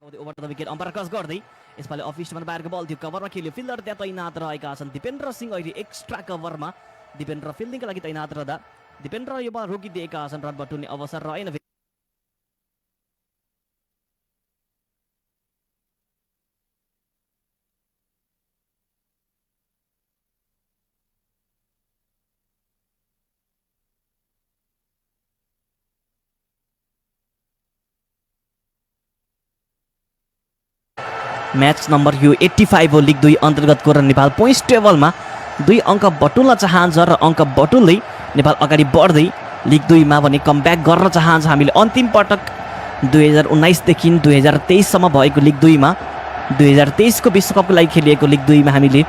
Over the wicket umpire cross गर्दै यसपालि अफिसमा बाहिरको बल थियो कभरमा खेल्यो फिल्डर त्यहाँ तैनात रहेका छन् दिपेन्द्र सिंह अहिले एक्स्ट्रा कभरमा दिपेन्द्र फिल्डिङका लागि तैनात रहँदा दिपेन्द्र यो बल रोकिदिएका छन् रन बटुल्ने अवसर रहेन म्याच नम्बर यो 85 हो लिग 2 अन्तर्गतको र नेपाल पोइन्ट्स टेबलमा 2 अङ्क बटुल्न चाहन्छ र अङ्क बटुल्दै नेपाल अगाडि बढ्दै लिग 2 मा भने कमब्याक गर्न चाहन्छ। हामीले अन्तिम पटक 2019 देखि 2023 सम्म भएको लिग 2 मा 2023 को विश्वकपको लागि खेलिएको लिग 2 मा हामीले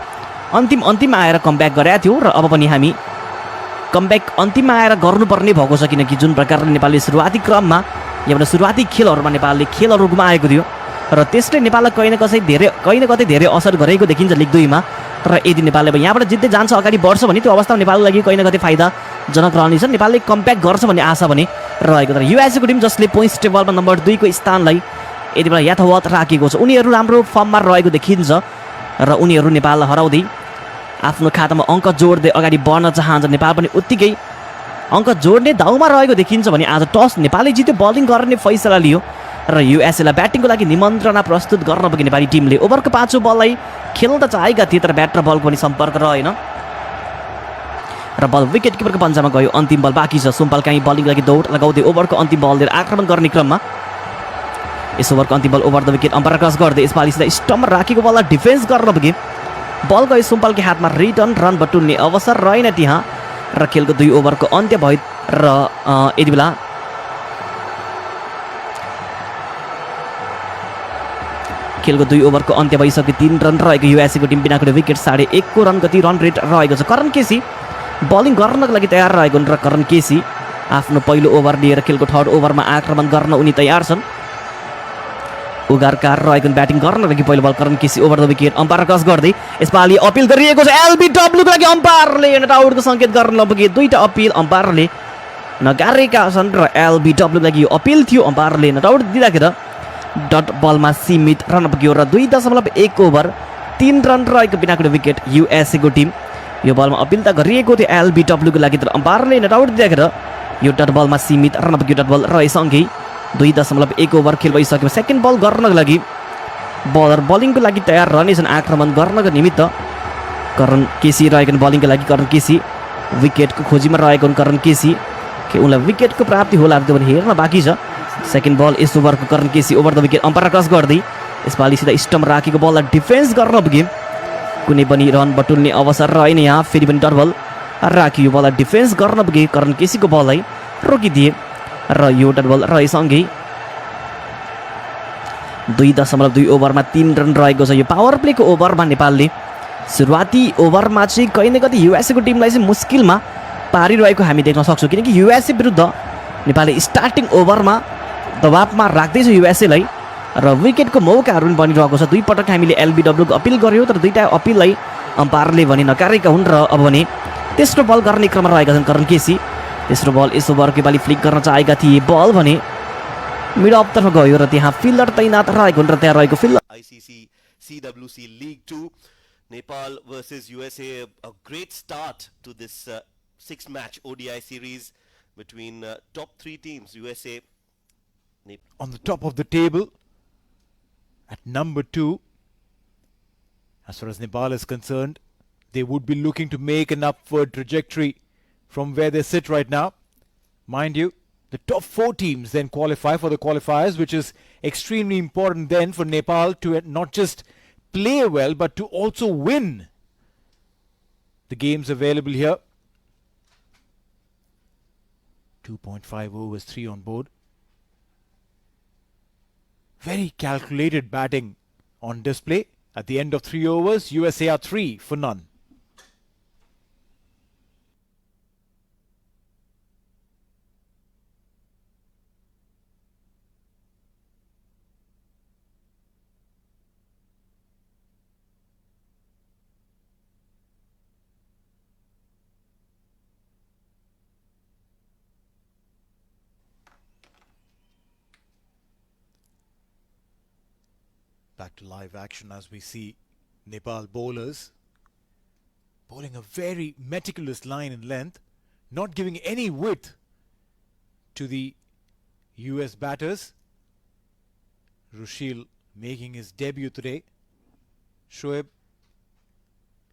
अन्तिम आएर कमब्याक गरेका थियौँ र अब पनि हामी कमब्याक अन्तिममा आएर गर्नुपर्ने भएको छ किनकि जुन प्रकारले नेपालले सुरुवाती क्रममा एउटा सुरुवाती खेलहरूमा नेपालले खेलहरू गुमाएको थियो र त्यसले नेपाललाई कहीँ न कतै धेरै असर गरेको देखिन्छ लिग 2 मा। र यदि नेपालले अब यहाँबाट जित्दै जान्छ अगाडि बढ्छ भने त्यो अवस्थामा नेपालको लागि कहीँ न कतै फाइदाजनक रहनेछ। नेपालले कमब्याक गर्छ भन्ने आशा भने रहेको तर युएसएको टिम जसले पोइन्ट्स टेबलमा नम्बर 2 को स्थानलाई यति बेला यथावत राखेको छ उनीहरू राम्रो फर्ममा रहेको देखिन्छ र उनीहरू नेपाललाई हराउँदै आफ्नो खातामा अङ्क जोड्दै अगाडि बढ्न चाहन्छ। नेपाल पनि उत्तिकै अङ्क जोड्ने दाउमा रहेको देखिन्छ भने आज टस नेपालले जित्यो बलिङ गर्ने फैसला लियो र युएसएलाई ब्याटिङको लागि निमन्त्रणा प्रस्तुत गर्न पुगे नेपाली टिमले ओभरको 5औं बललाई खेल्न त चाहेका थिए तर ब्याट र बलको पनि सम्पर्क रहेन र बल विकेट किपरको पन्जामा गयो। अन्तिम बल बाँकी छ सुम्पाल काहीँ बलिङ लागि दौड लगाउँदै ओभरको अन्तिम बल लिएर आक्रमण गर्ने क्रममा यस ओभरको अन्तिम ball over the wicket umpire cross गर्दै यसपालि सिधा स्टम्प राखेको बललाई डिफेन्स गर्न पुगे बल गयो सुम्पालकै हातमा रिटर्न रन बटुल्ने अवसर रहेन त्यहाँ र खेलको 2 ओभरको अन्त्य भयो र यति बेला खेलको 2 ओभरको अन्त्य भइसक्यो 3 रन रहेको युएसएको टिम बिनाको विकेट 1.5 को रन गति रन रेट रहेको छ। करण केसी बलिङ गर्नको लागि तयार रहेको र करण केसी आफ्नो पहिलो ओभर लिएर खेलको 3rd ओभरमा आक्रमण गर्न उनी तयार छन्। उगारकार रहेको ब्याटिङ गर्नको लागि पहिलो ball Karan KC over the wicket umpire cross गर्दै यसपालि अपिल गरिएको छ एलबीडब्ल्यूको लागि अम्पायरले नट आउटको सङ्केत गर्न पुगे दुईटा अपिल अम्पायरले नगारेका छन् र एलबीडब्ल्यूको लागि यो अपिल थियो अम्पायरले नट आउट दिँदाखेरि डट बलमा सीमित रन पुग्यो र 2.1 ओभर 3 रन रहेको बिनाको विकेट युएसएको टिम यो बलमा अपिल त गरिएको थियो एलबीडब्ल्यूको लागि तर अम्पायरले नट आउट दिँदाखेरि यो डट बलमा सीमित रन पुग्यो डट बल रहेसँगै 2.1 ओभर खेल भइसक्यो। सेकेन्ड बल गर्नको लागि बलर बलिङको लागि तयार रहनेछन् आक्रमण गर्नको निमित्त करण केसी रहेको बलिङको लागि करण केसी विकेटको खोजीमा रहेको करण केसी के उनलाई विकेटको प्राप्ति होला त्यो पनि हेर्न बाँकी छ। सेकेन्ड बल यस ओभरको Karan KC over the wicket umpire cross गर्दै यसपालि सिधा स्टम्प राखेको बललाई डिफेन्स गर्न पुगे कुनै पनि रन बटुल्ने अवसर रहेन यहाँ फेरि पनि डट बल राखियो बललाई डिफेन्स गर्न पुगे करण केसीको बललाई रोकिदिए र यो डट बल रहेसँगै 2.2 ओभरमा 3 रन रहेको छ। यो पावर प्लेको ओभरमा नेपालले सुरुवाती ओभरमा चाहिँ कहीँ न कतै युएसएको टिमलाई चाहिँ मुस्किलमा पारिरहेको हामी देख्न सक्छौँ किनकि युएसए विरुद्ध नेपालले स्टार्टिङ ओभरमा दबावमा राख्दैछ युएसएलाई र विकेटको मौकाहरू पनि बनिरहेको छ। 2 पटक हामीले एलबीडब्ल्यूको अपिल गर्यो तर 2टा अपिललाई अम्पायरले भने नकारेका हुन् र अब भने तेस्रो बल गर्ने क्रममा रहेका छन् करण केसी तेस्रो बल यस ओभरको पालि फ्लिक गर्न चाहेका थिए बल भने मिड अफतर्फ गयो र त्यहाँ फिल्डर तैनात रहेको र त्यहाँ रहेको fielder ICC CWC League 2 Nepal versus USA a great start to this 6-match ODI series between top 3 teams USA on the top of the table at number 2. As far as Nepal is concerned, they would be looking to make an upward trajectory from where they sit right now. Mind you, the top 4 teams then qualify for the qualifiers, which is extremely important then for Nepal to not just play well but to also win the games available here. 2.5 overs, 3 on board. Very calculated batting on display. At the end of 3 overs, USA are 3 for none. Back to live action as we see Nepal bowlers bowling a very meticulous line in length, not giving any width to the US batters. Rushil making his debut today. Shoaib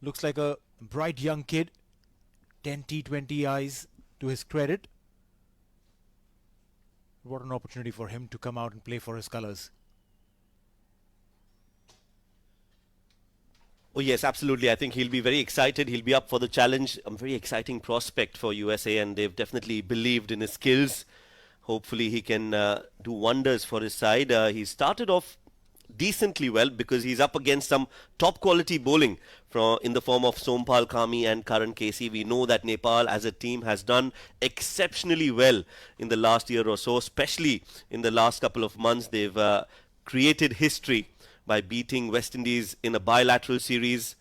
looks like a bright young kid. 10 T20 eyes to his credit. What an opportunity for him to come out and play for his colours. Oh yes, absolutely. I think he'll be very excited. He'll be up for the challenge. A very exciting prospect for USA, and they've definitely believed in his skills. Hopefully he can do wonders for his side. He started off decently well because he's up against some top quality bowling in the form of Sompal Kami and Karan Casey. We know that Nepal as a team has done exceptionally well in the last year or so, especially in the last couple of months. They've created history by beating West Indies in a bilateral series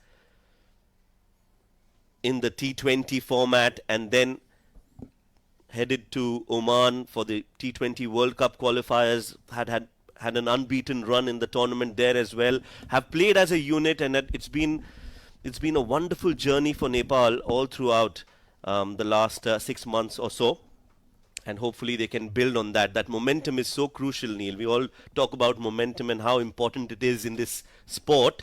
in the T20 format, and then headed to Oman for the T20 World Cup qualifiers, had an unbeaten run in the tournament there as well, have played as a unit, and it's been a wonderful journey for Nepal all throughout the last 6 months or so. And hopefully they can build on that. That momentum is so crucial, Neil. We all talk about momentum and how important it is in this sport.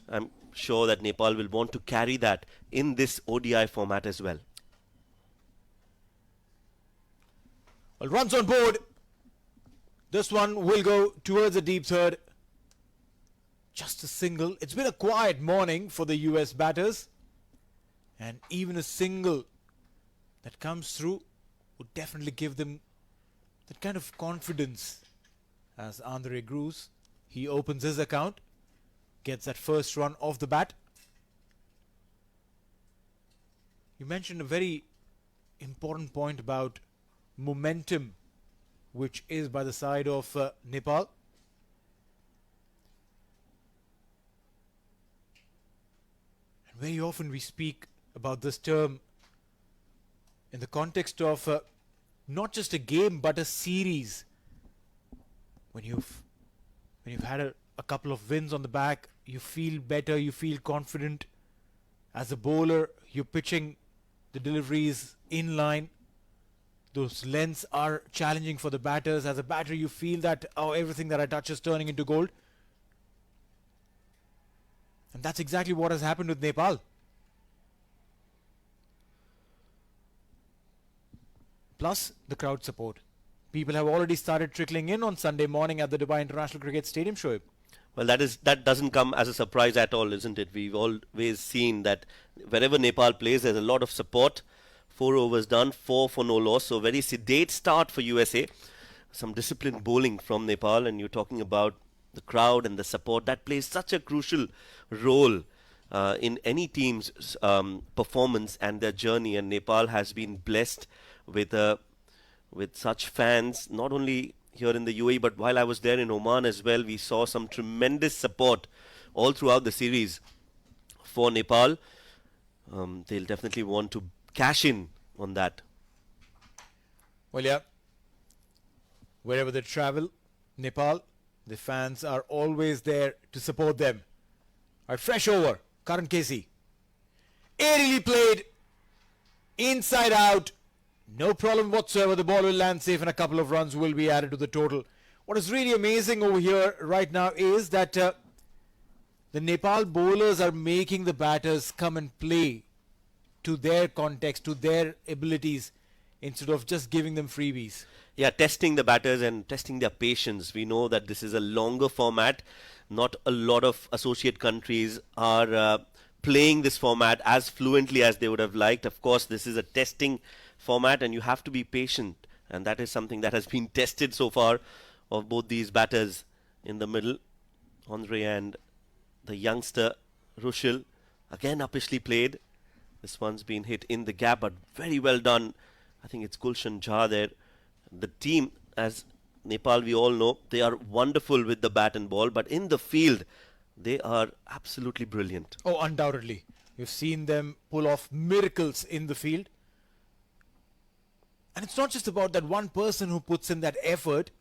I'm sure that Nepal will want to carry that in this ODI format as well. Well, runs on board. This one will go towards the deep third. Just a single. It's been a quiet morning for the US batters. And even a single that comes through would definitely give them that kind of confidence. As Andre Gruz, he opens his account, gets that first run off the bat. You mentioned a very important point about momentum, which is by the side of Nepal. And very often we speak about this term in the context of not just a game but a series. When you've had a couple of wins on the back, you feel better, you feel confident. As a bowler, you're pitching the deliveries in line. Those lengths are challenging for the batters. As a batter, you feel that, oh, everything that I touch is turning into gold. And that's exactly what has happened with Nepal. Plus the crowd support. People have already started trickling in on Sunday morning at the Dubai International Cricket Stadium, Shoaib. Well, that doesn't come as a surprise at all, isn't it? We've always seen that wherever Nepal plays, there's a lot of support. 4 overs done, 4 for no loss. So very sedate start for USA. Some disciplined bowling from Nepal, and you're talking about the crowd and the support. That plays such a crucial role in any team's performance and their journey. And Nepal has been blessed with such fans, not only here in the UAE, but while I was there in Oman as well, we saw some tremendous support all throughout the series for Nepal. They'll definitely want to cash in on that. Well, yeah. Wherever they travel, Nepal, the fans are always there to support them. All right, fresh over, Karan Casey. Aerially played, inside out. No problem whatsoever. The ball will land safe and a couple of runs will be added to the total. What is really amazing over here right now is that the Nepal bowlers are making the batters come and play to their context, to their abilities, instead of just giving them freebies. Yeah, testing the batters and testing their patience. We know that this is a longer format. Not a lot of associate countries are playing this format as fluently as they would have liked. Of course, this is a testing format and you have to be patient, and that is something that has been tested so far of both these batters in the middle, Andre and the youngster Rushil. Again uppishly played. This one's been hit in the gap, but very well done. I think it's Gulshan Jha there. The team, as Nepal we all know, they are wonderful with the bat and ball, but in the field they are absolutely brilliant. Oh, undoubtedly. You've seen them pull off miracles in the field. And it's not just about that one person who puts in that effort.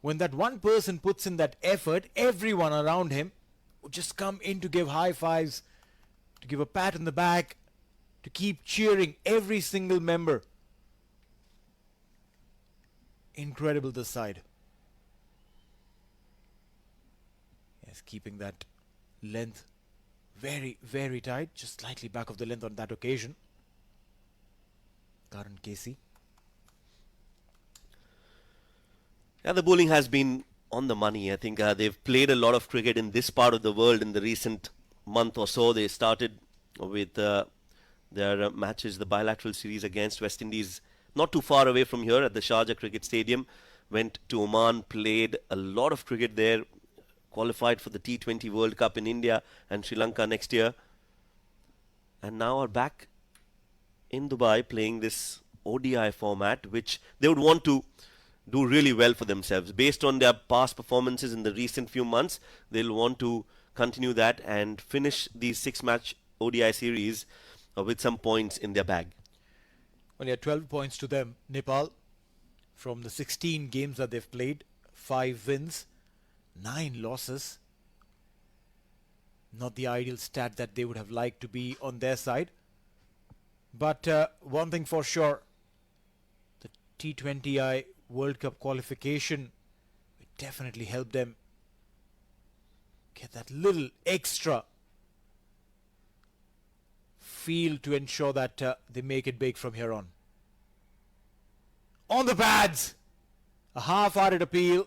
when that one person puts in that effort, everyone around him would just come in to give high fives, to give a pat on the back, to keep cheering every single member. Incredible this side. Yes, keeping that length very, very tight, just slightly back of the length on that occasion. Karan Casey. Yeah, the bowling has been on the money. I think they've played a lot of cricket in this part of the world in the recent month or so. They started with their matches, the bilateral series against West Indies, not too far away from here at the Sharjah Cricket Stadium. Went to Oman, played a lot of cricket there, qualified for the T20 World Cup in India and Sri Lanka next year, and now are back in Dubai playing this ODI format, which they would want to do really well for themselves. Based on their past performances in the recent few months, they'll want to continue that and finish these 6-match ODI series with some points in their bag. Well, yeah, 12 points to them, Nepal. From the 16 games that they've played, 5 wins, 9 losses. Not the ideal stat that they would have liked to be on their side. But one thing for sure, the T20I World Cup qualification will definitely help them get that little extra feel to ensure that they make it big from here on. On the pads! A half-hearted appeal,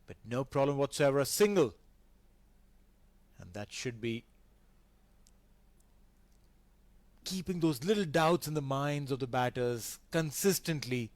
but no problem whatsoever, a single. And that should be keeping those little doubts in the minds of the batters consistently,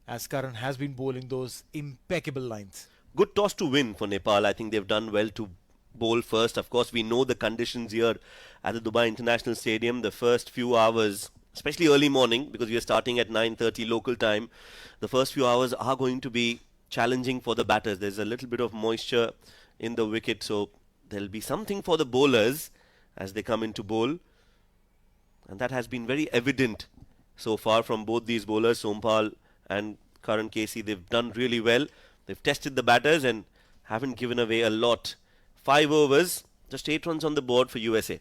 as Karan has been bowling those impeccable lines. Good toss to win for Nepal. I think they've done well to bowl first. Of course, we know the conditions here at the Dubai International Stadium. The first few hours, especially early morning, because we are starting at 9:30 local time, the first few hours are going to be challenging for the batters. There's a little bit of moisture in the wicket, so there'll be something for the bowlers as they come into bowl. And that has been very evident so far from both these bowlers, Sompal and Karan Casey. They've done really well. They've tested the batters and haven't given away a lot. 5 overs, just 8 runs on the board for USA.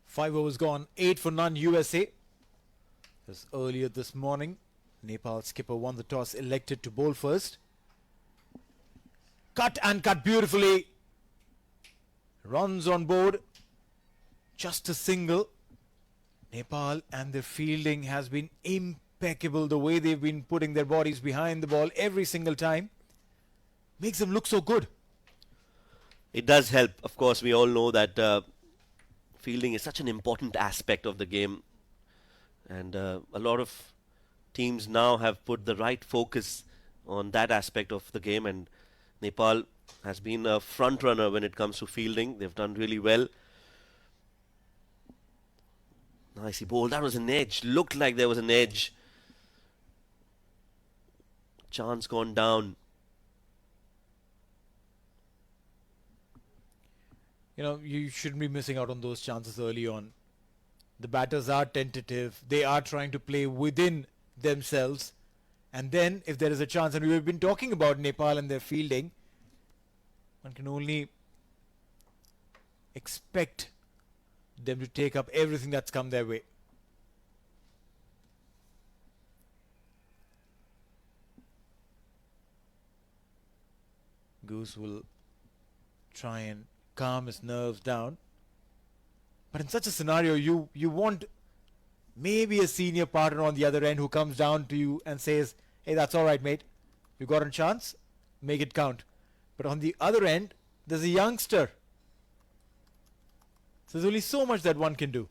Five overs gone, 8 for none USA. As earlier this morning, Nepal skipper won the toss, elected to bowl first. Cut and cut beautifully. Runs on board. Just a single. Nepal and their fielding has been impeccable. The way they've been putting their bodies behind the ball every single time makes them look so good. It does help. Of course, we all know that fielding is such an important aspect of the game. And a lot of teams now have put the right focus on that aspect of the game. And Nepal has been a front runner when it comes to fielding. They've done really well. Nicely bowled. That was an edge. Looked like there was an edge. Chance gone down. You know, you shouldn't be missing out on those chances early on. The batters are tentative. They are trying to play within themselves. And then, if there is a chance, and we've been talking about Nepal and their fielding, one can only expect them to take up everything that's come their way. Goose will try and calm his nerves down. But in such a scenario, you want maybe a senior partner on the other end who comes down to you and says, hey, that's all right, mate. You got a chance, make it count. But on the other end, there's a youngster. So there's only so much that one can do.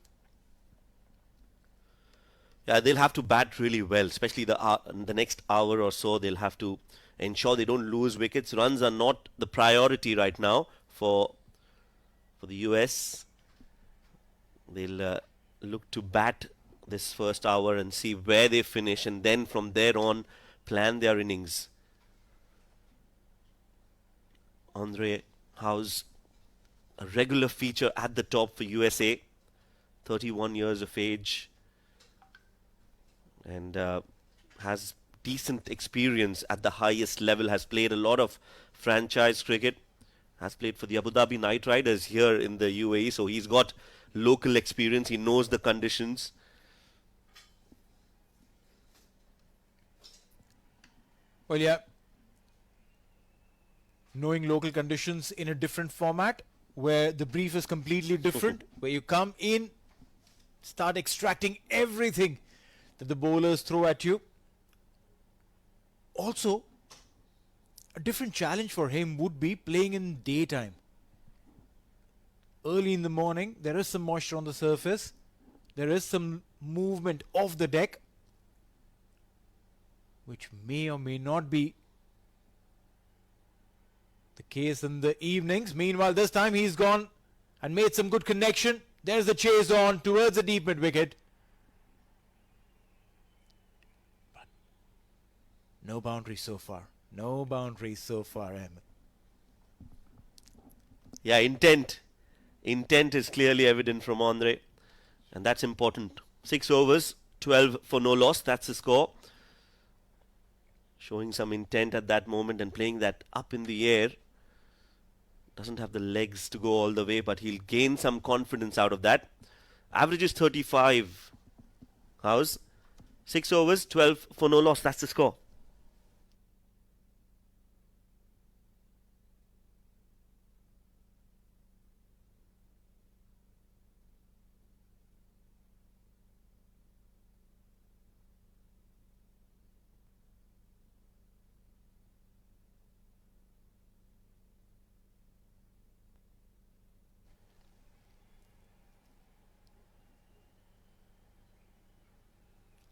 Yeah, they'll have to bat really well, especially the next hour or so. They'll have to ensure they don't lose wickets. Runs are not the priority right now for the US. They'll look to bat this first hour and see where they finish, and then from there on plan their innings. Andre House, a regular feature at the top for USA, 31 years of age, and has decent experience at the highest level, has played a lot of franchise cricket, has played for the Abu Dhabi Knight Riders here in the UAE, so he's got local experience, he knows the conditions. Well, yeah, knowing local conditions in a different format where the brief is completely different, where you come in, start extracting everything that the bowlers throw at you. Also, a different challenge for him would be playing in daytime. Early in the morning, there is some moisture on the surface, there is some movement off the deck, which may or may not be the case in the evenings. Meanwhile, this time he's gone and made some good connection. There's the chase on towards the deep mid wicket. But no boundaries so far. No boundaries so far, Ahmed. Yeah, intent. Intent is clearly evident from Andre, and that's important. 6 overs, 12 for no loss. That's the score. Showing some intent at that moment and playing that up in the air. Doesn't have the legs to go all the way, but he'll gain some confidence out of that. Average is 35. How's 6 overs, 12 for no loss. That's the score.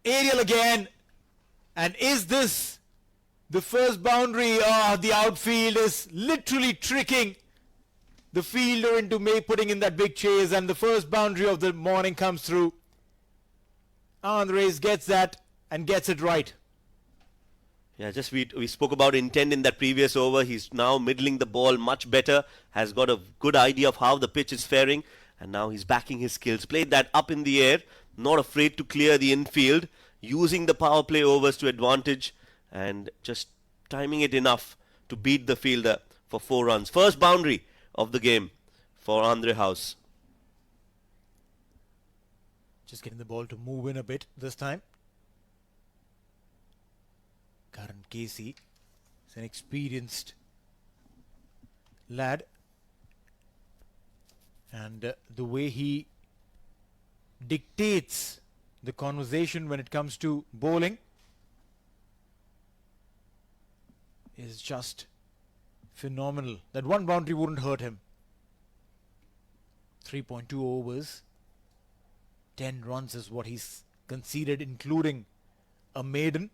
Aerial again. And is this the first boundary? Oh, the outfield is literally tricking the fielder into putting in that big chase, and the first boundary of the morning comes through. Andres gets that and gets it right. Yeah, just we spoke about intent in that previous over. He's now middling the ball much better, has got a good idea of how the pitch is faring, and now he's backing his skills. Played that up in the air, not afraid to clear the infield, using the power play overs to advantage, and just timing it enough to beat the fielder for 4 runs. First boundary of the game for Andre House. Just getting the ball to move in a bit this time. Karan Casey is an experienced lad, and the way he dictates the conversation when it comes to bowling is just phenomenal. That one boundary wouldn't hurt him. 3.2 overs, 10 runs is what he's conceded, including a maiden.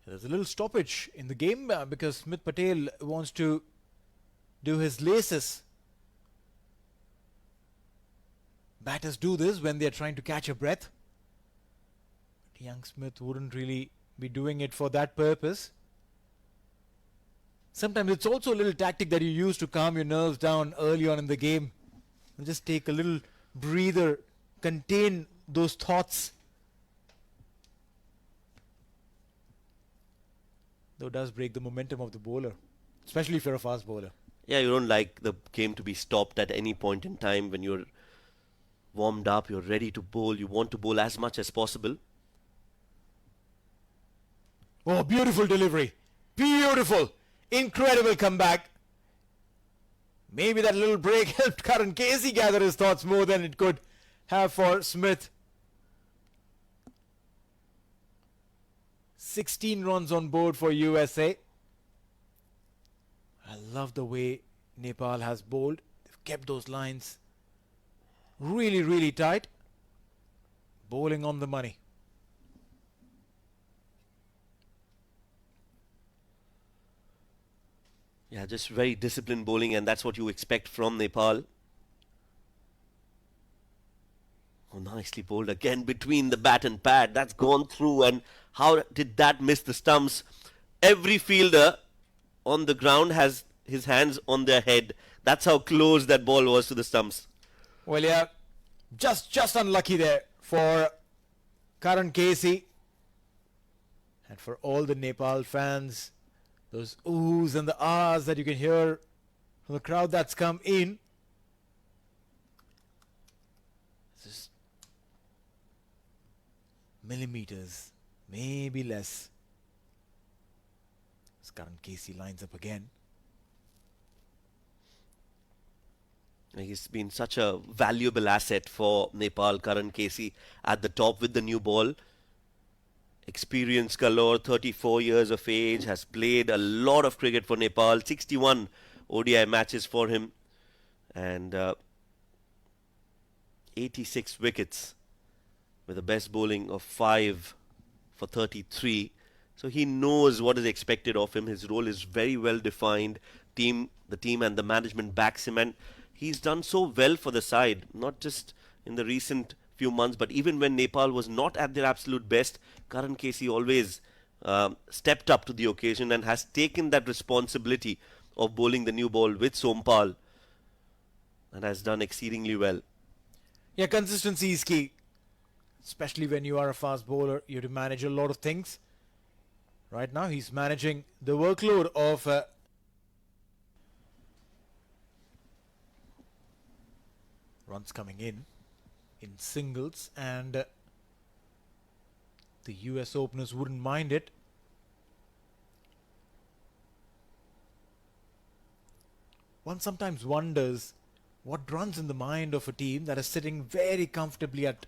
There's a little stoppage in the game because Smith Patel wants to do his laces. Batters do this when they're trying to catch a breath. But young Smith wouldn't really be doing it for that purpose. Sometimes it's also a little tactic that you use to calm your nerves down early on in the game. You just take a little breather, contain those thoughts. Though it does break the momentum of the bowler, especially if you're a fast bowler. Yeah, you don't like the game to be stopped at any point in time when you're warmed up, you're ready to bowl, you want to bowl as much as possible. Oh, beautiful delivery. Beautiful. Incredible comeback. Maybe that little break helped Karan Casey gather his thoughts more than it could have for Smith. 16 runs on board for USA. I love the way Nepal has bowled. They've kept those lines really, really tight. Bowling on the money. Yeah, just very disciplined bowling, and that's what you expect from Nepal. Oh, nicely bowled again between the bat and pad. That's gone through, and how did that miss the stumps? Every fielder on the ground has his hands on their head. That's how close that ball was to the stumps. Well, yeah, just unlucky there for Karan Casey. And for all the Nepal fans, those oohs and the ahs that you can hear from the crowd that's come in. Just millimeters, maybe less. As Karan Casey lines up again. He's been such a valuable asset for Nepal, Karan Casey, at the top with the new ball. Experienced galore, 34 years of age, has played a lot of cricket for Nepal, 61 ODI matches for him, and 86 wickets with a best bowling of 5 for 33. So he knows what is expected of him. His role is very well defined. The team and the management backs him, and he's done so well for the side, not just in the recent few months, but even when Nepal was not at their absolute best, Karan Casey always stepped up to the occasion and has taken that responsibility of bowling the new ball with Sompal and has done exceedingly well. Yeah, consistency is key. Especially when you are a fast bowler, you have to manage a lot of things. Right now, he's managing the workload of runs coming in singles, and the US openers wouldn't mind it. One sometimes wonders what runs in the mind of a team that is sitting very comfortably at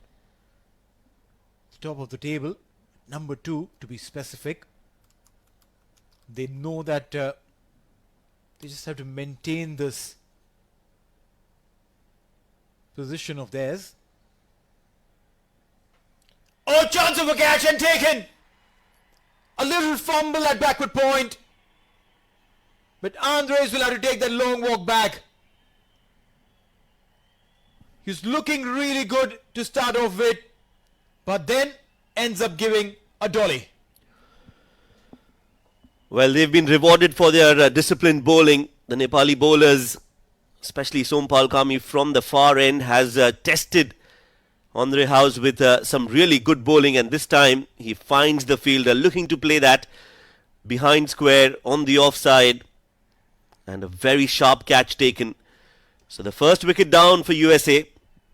the top of the table, number 2 to be specific. They know that they just have to maintain this position of theirs. Oh, chance of a catch and taken! A little fumble at backward point. But Andres will have to take that long walk back. He's looking really good to start off with, but then ends up giving a dolly. Well, they've been rewarded for their disciplined bowling. The Nepali bowlers, especially Sompal Kami from the far end, has tested Andre House with some really good bowling, and this time he finds the fielder looking to play that behind square on the offside, and a very sharp catch taken. So the first wicket down for USA.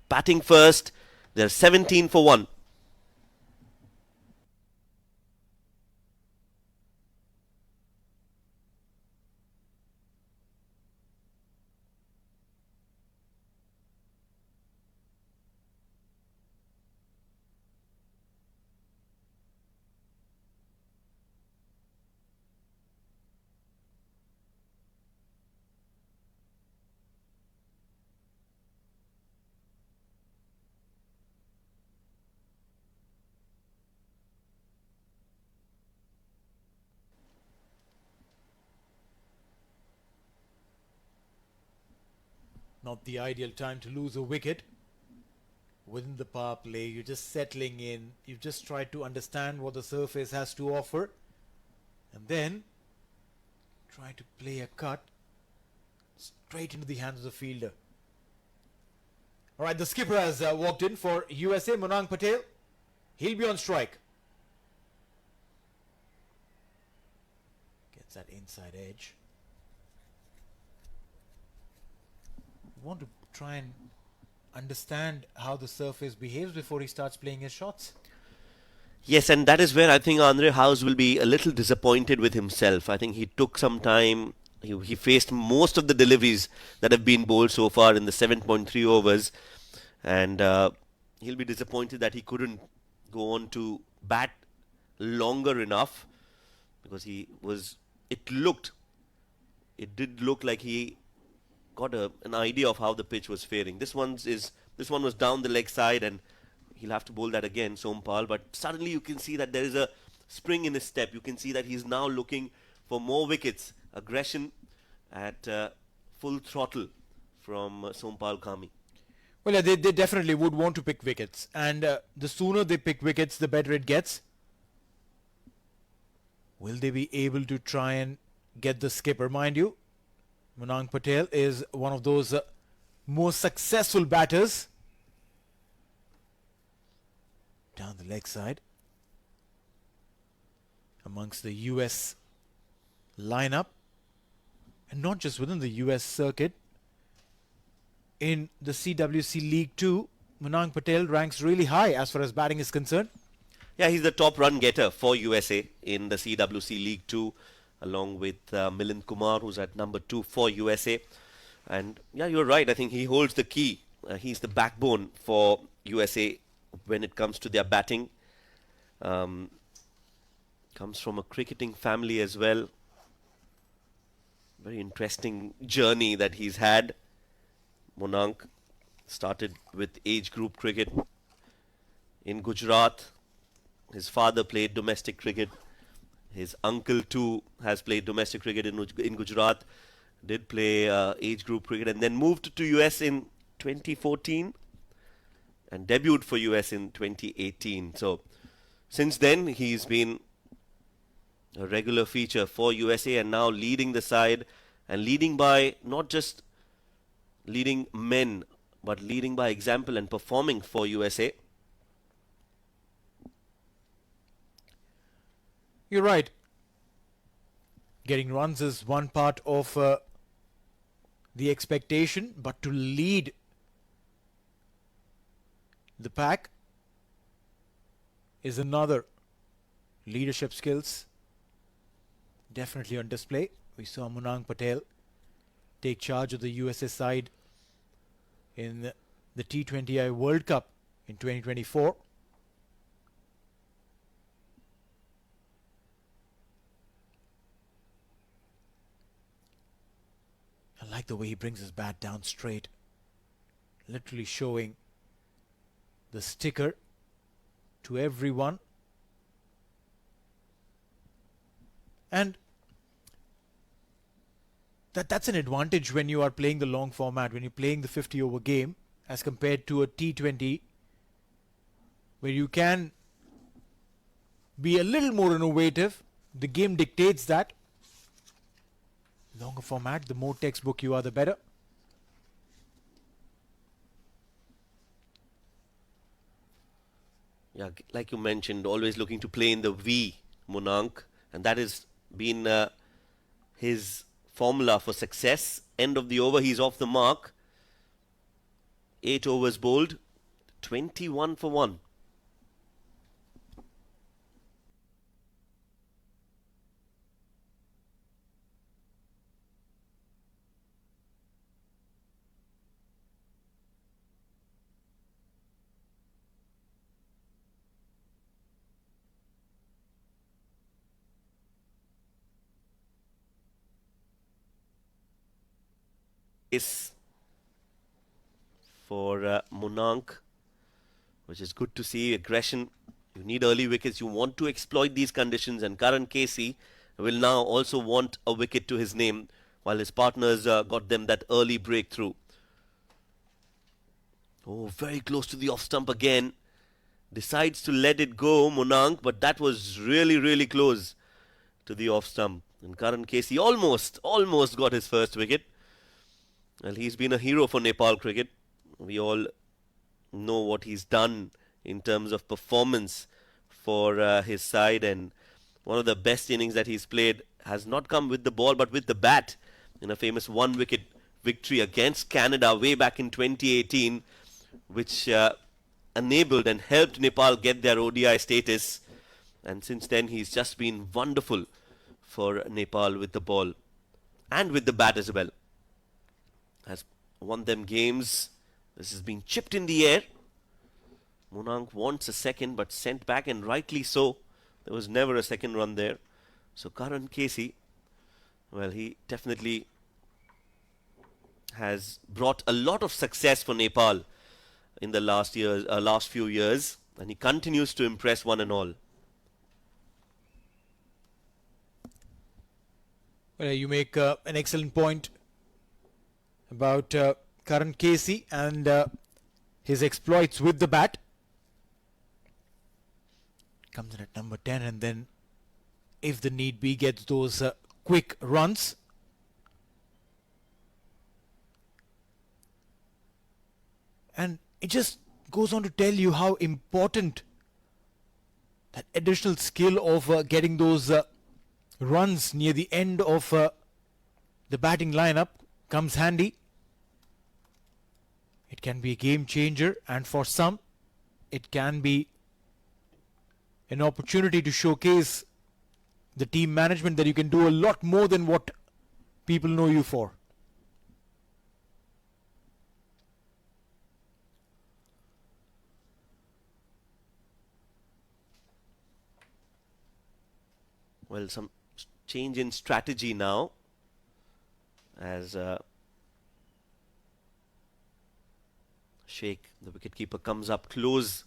Batting first, they're 17 for 1. Not the ideal time to lose a wicket. Within the power play, you're just settling in. You've just tried to understand what the surface has to offer, and then try to play a cut straight into the hands of the fielder. Alright, the skipper has walked in for USA, Monang Patel. He'll be on strike. Gets that inside edge. Want to try and understand how the surface behaves before he starts playing his shots. Yes, and that is where I think Andre House will be a little disappointed with himself. I think he took some time. He faced most of the deliveries that have been bowled so far in the 7.3 overs, and he'll be disappointed that he couldn't go on to bat longer enough, because it did look like he got an idea of how the pitch was faring. This one was down the leg side, and he'll have to bowl that again, Sompal. But suddenly you can see that there is a spring in his step. You can see that he's now looking for more wickets. Aggression at full throttle from Sompal Kami. Well, yeah, they definitely would want to pick wickets, and the sooner they pick wickets, the better it gets. Will they be able to try and get the skipper? Mind you, Munang Patel is one of those most successful batters. Down the leg side. Amongst the US lineup. And not just within the US circuit. In the CWC League 2, Munang Patel ranks really high as far as batting is concerned. Yeah, he's the top run getter for USA in the CWC League 2, along with Milind Kumar, who's at number 2 for USA. And yeah, you're right. I think he holds the key. He's the backbone for USA when it comes to their batting. Comes from a cricketing family as well. Very interesting journey that he's had. Monank started with age group cricket in Gujarat. His father played domestic cricket. His uncle too has played domestic cricket in Gujarat. Did play age group cricket and then moved to US in 2014 and debuted for US in 2018. So since then he's been a regular feature for USA and now leading the side, and leading by not just leading men but leading by example and performing for USA. You're right. Getting runs is one part of the expectation, but to lead the pack is another. Leadership skills definitely on display. We saw Munang Patel take charge of the USA side in the T20I World Cup in 2024. I like the way he brings his bat down straight, literally showing the sticker to everyone. And that's an advantage when you are playing the long format, when you're playing the 50 over game as compared to a T20 where you can be a little more innovative. The game dictates that. Longer format, the more textbook you are, the better. Yeah, like you mentioned, always looking to play in the V, Monank, and that has been his formula for success. End of the over, he's off the mark. 8 overs bowled, 21 for 1. Is for Monank, which is good to see. Aggression. You need early wickets. You want to exploit these conditions, and Karan Casey will now also want a wicket to his name, while his partners got them that early breakthrough. Oh, very close to the off stump again. Decides to let it go, Monank, but that was really, really close to the off stump. And Karan Casey almost got his first wicket. Well, he's been a hero for Nepal cricket. We all know what he's done in terms of performance for his side, and one of the best innings that he's played has not come with the ball but with the bat in a famous one-wicket victory against Canada way back in 2018, which enabled and helped Nepal get their ODI status. And since then, he's just been wonderful for Nepal with the ball and with the bat as well. Has won them games. This has been chipped in the air. Monang wants a second, but sent back, and rightly so. There was never a second run there. So Karan Casey, well, he definitely has brought a lot of success for Nepal in the last few years, and he continues to impress one and all. Well, you make an excellent point about Karan Casey and his exploits with the bat. Comes in at number 10, and then, if the need be, gets those quick runs. And it just goes on to tell you how important that additional skill of getting those runs near the end of the batting lineup comes handy. It can be a game changer, and for some, it can be an opportunity to showcase the team management that you can do a lot more than what people know you for. Well, some change in strategy now as Sheikh, the wicketkeeper, comes up close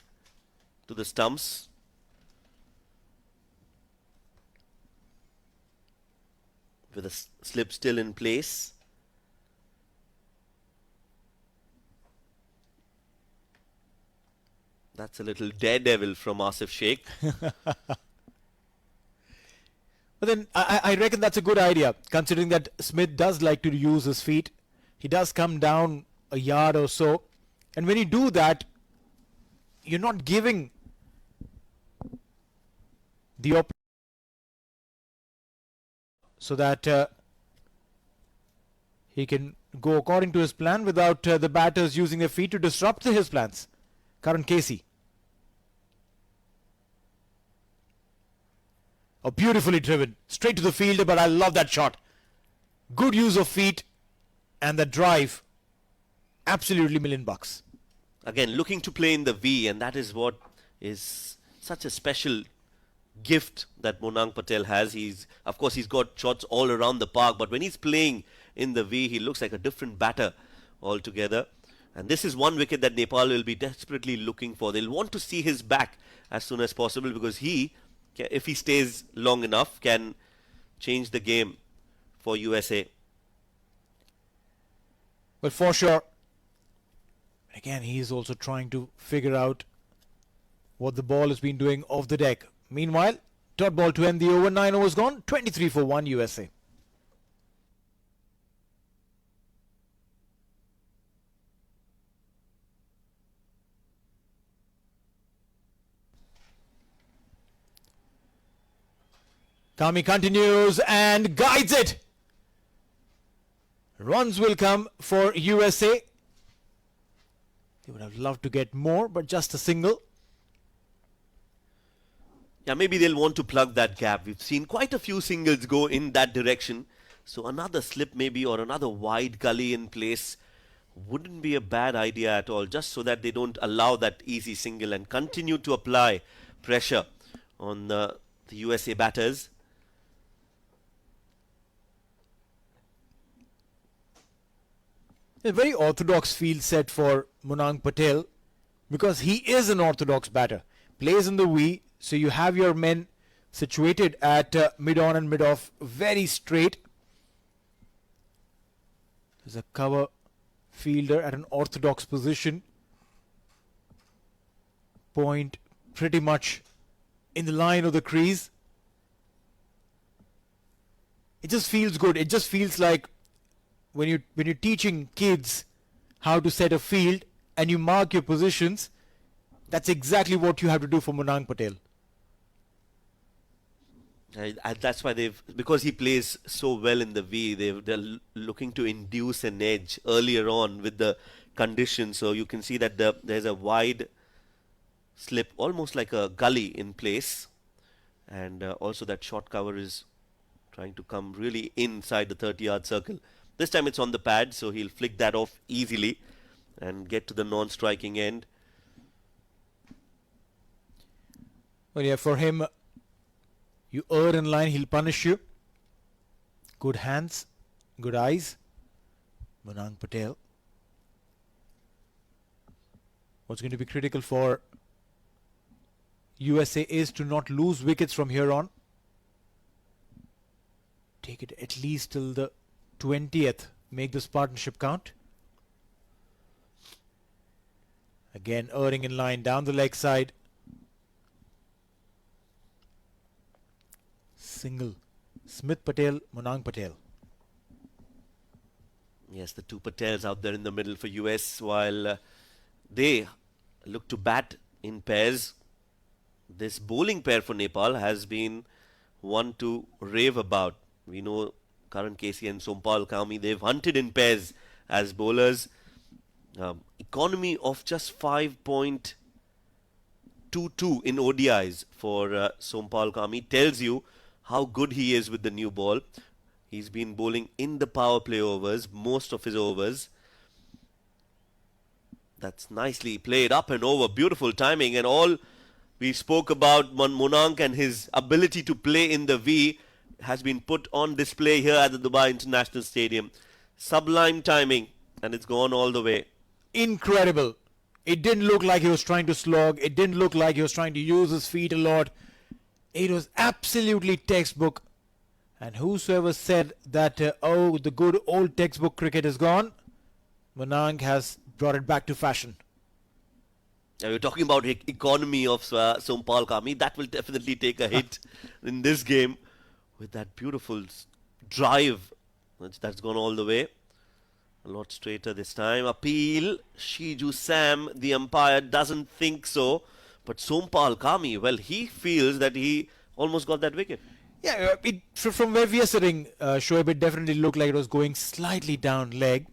to the stumps. With a slip still in place. That's a little daredevil from Asif Sheikh. But then I reckon that's a good idea, considering that Smith does like to use his feet. He does come down a yard or so. And when you do that, you're not giving the opportunity so that he can go according to his plan without the batters using their feet to disrupt his plans. Karan Casey. Oh, beautifully driven. Straight to the fielder, but I love that shot. Good use of feet and the drive. Absolutely $1,000,000. Again, looking to play in the V, and that is what is such a special gift that Monang Patel has. Of course, he's got shots all around the park, but when he's playing in the V, he looks like a different batter altogether. And this is one wicket that Nepal will be desperately looking for. They'll want to see his back as soon as possible, because he, if he stays long enough, can change the game for USA. But for sure, again, he is also trying to figure out what the ball has been doing off the deck. Meanwhile, dot ball to end the over. 9 overs gone. 23 for 1 USA. Kami continues and guides it. Runs will come for USA. They would have loved to get more, but just a single. Yeah, maybe they'll want to plug that gap. We've seen quite a few singles go in that direction. So another slip maybe, or another wide gully in place wouldn't be a bad idea at all, just so that they don't allow that easy single and continue to apply pressure on the USA batters. A very orthodox field set for Monang Patel, because he is an orthodox batter. Plays in the V, so you have your men situated at mid-on and mid-off, very straight. There's a cover fielder at an orthodox position. Point pretty much in the line of the crease. It just feels good. It just feels like when you're teaching kids how to set a field and you mark your positions, that's exactly what you have to do for Monang Patel. That's why because he plays so well in the V, they're looking to induce an edge earlier on with the conditions. So you can see that there's a wide slip, almost like a gully in place, and also that short cover is trying to come really inside the 30-yard circle. This time it's on the pad, so he'll flick that off easily and get to the non-striking end. Well, yeah, for him, you err in line, he'll punish you. Good hands, good eyes. Munang Patel. What's going to be critical for USA is to not lose wickets from here on. Take it at least till the 20th. Make this partnership count. Again, erring in line down the leg side. Single. Smith Patel, Munang Patel. Yes, the two Patels out there in the middle for US, while they look to bat in pairs. This bowling pair for Nepal has been one to rave about. We know Karan Casey and Sompal Kami, they've hunted in pairs as bowlers. Economy of just 5.22 in ODIs for Sompal Kami tells you how good he is with the new ball. He's been bowling in the power play overs, most of his overs. That's nicely played up and over, beautiful timing, and all we spoke about Munang and his ability to play in the V has been put on display here at the Dubai International Stadium. Sublime timing, and it's gone all the way. Incredible. It didn't look like he was trying to slog. It didn't look like he was trying to use his feet a lot. It was absolutely textbook. And whosoever said that, the good old textbook cricket is gone, Munang has brought it back to fashion. Now we're talking about economy of Sompal Kami. That will definitely take a hit in this game with that beautiful drive that's gone all the way. A lot straighter this time. Appeal. Shiju Sam, the umpire, doesn't think so. But Sompal Kami, well, he feels that he almost got that wicket. Yeah, from where we are sitting, Shoaib, it definitely looked like it was going slightly down leg.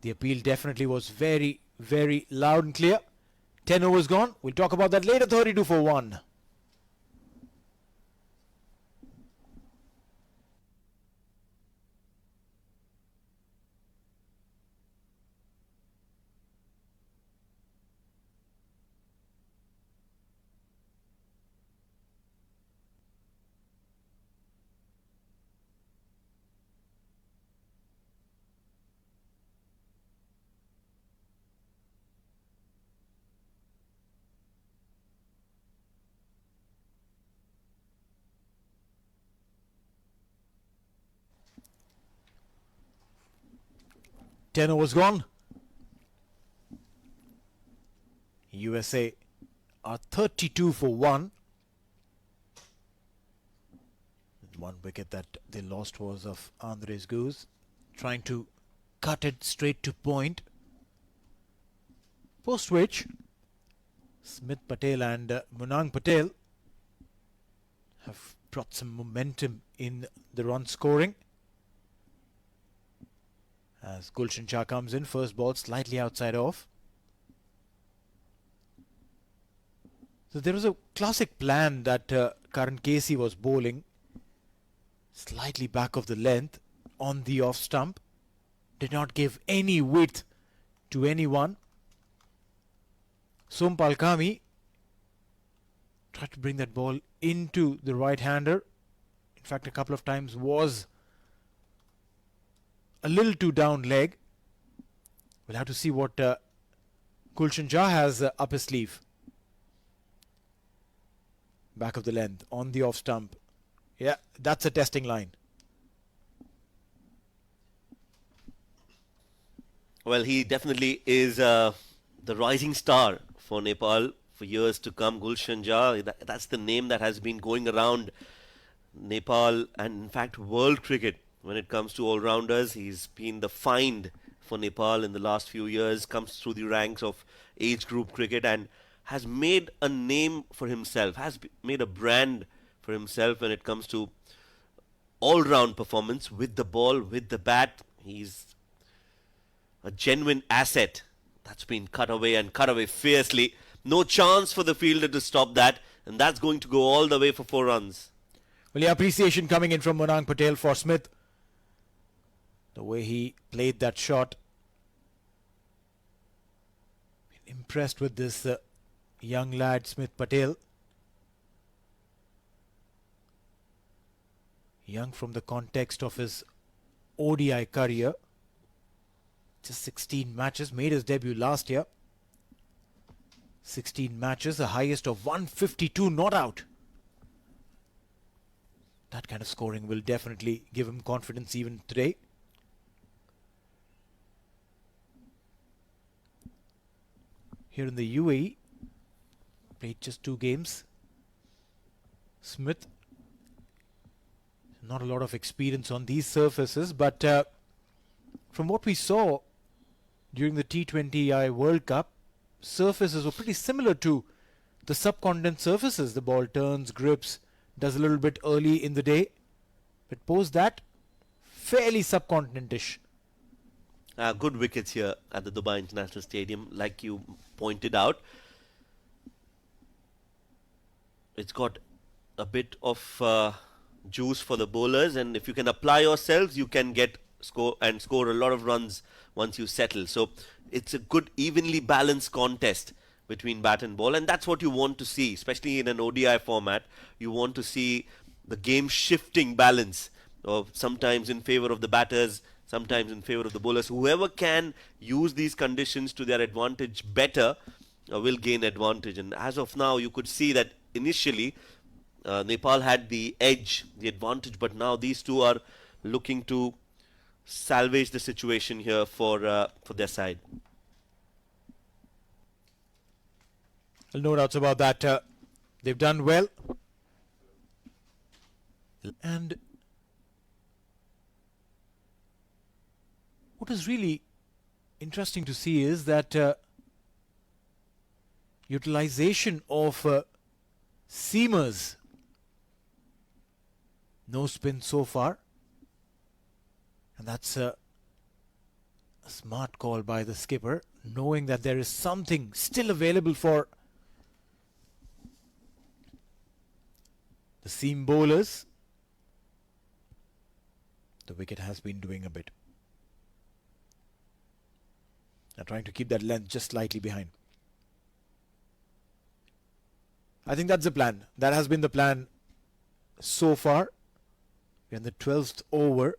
The appeal definitely was very, very loud and clear. 10 overs gone. We'll talk about that later. 32 for 1. Ten overs gone. USA are 32 for 1. One wicket that they lost was of Andres Goose, trying to cut it straight to point. Post which, Smith Patel and Munang Patel have brought some momentum in the run scoring. As Gulshan Shah comes in, first ball slightly outside off. So there was a classic plan that Karan Casey was bowling slightly back of the length on the off stump. Did not give any width to anyone. Sompal Kami tried to bring that ball into the right-hander. In fact, a couple of times was a little too down leg. We'll have to see what Gulshan Shah has up his sleeve. Back of the length on the off stump. Yeah, that's a testing line. Well, he definitely is the rising star for Nepal for years to come. Gulshan Shah, that's the name that has been going around Nepal and in fact world cricket. When it comes to all-rounders, he's been the find for Nepal in the last few years, comes through the ranks of age group cricket and has made a name for himself, has made a brand for himself when it comes to all-round performance with the ball, with the bat. He's a genuine asset that's been cut away and cut away fiercely. No chance for the fielder to stop that, and that's going to go all the way for 4 runs. Well, yeah, appreciation coming in from Monang Patel for Smith. The way he played that shot. Impressed with this young lad, Smith Patel. Young from the context of his ODI career. Just 16 matches, made his debut last year. 16 matches, the highest of 152 not out. That kind of scoring will definitely give him confidence even today. Here in the UAE, played just 2 games. Smith, not a lot of experience on these surfaces, but from what we saw during the T20I World Cup, surfaces were pretty similar to the subcontinent surfaces. The ball turns, grips, does a little bit early in the day, but post that, fairly subcontinentish. Good wickets here at the Dubai International Stadium, like you pointed out. It's got a bit of juice for the bowlers, and if you can apply yourselves, you can score a lot of runs once you settle. So it's a good, evenly balanced contest between bat and ball, and that's what you want to see, especially in an ODI format. You want to see the game shifting balance, of sometimes in favor of the batters, sometimes in favor of the bowlers. Whoever can use these conditions to their advantage better will gain advantage. And as of now, you could see that initially Nepal had the edge, the advantage, but now these two are looking to salvage the situation here for their side. Well, no doubts about that. They've done well. And what is really interesting to see is that utilization of seamers. No spin so far. And that's a smart call by the skipper, knowing that there is something still available for the seam bowlers. The wicket has been doing a bit. They're trying to keep that length just slightly behind. I think that's the plan. That has been the plan so far. We're in the 12th over.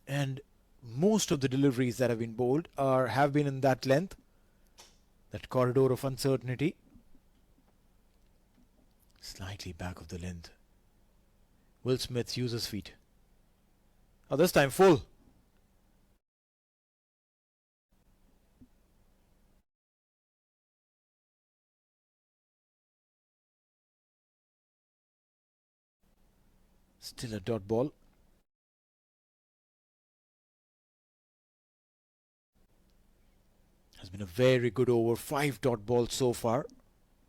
And most of the deliveries that have been bowled have been in that length, that corridor of uncertainty. Slightly back of the length. Will Smith uses feet. Oh, this time full. Still a dot ball. Has been a very good over. 5 dot balls so far.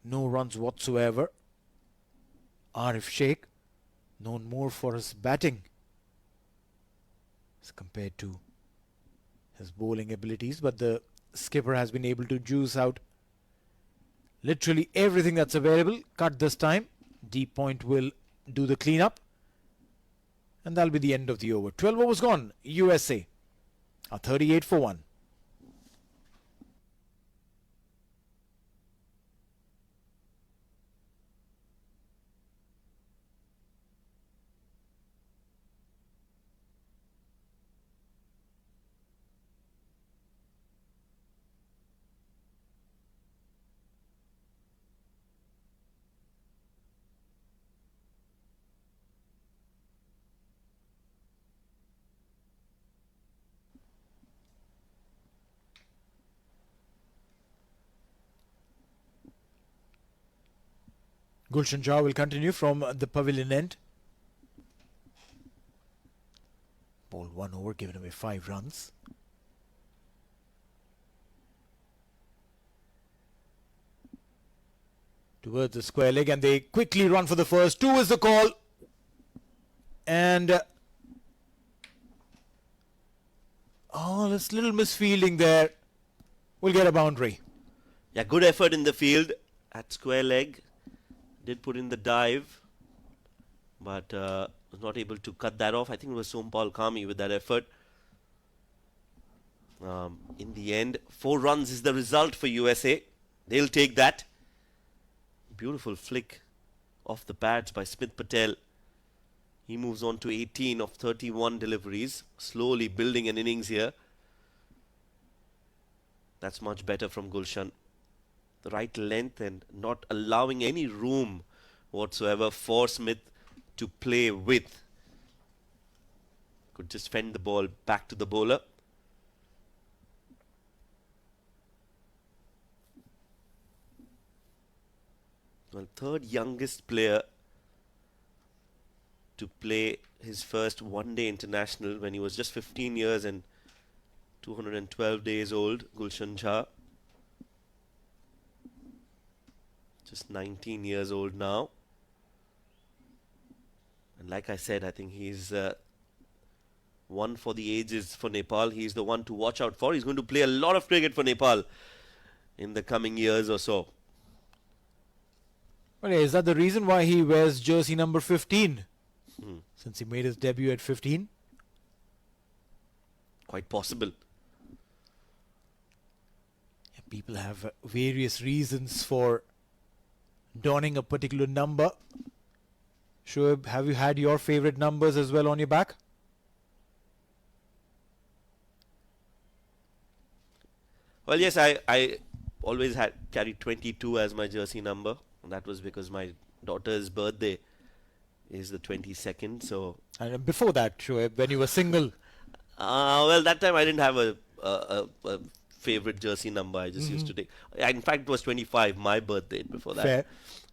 No runs whatsoever. Arif Sheikh, known more for his batting as compared to his bowling abilities, but the skipper has been able to juice out literally everything that's available. Cut this time. Deep point will do the cleanup. And that'll be the end of the over. 12 overs gone. USA are 38 for 1. Gulshan Jha will continue from the pavilion end. Ball 1 over, given away 5 runs. Towards the square leg, and they quickly run for the first. 2 is the call. And Oh, there's little misfielding there. We'll get a boundary. Yeah, good effort in the field at square leg. Did put in the dive, but was not able to cut that off. I think it was Sompal Kami with that effort. In the end, 4 runs is the result for USA. They'll take that. Beautiful flick off the pads by Smith Patel. He moves on to 18 of 31 deliveries, slowly building an innings here. That's much better from Gulshan. The right length and not allowing any room whatsoever for Smith to play with. Could just fend the ball back to the bowler. Well, third youngest player to play his first one-day international when he was just 15 years and 212 days old, Gulshan Jha. Just 19 years old now. And like I said, I think he's one for the ages for Nepal. He's the one to watch out for. He's going to play a lot of cricket for Nepal in the coming years or so. Well, is that the reason why he wears jersey number 15? Since he made his debut at 15? Quite possible. Yeah, people have various reasons for donning a particular number. Shoaib, have you had your favorite numbers as well on your back? Well, yes, I always had carried 22 as my jersey number. And that was because my daughter's birthday is the 22nd. So, And before that, Shoaib, when you were single. well, that time I didn't have a favorite jersey number. I just used to take. In fact, it was 25, my birthday before that. Fair.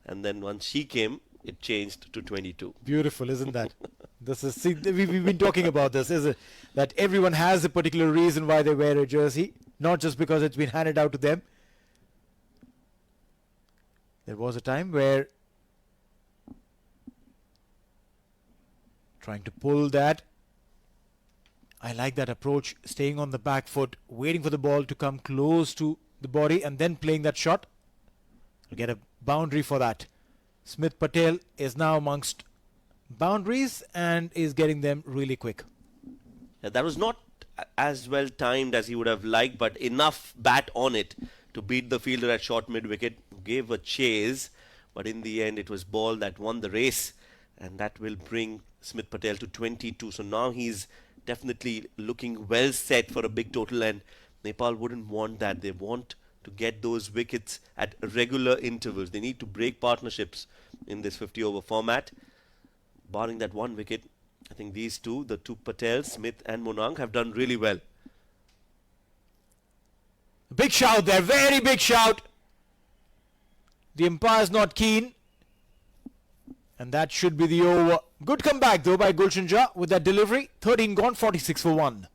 And then once she came, it changed to 22. Beautiful, isn't that? This is, see, we've been talking about this, is it? That everyone has a particular reason why they wear a jersey, not just because it's been handed out to them. There was a time where trying to pull that. I like that approach, staying on the back foot, waiting for the ball to come close to the body and then playing that shot. We'll get a boundary for that. Smith Patel is now amongst boundaries and is getting them really quick. That was not as well timed as he would have liked, but enough bat on it to beat the fielder at short mid-wicket. Gave a chase, but in the end it was ball that won the race, and that will bring Smith Patel to 22. So now he's definitely looking well set for a big total, and Nepal wouldn't want that. They want to get those wickets at regular intervals. They need to break partnerships in this 50-over format. Barring that one wicket, I think these two, the two Patels, Smith and Monang, have done really well. Big shout there, very big shout. The umpire's not keen. And that should be the over. Good comeback though by Gulshan Jha with that delivery. 13 gone, 46 for 1.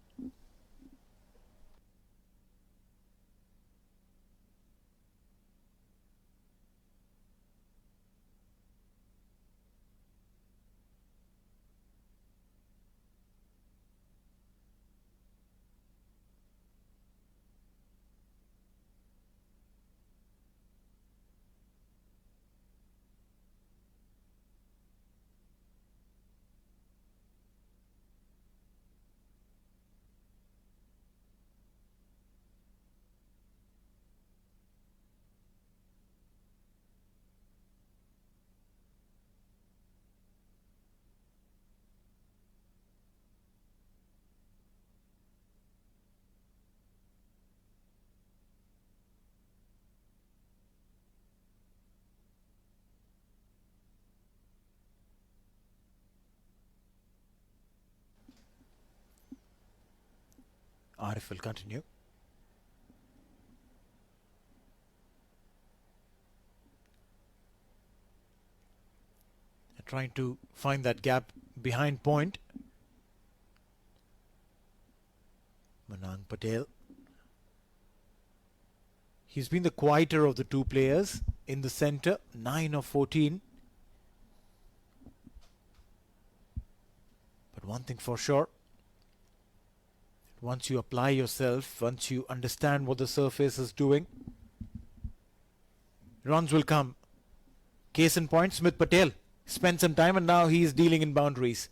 Arif will continue. They're trying to find that gap behind point. Manang Patel. He's been the quieter of the two players in the centre, 9 of 14. But one thing for sure, it once you apply yourself, once you understand what the surface is doing, runs will come. Case in point, Smith Patel spent some time and now he is dealing in boundaries.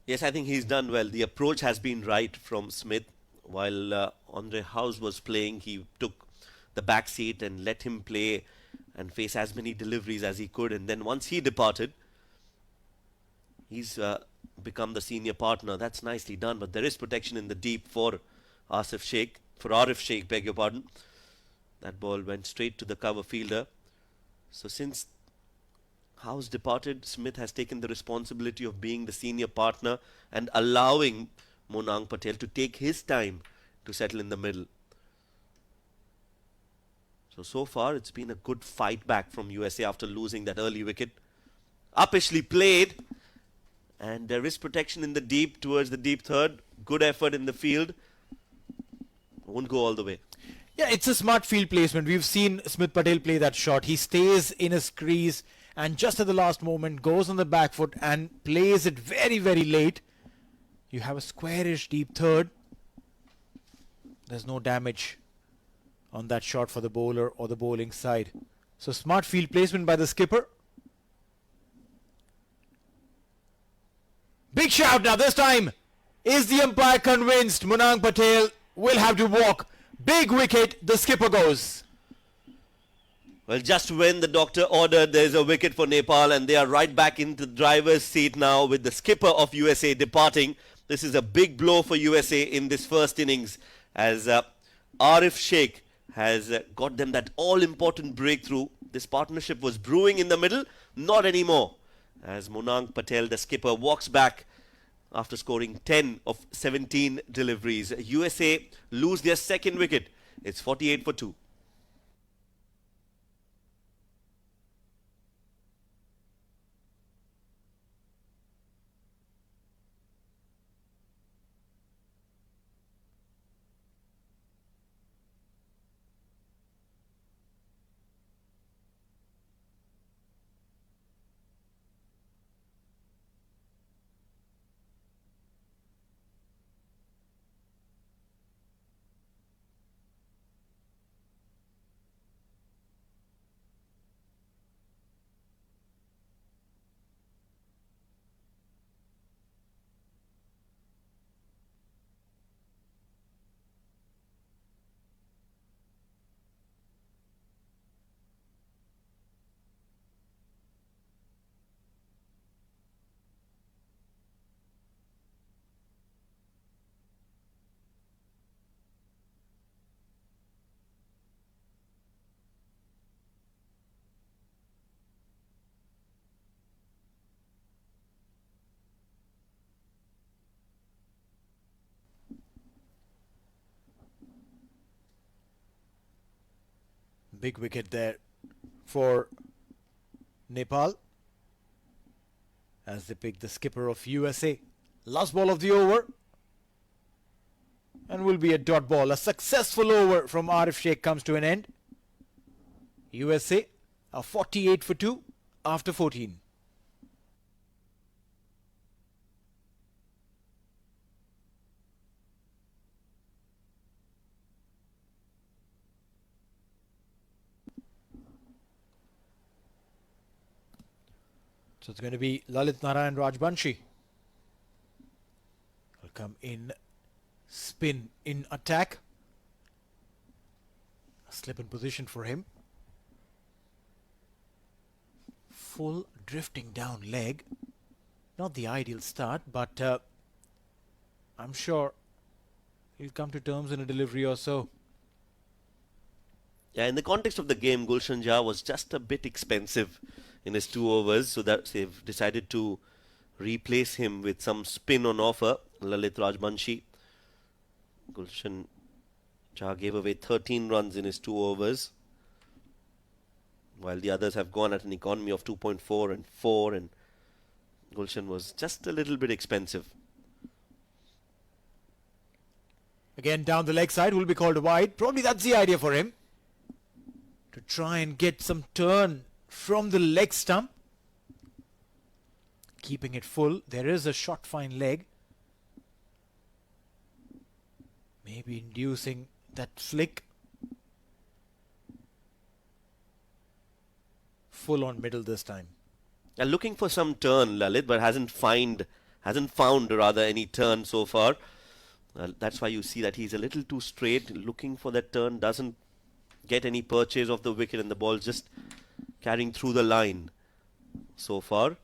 Yes, I think he's done well. The approach has been right from Smith. While Andre House was playing, he took the back seat and let him play and face as many deliveries as he could. And then once he departed, he's become the senior partner. That's nicely done. But there is protection in the deep for Arif Sheikh, beg your pardon. That ball went straight to the cover fielder. So since House departed, Smith has taken the responsibility of being the senior partner and allowing Monang Patel to take his time to settle in the middle. So far it's been a good fight back from USA after losing that early wicket. Uppishly played, and there is protection in the deep towards the deep third. Good effort in the field. Won't go all the way. Yeah, it's a smart field placement. We've seen Smith Patel play that shot. He stays in his crease and just at the last moment goes on the back foot and plays it very, very late. You have a squarish deep third. There's no damage on that shot for the bowler or the bowling side. So smart field placement by the skipper. Big shout now this time. Is the umpire convinced Monang Patel will have to walk? Big wicket, the skipper goes. Well, just when the doctor ordered, there's a wicket for Nepal and they are right back into the driver's seat now with the skipper of USA departing. This is a big blow for USA in this first innings as Arif Sheikh has got them that all-important breakthrough. This partnership was brewing in the middle, not anymore. As Monang Patel, the skipper, walks back after scoring 10 of 17 deliveries. USA lose their second wicket. It's 48 for 2. Big wicket there for Nepal as they pick the skipper of USA. Last ball of the over and will be a dot ball. A successful over from Arif Sheikh comes to an end. USA are 48 for 2 after 14. So it's going to be Lalit Narayan Rajbanshi. Will come in, spin in attack. A slip in position for him. Full drifting down leg. Not the ideal start, but I'm sure he'll come to terms in a delivery or so. Yeah, in the context of the game, Gulshan Jha was just a bit expensive in his 2 overs, so that they've decided to replace him with some spin on offer. Lalit Rajbanshi. Gulshan Jha gave away 13 runs in his 2 overs, while the others have gone at an economy of 2.4 and 4, and Gulshan was just a little bit expensive. Again, down the leg side will be called wide. Probably that's the idea for him, to try and get some turn from the leg stump. Keeping it full. There is a short fine leg. Maybe inducing that flick. Full on middle this time. Looking for some turn, Lalit, but hasn't found rather any turn so far. That's why you see that he's a little too straight, looking for that turn, doesn't get any purchase of the wicket, and the ball just carrying through the line so far.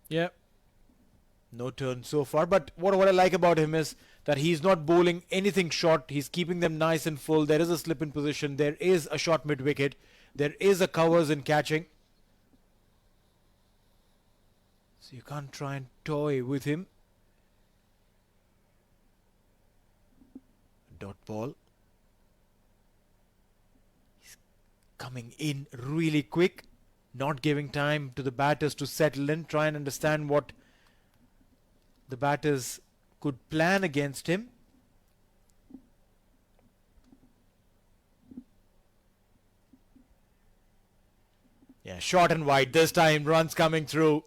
Yeah. No turn so far, but what I like about him is that he's not bowling anything short. He's keeping them nice and full. There is a slip in position. There is a shot mid-wicket. There is a covers in catching. So you can't try and toy with him. Dot ball. He's coming in really quick, not giving time to the batters to settle in, try and understand what the batters could plan against him. Yeah, short and wide this time, runs coming through.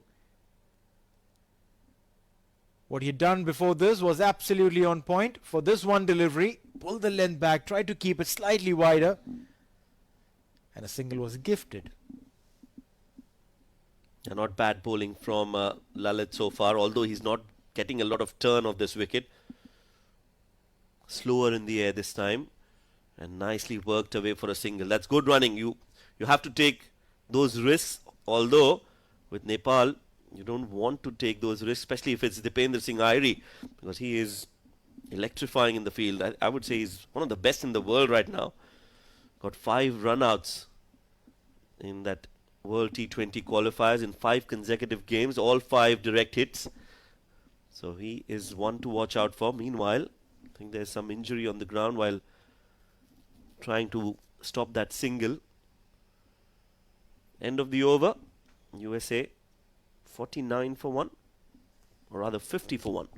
What he had done before this was absolutely on point. For this one delivery, pull the length back, try to keep it slightly wider, and a single was gifted. Not bad bowling from Lalit so far, although he's not getting a lot of turn of this wicket. Slower in the air this time, and nicely worked away for a single. That's good running. You have to take those risks, although with Nepal you don't want to take those risks, especially if it's Dipendra Singh Airi, because he is electrifying in the field. I would say he's one of the best in the world right now. Got 5 run-outs in that World T20 qualifiers in 5 consecutive games, all 5 direct hits. So he is one to watch out for. Meanwhile, I think there's some injury on the ground while trying to stop that single. End of the over. USA 49 for 1, or rather 50 for 1.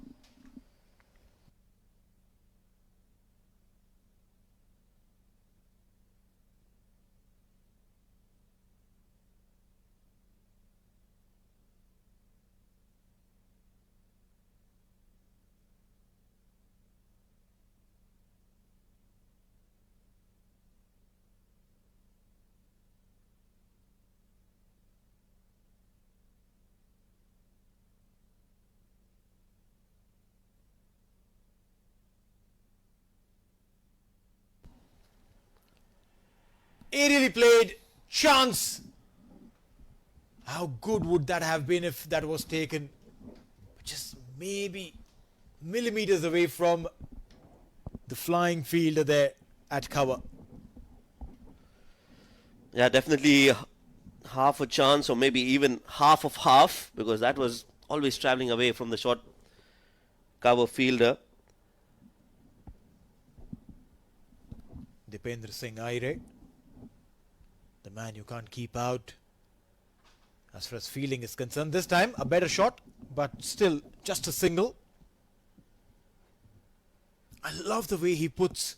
Aerially played, chance. How good would that have been if that was taken just maybe millimeters away from the flying fielder there at cover? Yeah, definitely half a chance, or maybe even half of half, because that was always travelling away from the short cover fielder. Dipendra Singh Aire, the man you can't keep out as far as fielding is concerned. This time a better shot, but still just a single. I love the way he puts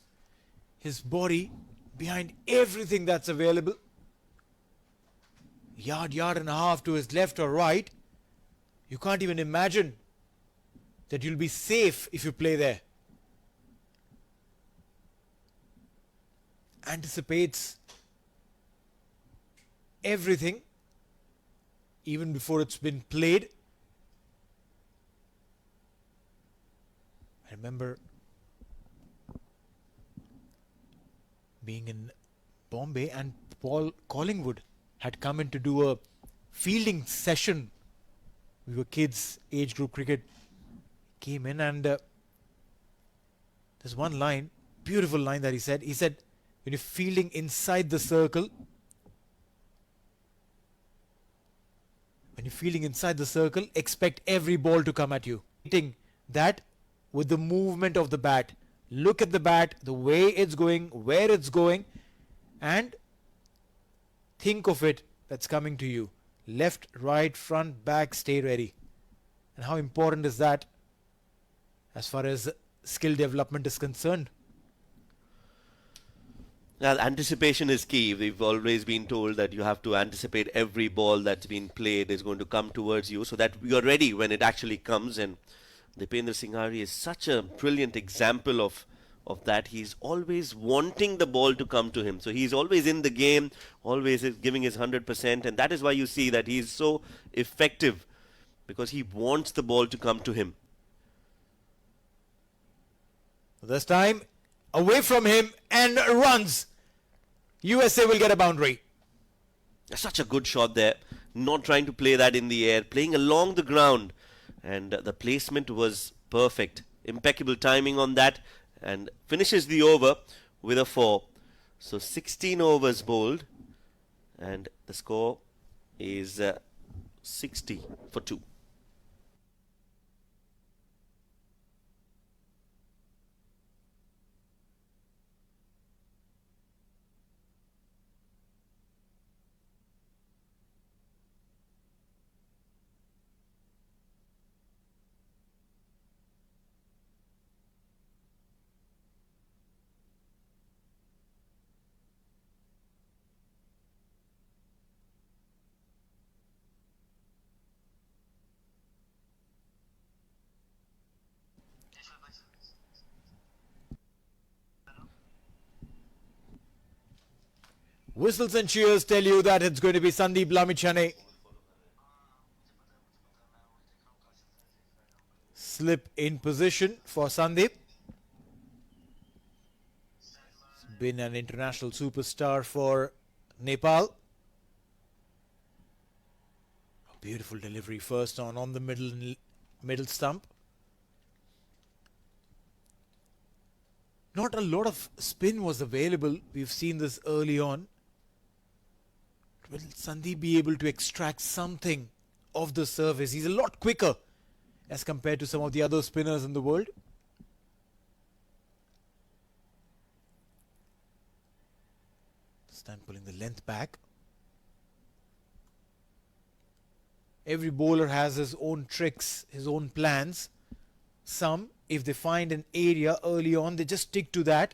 his body behind everything that's available. Yard and a half to his left or right. You can't even imagine that you'll be safe if you play there. Anticipates everything even before it's been played. I remember being in Bombay and Paul Collingwood had come in to do a fielding session. We were kids, age group cricket. Came in and there's one line, beautiful line that he said. He said, when you're fielding inside the circle, expect every ball to come at you. Hitting that with the movement of the bat. Look at the bat, the way it's going, where it's going, and think of it that's coming to you. Left, right, front, back, stay ready. And how important is that as far as skill development is concerned? Now, anticipation is key. We've always been told that you have to anticipate every ball that's been played is going to come towards you, so that you're ready when it actually comes. And Dipendra Singh Hari is such a brilliant example of that. He's always wanting the ball to come to him. So he's always in the game, always is giving his 100%, and that is why you see that he's so effective, because he wants the ball to come to him. This time, away from him and runs. USA will get a boundary. Such a good shot there. Not trying to play that in the air, playing along the ground. And the placement was perfect. Impeccable timing on that. And finishes the over with a 4. So 16 overs bowled. And the score is 60 for 2. Whistles and cheers tell you that it's going to be Sandeep Lamichhane. Slip in position for Sandeep. He's been an international superstar for Nepal. A beautiful delivery first on the middle stump. Not a lot of spin was available. We've seen this early on. Will Sandeep be able to extract something of the surface? He's a lot quicker as compared to some of the other spinners in the world. This time pulling the length back. Every bowler has his own tricks, his own plans. Some, if they find an area early on, they just stick to that.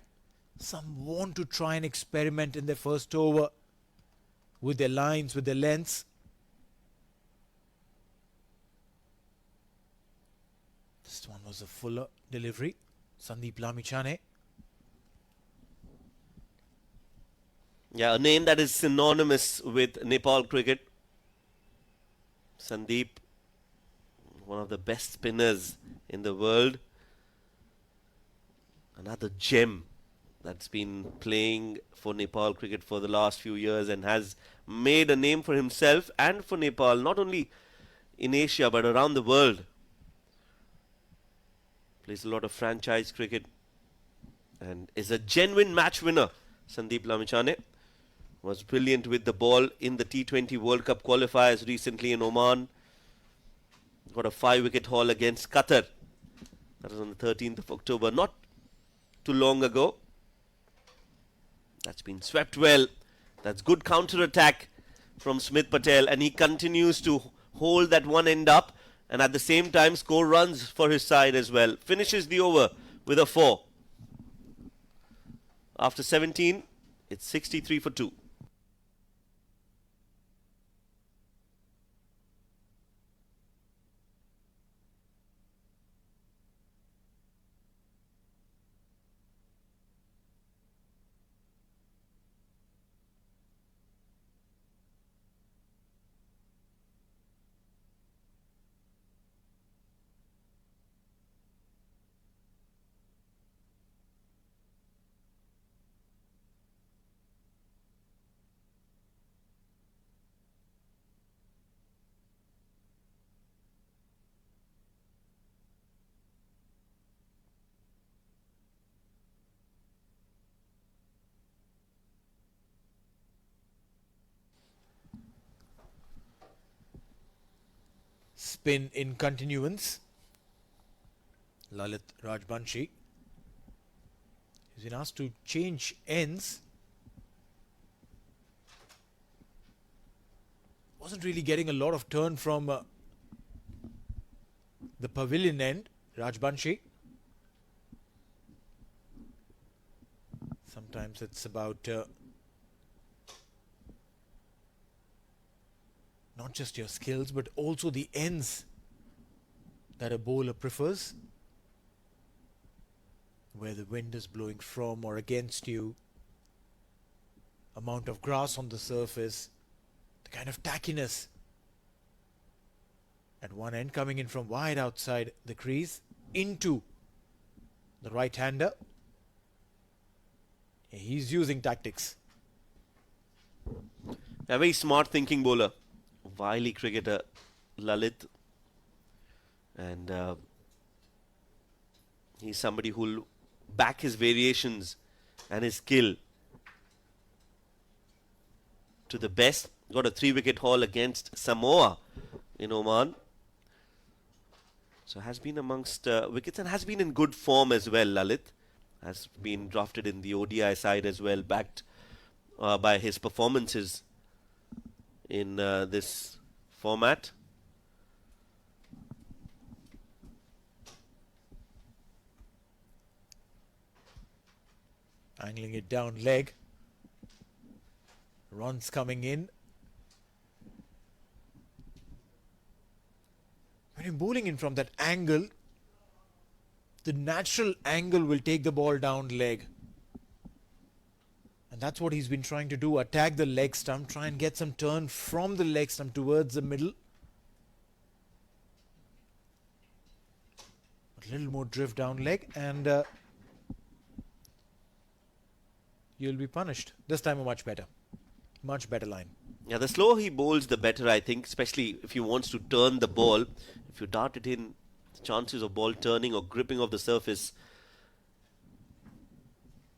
Some want to try and experiment in their first over with their lines, with their lengths. This one was a fuller delivery. Sandeep Lamichhane. Yeah, a name that is synonymous with Nepal cricket. Sandeep, one of the best spinners in the world. Another gem that's been playing for Nepal cricket for the last few years and has made a name for himself and for Nepal, not only in Asia but around the world. Plays a lot of franchise cricket and is a genuine match winner. Sandeep Lamichhane was brilliant with the ball in the T20 World Cup qualifiers recently in Oman. Got a 5-wicket haul against Qatar. That was on the 13th of October, not too long ago. That's been swept well. That's good counter-attack from Smith Patel, and he continues to hold that one end up and at the same time score runs for his side as well. Finishes the over with a 4. After 17, it's 63 for 2. Spin in continuance. Lalit Rajbanshi. He's been asked to change ends. Wasn't really getting a lot of turn from the pavilion end, Rajbanshi. Sometimes it's about not just your skills but also the ends that a bowler prefers, where the wind is blowing from or against you, amount of grass on the surface, the kind of tackiness at one end coming in from wide outside the crease into the right-hander. He's using tactics. A very smart thinking bowler, wily cricketer Lalit, and he's somebody who'll back his variations and his skill to the best. Got a 3-wicket haul against Samoa in Oman. So has been amongst wickets and has been in good form as well. Lalit has been drafted in the ODI side as well, backed by his performances in this format. Angling it down leg. Runs coming in. When you're bowling in from that angle, the natural angle will take the ball down leg. And that's what he's been trying to do. Attack the leg stump, try and get some turn from the leg stump towards the middle. A little more drift down leg and you'll be punished. This time a much better line. Yeah, the slower he bowls, the better, I think, especially if he wants to turn the ball. If you dart it in, the chances of ball turning or gripping off the surface,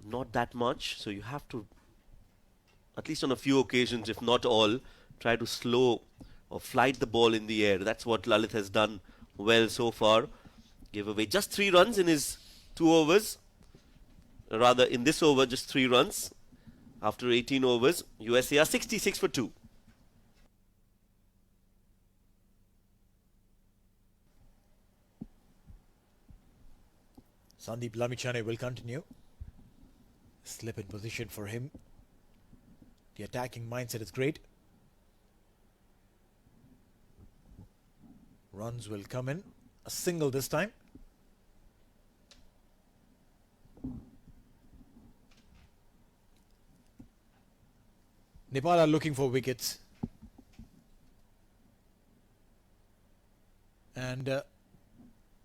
not that much. So you have to, at least on a few occasions, if not all, try to slow or flight the ball in the air. That's what Lalit has done well so far. Gave away just 3 runs in his 2 overs. Rather, in this over, just 3 runs. After 18 overs, USA are 66 for 2. Sandeep Lamichhane will continue. Slip in position for him. The attacking mindset is great. Runs will come in. A single this time. Nepal are looking for wickets. And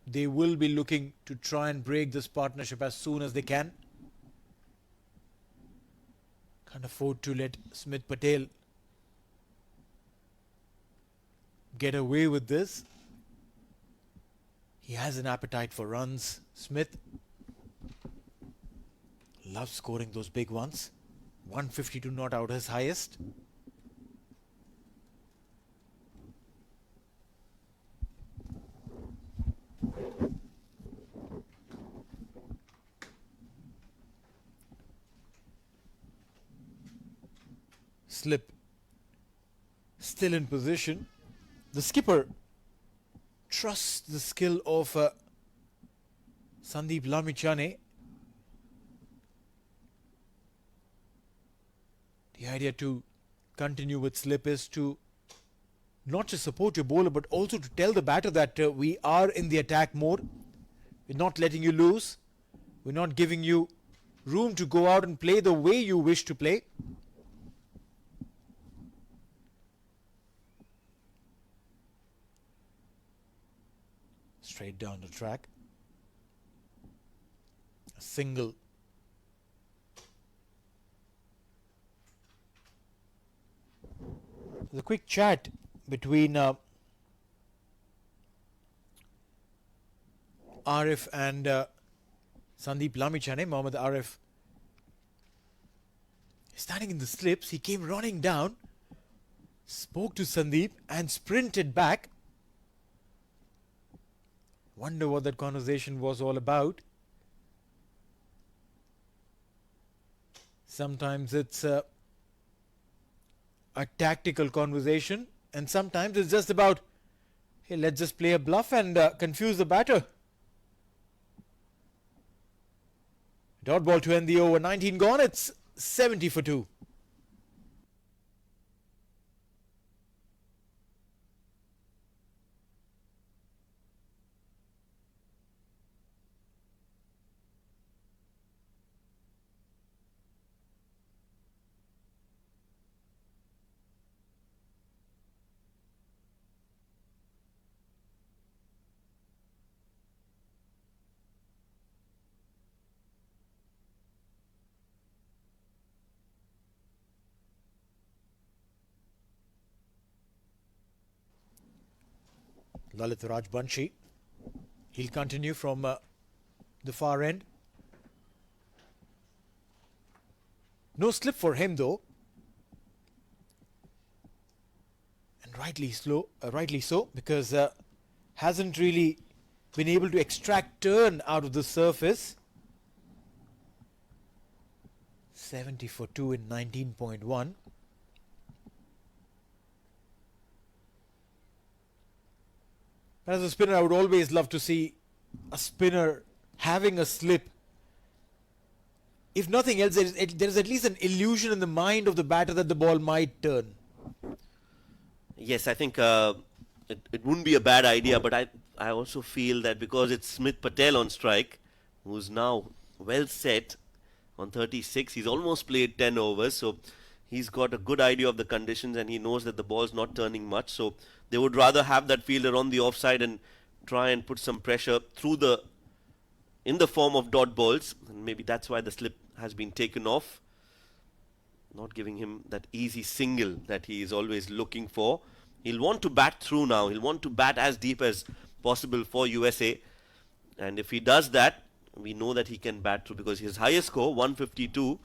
they will be looking to try and break this partnership as soon as they can. Can't afford to let Smith Patel get away with this. He has an appetite for runs. Smith loves scoring those big ones. 152 not out his highest. Slip still in position. The skipper trusts the skill of Sandeep Lamichhane. The idea to continue with slip is to not just support your bowler but also to tell the batter that we are in the attack mode. We're not letting you loose. We're not giving you room to go out and play the way you wish to play. Straight down the track. A single. The quick chat between Arif and Sandeep Lamichhane. Mohammad Arif standing in the slips. He came running down, spoke to Sandeep and sprinted back. Wonder what that conversation was all about. Sometimes it's a tactical conversation and sometimes it's just about, hey, let's just play a bluff and confuse the batter. Dot ball to end the over. 19 gone. It's 70 for 2. Lalit Rajbanshi. He'll continue from the far end. No slip for him though. And rightly so, because hasn't really been able to extract turn out of the surface. 70 for 2 in 19.1. As a spinner, I would always love to see a spinner having a slip. If nothing else, there is at least an illusion in the mind of the batter that the ball might turn. Yes, I think it wouldn't be a bad idea, but I also feel that because it's Smith Patel on strike, who's now well set on 36, he's almost played 10 overs, so he's got a good idea of the conditions and he knows that the ball's not turning much, so they would rather have that fielder on the offside and try and put some pressure in the form of dot balls, and maybe that's why the slip has been taken off, not giving him that easy single that he is always looking for. He'll want to bat through now. He'll want to bat as deep as possible for USA. And if he does that, we know that he can bat through, because his highest score, 152,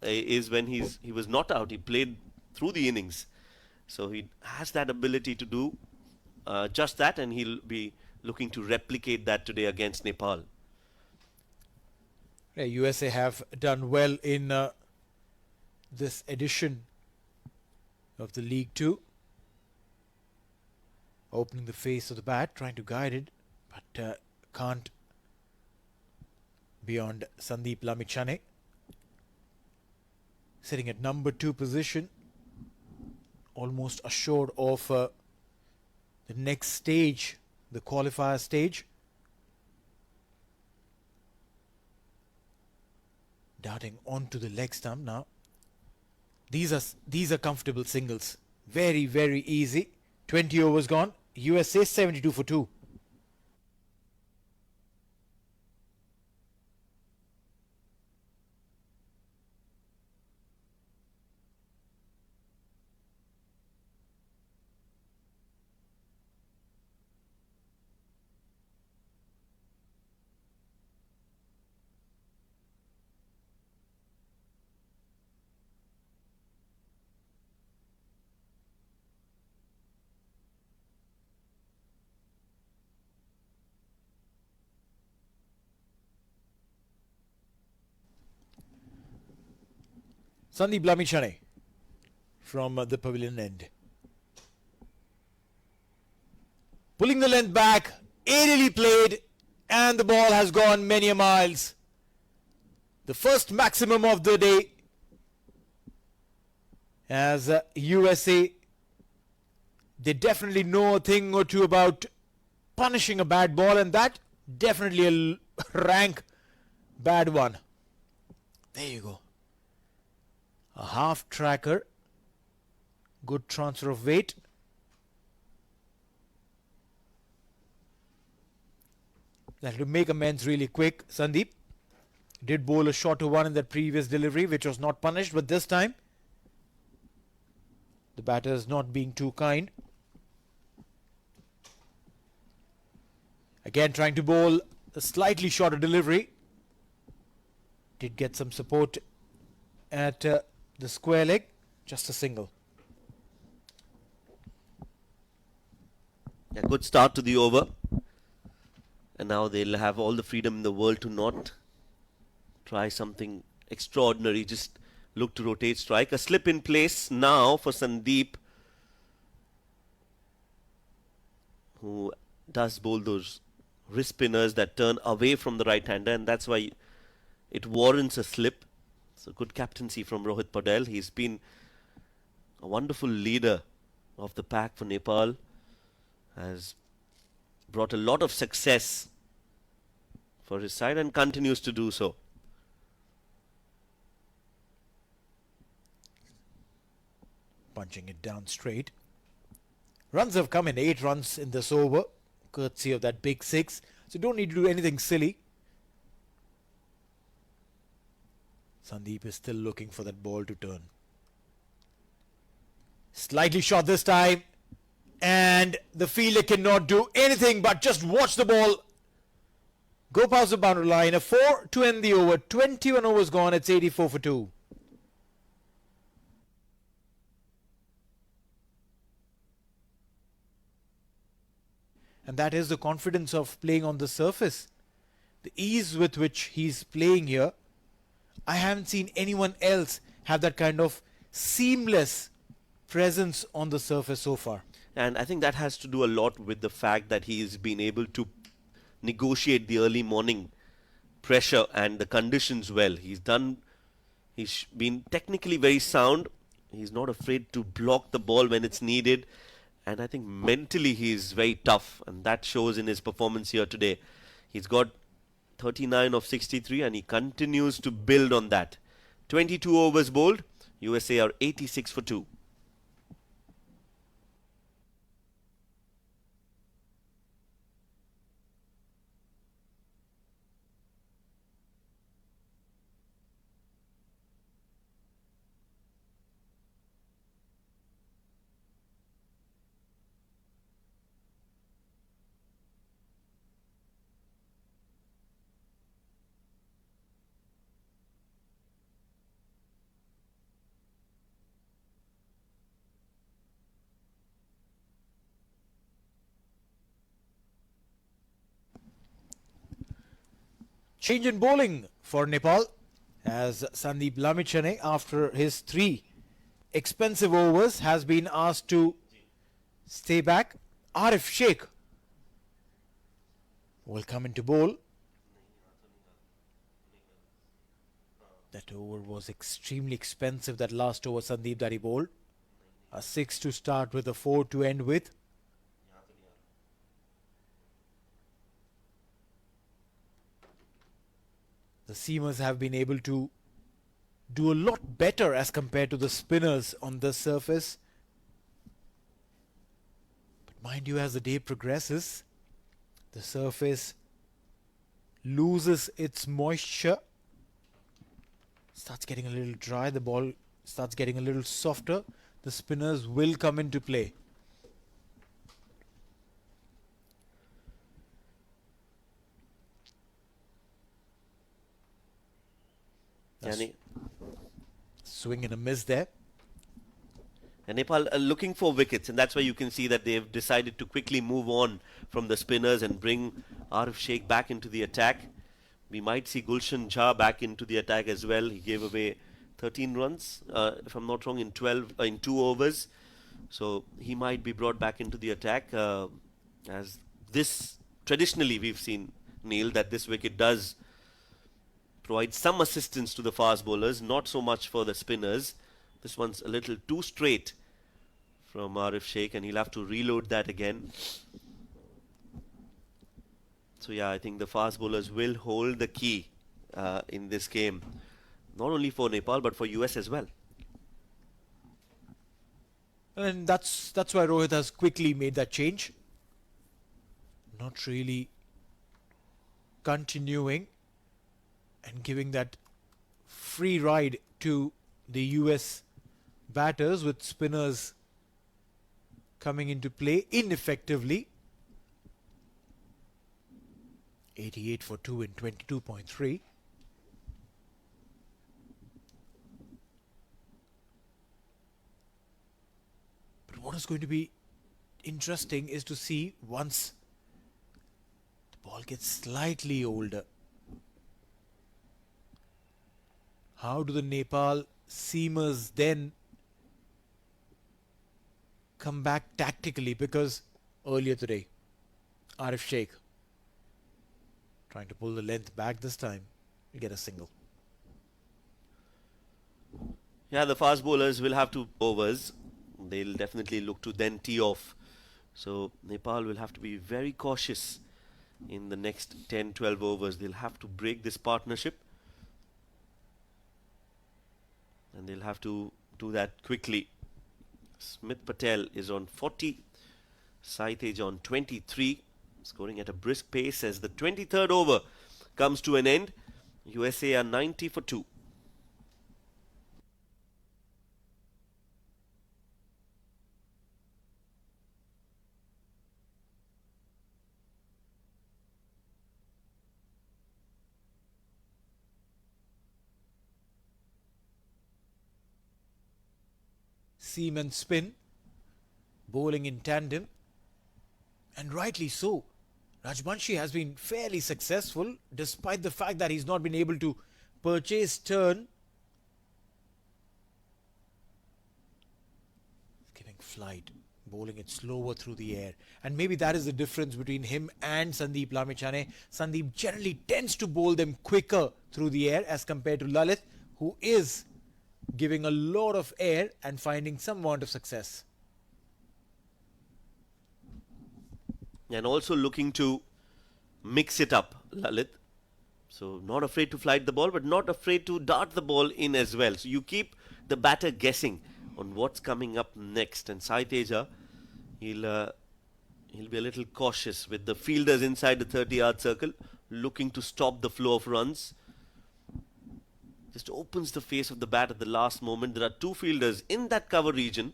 is when he was not out. He played through the innings. So he has that ability to do just that, and he'll be looking to replicate that today against Nepal. Yeah, USA have done well in this edition of the League 2. Opening the face of the bat, trying to guide it, but can't beyond Sandeep Lamichhane. Sitting at number 2 position, almost assured of the next stage, the qualifier stage. Darting onto the leg stump now. These are comfortable singles. Very, very easy. 20 overs gone. USA 72 for 2. Sandeep Lamichhane from the pavilion end. Pulling the length back, aerially played, and the ball has gone many a miles. The first maximum of the day as USA, they definitely know a thing or two about punishing a bad ball, and that definitely a rank bad one. There you go. A half tracker. Good transfer of weight. That will make amends really quick. Sandeep did bowl a shorter one in that previous delivery, which was not punished, but this time the batter is not being too kind. Again trying to bowl a slightly shorter delivery. Did get some support at the square leg. Just a single. A good start to the over. And now they'll have all the freedom in the world to not try something extraordinary. Just look to rotate strike. A slip in place now for Sandeep, who does bowl those wrist spinners that turn away from the right-hander, and that's why it warrants a slip. So good captaincy from Rohit Patel. He's been a wonderful leader of the pack for Nepal. Has brought a lot of success for his side and continues to do so. Punching it down straight. Runs have come in, 8 runs in this over, courtesy of that big 6. So don't need to do anything silly. Sandeep is still looking for that ball to turn. Slightly short this time. And the fielder cannot do anything but just watch the ball go past the boundary line. A 4 to end the over. 21 overs gone. It's 84 for 2. And that is the confidence of playing on the surface. The ease with which he's playing here. I haven't seen anyone else have that kind of seamless presence on the surface so far. And I think that has to do a lot with the fact that he's been able to negotiate the early morning pressure and the conditions well. He's been technically very sound. He's not afraid to block the ball when it's needed. And I think mentally he's very tough, and that shows in his performance here today. He's got 39 of 63 and he continues to build on that. 22 overs bowled. USA are 86 for 2. Change in bowling for Nepal as Sandeep Lamichhane, after his 3 expensive overs, has been asked to stay back. Arif Sheikh will come into bowl. That over was extremely expensive, that last over Sandeep that he bowled. A 6 to start with, a 4 to end with. The seamers have been able to do a lot better as compared to the spinners on the surface. But mind you, as the day progresses, the surface loses its moisture, starts getting a little dry, the ball starts getting a little softer. The spinners will come into play. Swing and a miss there. And Nepal are looking for wickets, and that's why you can see that they've decided to quickly move on from the spinners and bring Arif Sheikh back into the attack. We might see Gulshan Jha back into the attack as well. He gave away 13 runs, if I'm not wrong, in 2 overs. So he might be brought back into the attack. As this, traditionally we've seen, Neil, that this wicket does provide some assistance to the fast bowlers, not so much for the spinners. This one's a little too straight from Arif Sheikh, and he'll have to reload that again. So yeah, I think the fast bowlers will hold the key in this game, not only for Nepal but for US as well. And that's why Rohit has quickly made that change. Not really continuing and giving that free ride to the US batters, with spinners coming into play ineffectively. 88 for 2 in 22.3. But what is going to be interesting is to see, once the ball gets slightly older, how do the Nepal seamers then come back tactically? Because earlier today, Arif Sheikh trying to pull the length back. This time we get a single. Yeah, the fast bowlers will have to overs. They'll definitely look to then tee off. So Nepal will have to be very cautious in the next 10-12 overs. They'll have to break this partnership, and they'll have to do that quickly. Smith Patel is on 40, Saitej on 23, scoring at a brisk pace as the 23rd over comes to an end. USA are 90 for 2. seam and spin, bowling in tandem, and rightly so. Rajbanshi has been fairly successful despite the fact that he's not been able to purchase turn. Giving flight, bowling it slower through the air. And maybe that is the difference between him and Sandeep Lamichhane. Sandeep generally tends to bowl them quicker through the air as compared to Lalit, who is giving a lot of air and finding some amount of success. And also looking to mix it up, Lalit. So not afraid to flight the ball, but not afraid to dart the ball in as well. So you keep the batter guessing on what's coming up next. And Sai Teja, he'll be a little cautious with the fielders inside the 30-yard circle, looking to stop the flow of runs. Just opens the face of the bat at the last moment. There are two fielders in that cover region,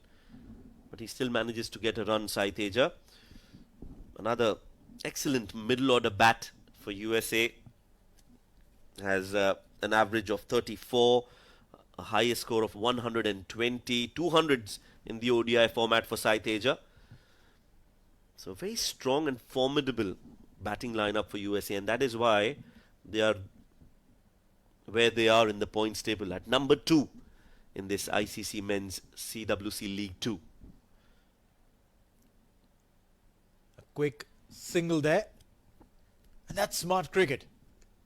but he still manages to get a run, Sai Teja. Another excellent middle order bat for USA. Has an average of 34, a highest score of 120, 200s in the ODI format for Sai Teja. So very strong and formidable batting lineup for USA, and that is why they are where they are in the points table at number 2 in this ICC Men's CWC League 2. A quick single there. And that's smart cricket.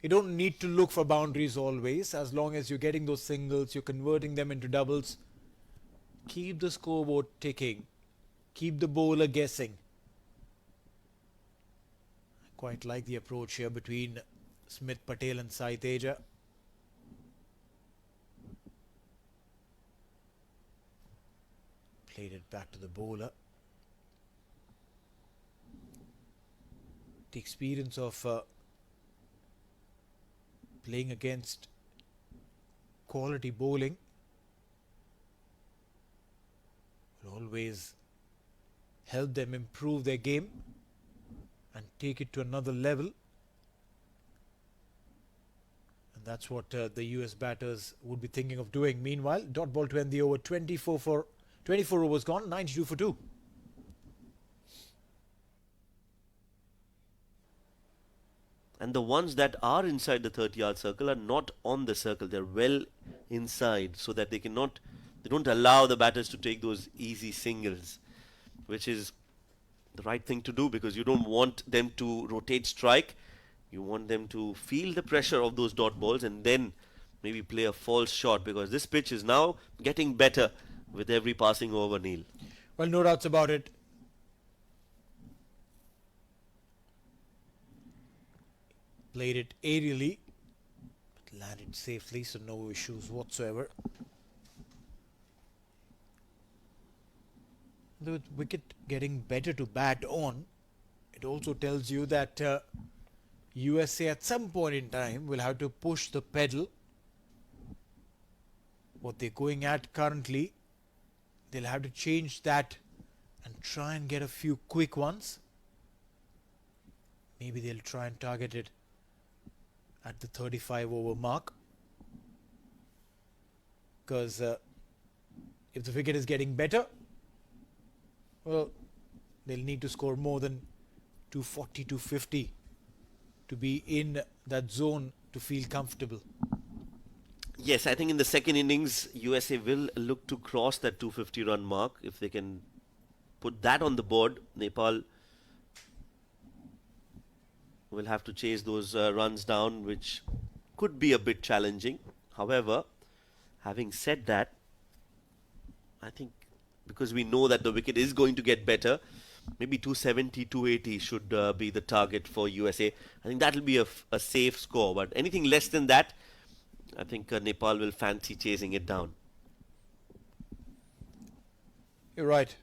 You don't need to look for boundaries always. As long as you're getting those singles, you're converting them into doubles. Keep the scoreboard ticking. Keep the bowler guessing. I quite like the approach here between Smith Patel and Sai Teja. Played it back to the bowler. The experience of playing against quality bowling will always help them improve their game and take it to another level. And that's what the US batters would be thinking of doing. Meanwhile, dot ball to end the over. 24 overs gone, 92 for 2. And the ones that are inside the 30-yard circle are not on the circle. They're well inside so that they don't allow the batters to take those easy singles, which is the right thing to do because you don't want them to rotate strike. You want them to feel the pressure of those dot balls and then maybe play a false shot because this pitch is now getting better with every passing over, Neil. Well, no doubts about it. Played it aerially, but landed safely, so no issues whatsoever. The wicket getting better to bat on, it also tells you that USA at some point in time will have to push the pedal. What they're going at currently, they'll have to change that and try and get a few quick ones. Maybe they'll try and target it at the 35 over mark, because if the wicket is getting better, well, they'll need to score more than 240, 250 to be in that zone to feel comfortable. Yes, I think in the second innings, USA will look to cross that 250 run mark. If they can put that on the board, Nepal will have to chase those runs down, which could be a bit challenging. However, having said that, I think because we know that the wicket is going to get better, maybe 270, 280 should be the target for USA. I think that will be a safe score. But anything less than that, I think Nepal will fancy chasing it down. You're right.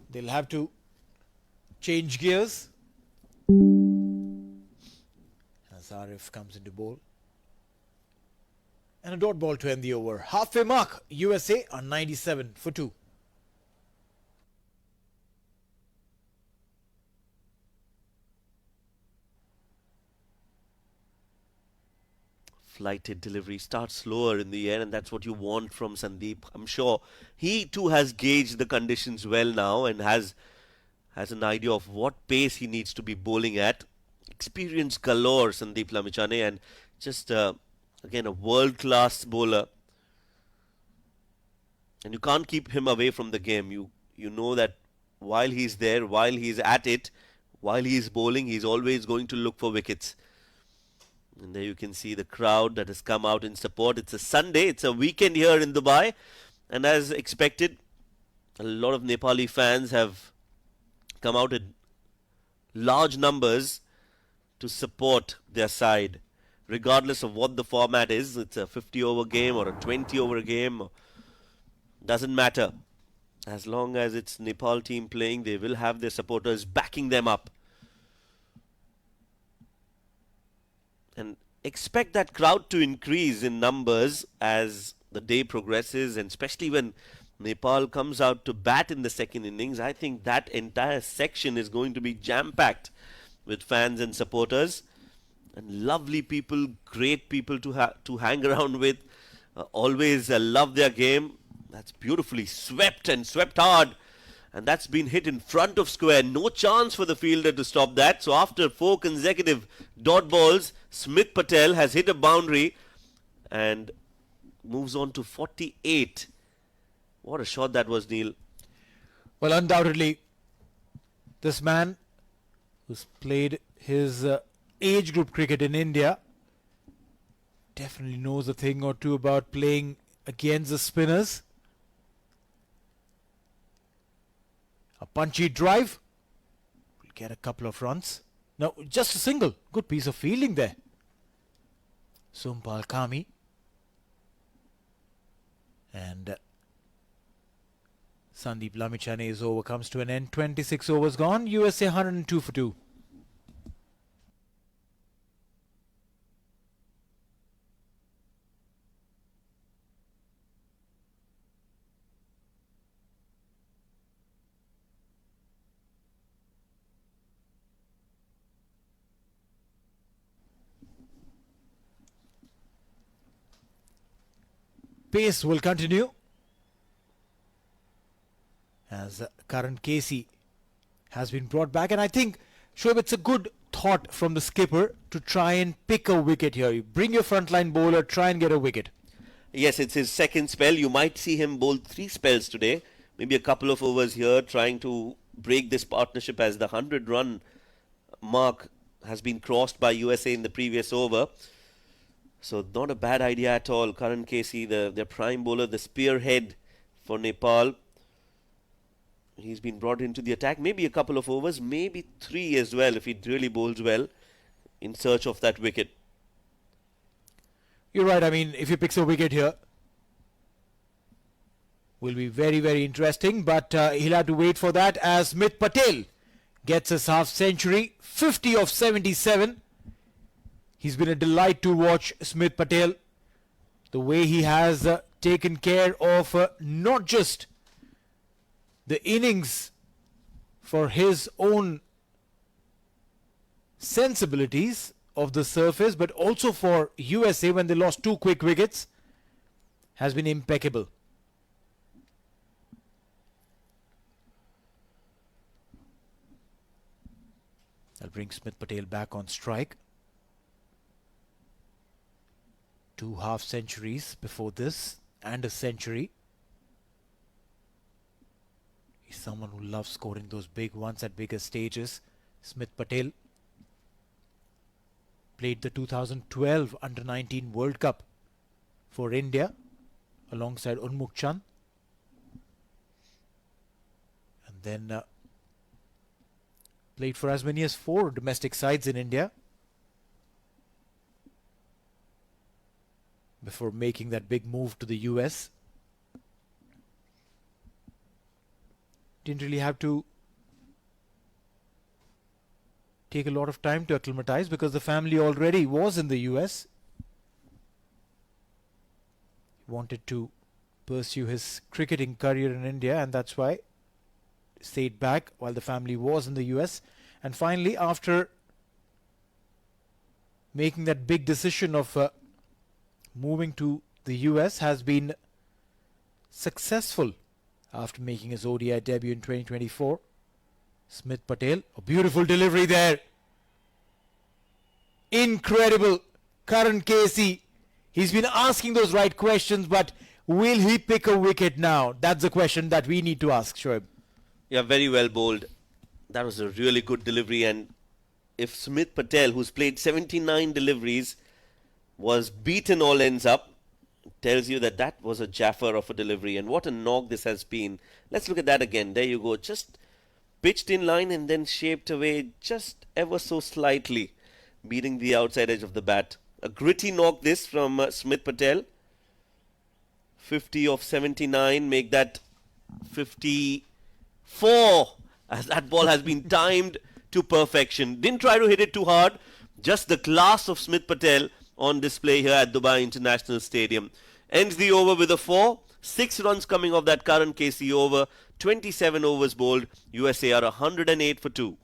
They'll have to change gears. As Arif comes into bowl. And a dot ball to end the over. Halfway mark. USA are 97 for 2. flighted delivery. Start slower in the air, and that's what you want from Sandeep. I'm sure he too has gauged the conditions well now and has an idea of what pace he needs to be bowling at. Experience galore, Sandeep Lamichhane, and just again a world-class bowler. And you can't keep him away from the game. You know that while he's there, while he's at it, while he's bowling, he's always going to look for wickets. And there you can see the crowd that has come out in support. It's a Sunday, it's a weekend here in Dubai, and as expected, a lot of Nepali fans have come out in large numbers to support their side, regardless of what the format is. It's a 50-over game or a 20-over game. Doesn't matter. As long as it's Nepal team playing, they will have their supporters backing them up. And expect that crowd to increase in numbers as the day progresses, and especially when Nepal comes out to bat in the second innings. I think that entire section is going to be jam-packed with fans and supporters. And lovely people, great people to hang around with. Always love their game. That's beautifully swept and swept hard. And that's been hit in front of square. No chance for the fielder to stop that. So after 4 consecutive dot balls, Smith Patel has hit a boundary and moves on to 48. What a shot that was, Neil. Well, undoubtedly, this man who's played his age group cricket in India definitely knows a thing or two about playing against the spinners. A punchy drive will get a couple of runs. No, just a single. Good piece of fielding there. Sumpal Kami. And Sandeep Lamichhane's over comes to an end. 26 overs gone. USA 102 for 2. Pace will continue as Karan Casey has been brought back, and I think, Shoaib, it's a good thought from the skipper to try and pick a wicket here. You bring your frontline bowler, try and get a wicket. Yes, it's his second spell. You might see him bowl 3 spells today. Maybe a couple of overs here, trying to break this partnership as the 100-run mark has been crossed by USA in the previous over. So not a bad idea at all. Karan Casey, their prime bowler, the spearhead for Nepal. He's been brought into the attack. Maybe a couple of overs, maybe 3 as well if he really bowls well in search of that wicket. You're right. I mean, if he picks a wicket here, will be very, very interesting. But he'll have to wait for that as Smith Patel gets his half century, 50 of 77. He's been a delight to watch, Smith Patel. The way he has taken care of not just the innings for his own sensibilities of the surface, but also for USA when they lost 2 quick wickets, has been impeccable. I'll bring Smith Patel back on strike. 2 half centuries before this and a century. He's someone who loves scoring those big ones at bigger stages. Smith Patel played the 2012 Under-19 World Cup for India alongside Unmukh Chand. And then played for as many as 4 domestic sides in India before making that big move to the US. Didn't really have to take a lot of time to acclimatize because the family already was in the US. He wanted to pursue his cricketing career in India, and that's why he stayed back while the family was in the US. And finally, after making that big decision of moving to the US, has been successful after making his ODI debut in 2024. Smith Patel, a beautiful delivery there. Incredible. Karan Casey, he's been asking those right questions, but will he pick a wicket now? That's the question that we need to ask, Shoaib. Yeah, very well bowled. That was a really good delivery, and if Smith Patel, who's played 79 deliveries, was beaten all ends up, tells you that that was a jaffer of a delivery, and what a knock this has been. Let's look at that again. There you go. Just pitched in line and then shaped away just ever so slightly, beating the outside edge of the bat. A gritty knock this from Smith Patel. 50 of 79, make that 54, as that ball has been timed to perfection. Didn't try to hit it too hard, just the class of Smith Patel on display here at Dubai International Stadium. Ends the over with a 4, 6 runs coming off that Karan Casey over, 27 overs bowled. USA are 108 for 2.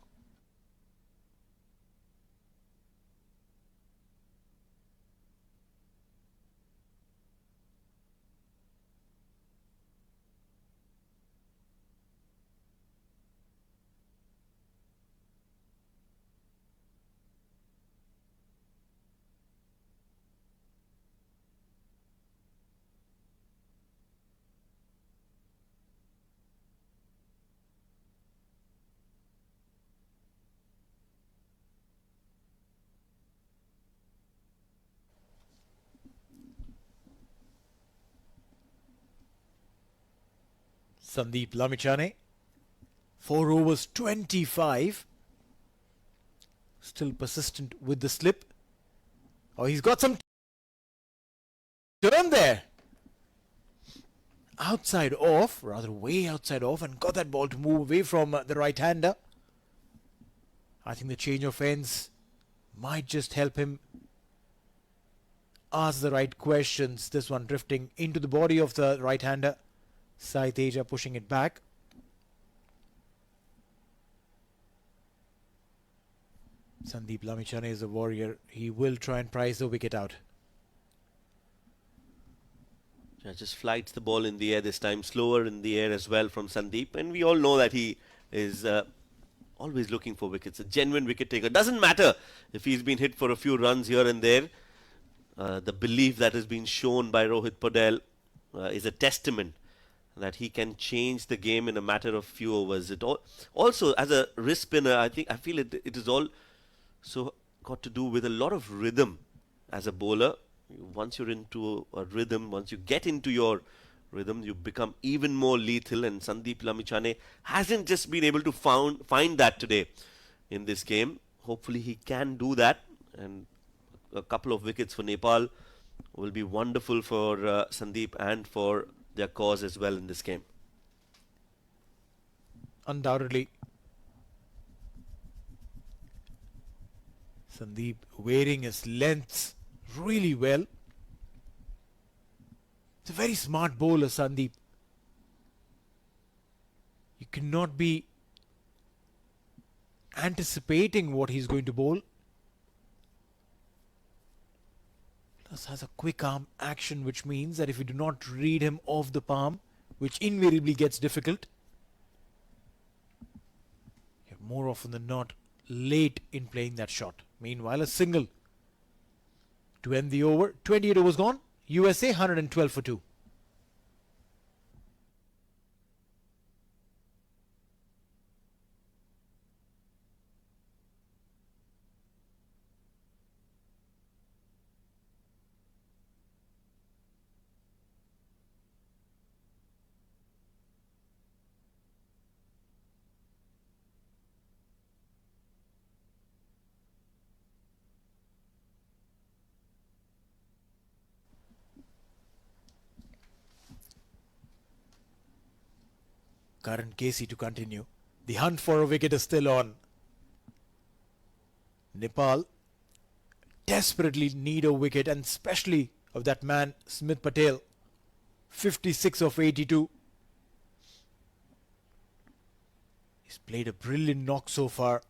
Sandeep Lamichhane, 4 overs 25. Still persistent with the slip. Oh, he's got some turn there. Outside off, rather way outside off, and got that ball to move away from the right-hander. I think the change of ends might just help him ask the right questions. This one drifting into the body of the right-hander. Sai Teja pushing it back. Sandeep Lamichhane is a warrior. He will try and prize the wicket out. Yeah, just flights the ball in the air this time, slower in the air as well from Sandeep, and we all know that he is always looking for wickets. A genuine wicket taker. Doesn't matter if he's been hit for a few runs here and there. The belief that has been shown by Rohit Patel is a testament that he can change the game in a matter of few overs. Also, as a wrist spinner, I feel it is all so got to do with a lot of rhythm as a bowler. Once you're into a rhythm, once you get into your rhythm, you become even more lethal. And Sandeep Lamichhane hasn't just been able to find that today in this game. Hopefully, he can do that, and a couple of wickets for Nepal will be wonderful for Sandeep and for their cause as well in this game. Undoubtedly. Sandeep wearing his lengths really well. It's a very smart bowler, Sandeep. You cannot be anticipating what he's going to bowl. Plus has a quick arm action, which means that if you do not read him off the palm, which invariably gets difficult, you're more often than not late in playing that shot. Meanwhile, a single to end the over. 28 overs gone. USA 112 for 2. Karan Casey to continue. The hunt for a wicket is still on. Nepal desperately need a wicket, and especially of that man Smith Patel. 56 of 82. He's played a brilliant knock so far,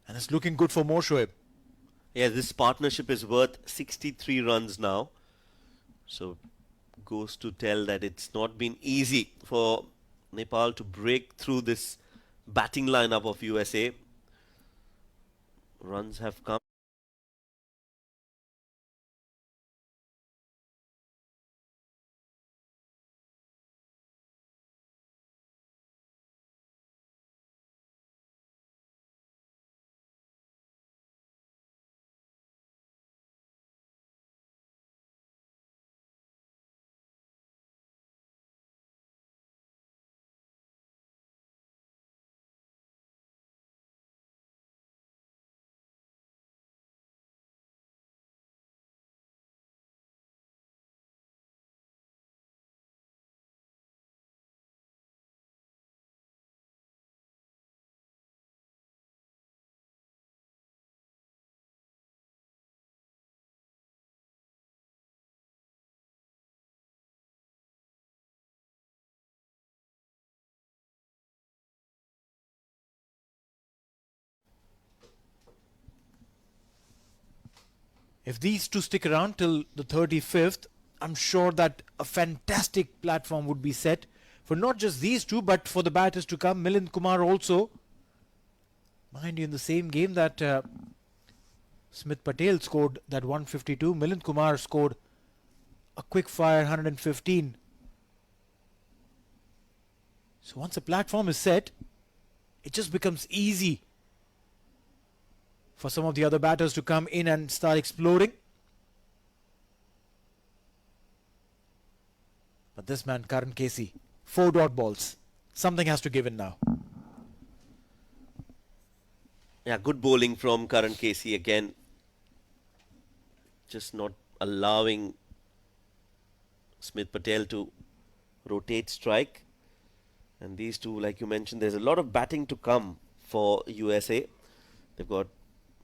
and it's looking good for more, Shoaib. Yeah, this partnership is worth 63 runs now. So goes to tell that it's not been easy for Nepal to break through this batting lineup of USA. Runs have come. If these two stick around till the 35th, I'm sure that a fantastic platform would be set for not just these two, but for the batters to come. Milind Kumar also. Mind you, in the same game that Smith Patel scored that 152, Milind Kumar scored a quick fire 115. So once a platform is set, it just becomes easy for some of the other batters to come in and start exploring. But this man, Karan Casey, 4 dot balls. Something has to give in now. Yeah, good bowling from Karan Casey again. Just not allowing Smith Patel to rotate strike. And these two, like you mentioned, there's a lot of batting to come for USA. They've got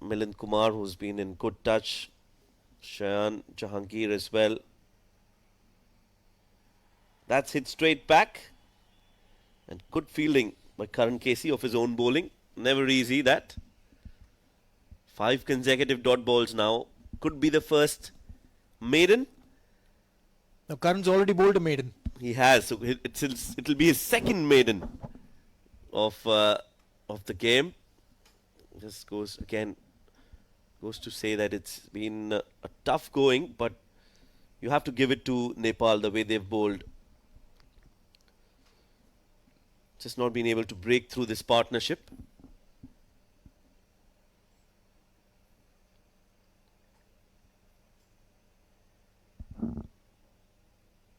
Milind Kumar, who's been in good touch. Shayan Jahangir as well. That's hit straight back. And good fielding by Karan Casey of his own bowling. Never easy, that. 5 consecutive dot balls now. Could be the first maiden. Now Karan's already bowled a maiden. He has. So it'll be his second maiden of the game. Just goes to say that it's been a tough going, but you have to give it to Nepal the way they've bowled. Just not been able to break through this partnership.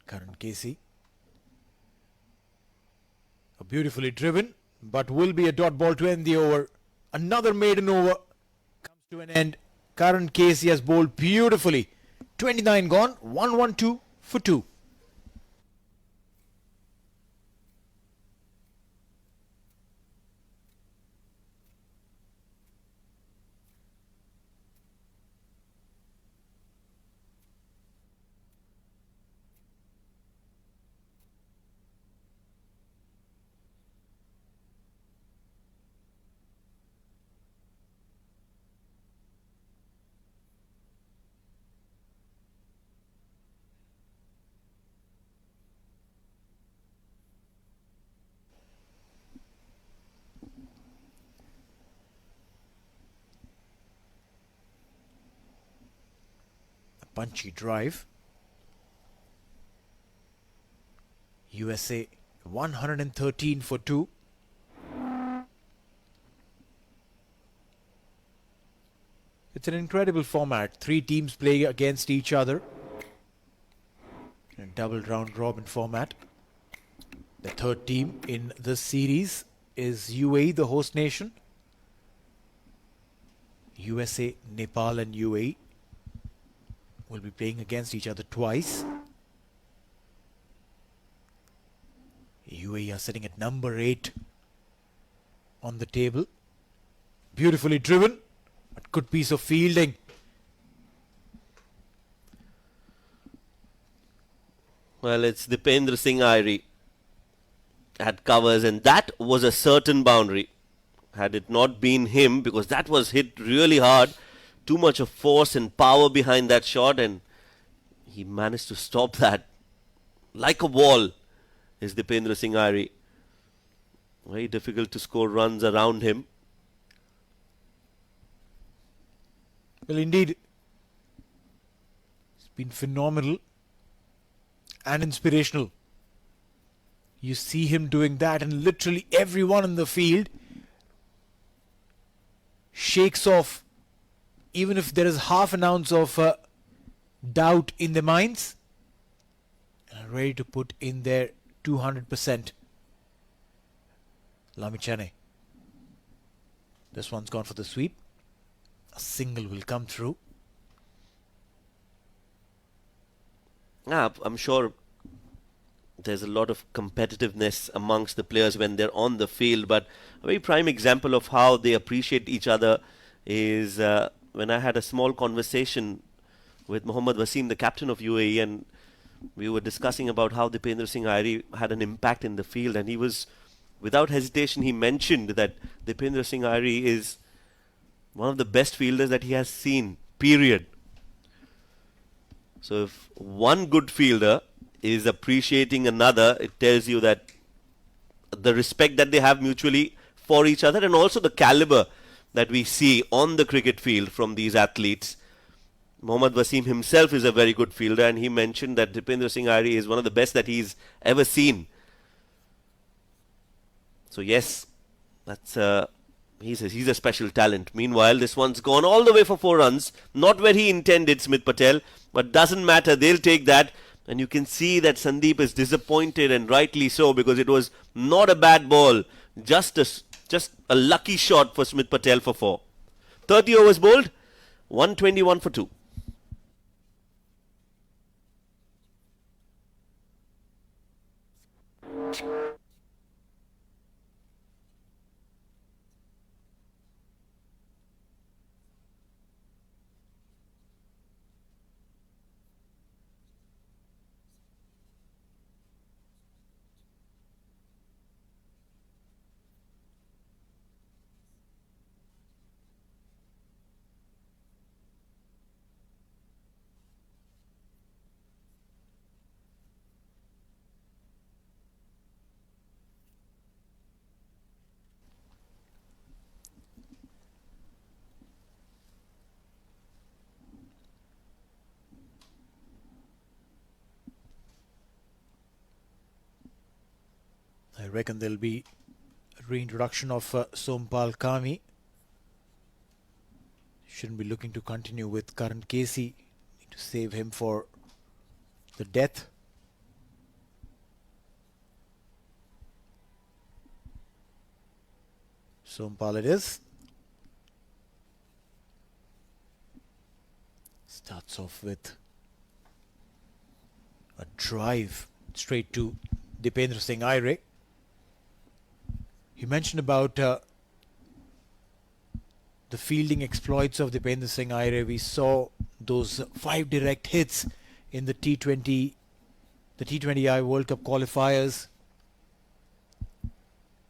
Karan Casey. A beautifully driven, but will be a dot ball to end the over. Another maiden over comes to an end. Karan Casey has bowled beautifully. 29 gone, 112 for 2. Punchy drive. USA 113 for 2. It's an incredible format. 3 teams play against each other in a double round robin format. The third team in this series is UAE, the host nation. USA, Nepal and UAE will be playing against each other twice. UAE are sitting at number 8 on the table. Beautifully driven, but good piece of fielding. Well, it's Dipendra Singh Airi at covers, and that was a certain boundary. Had it not been him, because that was hit really hard, too much of force and power behind that shot, and he managed to stop that like a wall, is Dipendra Singh Airi. Very difficult to score runs around him. Well, indeed, it's been phenomenal and inspirational. You see him doing that, and literally everyone in the field shakes off, even if there is half an ounce of doubt in their minds, and are ready to put in their 200%. Lamichane. This one's gone for the sweep. A single will come through. I'm sure there's a lot of competitiveness amongst the players when they're on the field, but a very prime example of how they appreciate each other is when I had a small conversation with Mohammad Wasim, the captain of UAE, and we were discussing about how Dipendra Singh Airi had an impact in the field, and he was, without hesitation, he mentioned that Dipendra Singh Airi is one of the best fielders that he has seen, period. So if one good fielder is appreciating another, it tells you that the respect that they have mutually for each other, and also the caliber that we see on the cricket field from these athletes. Mohammad Wasim himself is a very good fielder, and he mentioned that Dipendra Singh Airi is one of the best that he's ever seen. So yes, that's he's a special talent. Meanwhile, this one's gone all the way for 4 runs, not where he intended, Smith Patel, but doesn't matter, they'll take that. And you can see that Sandeep is disappointed, and rightly so, because it was not a bad ball, just a lucky shot for Smith Patel for 4. 30 overs bowled, 121 for 2. I reckon there'll be a reintroduction of Sompal Kami. Shouldn't be looking to continue with Karan Casey. Need to save him for the death. Sompal it is. Starts off with a drive straight to Dipendra Singh Airi. You mentioned about the fielding exploits of Dipendra Singh Airi. We saw those 5 direct hits in the T20I World Cup qualifiers.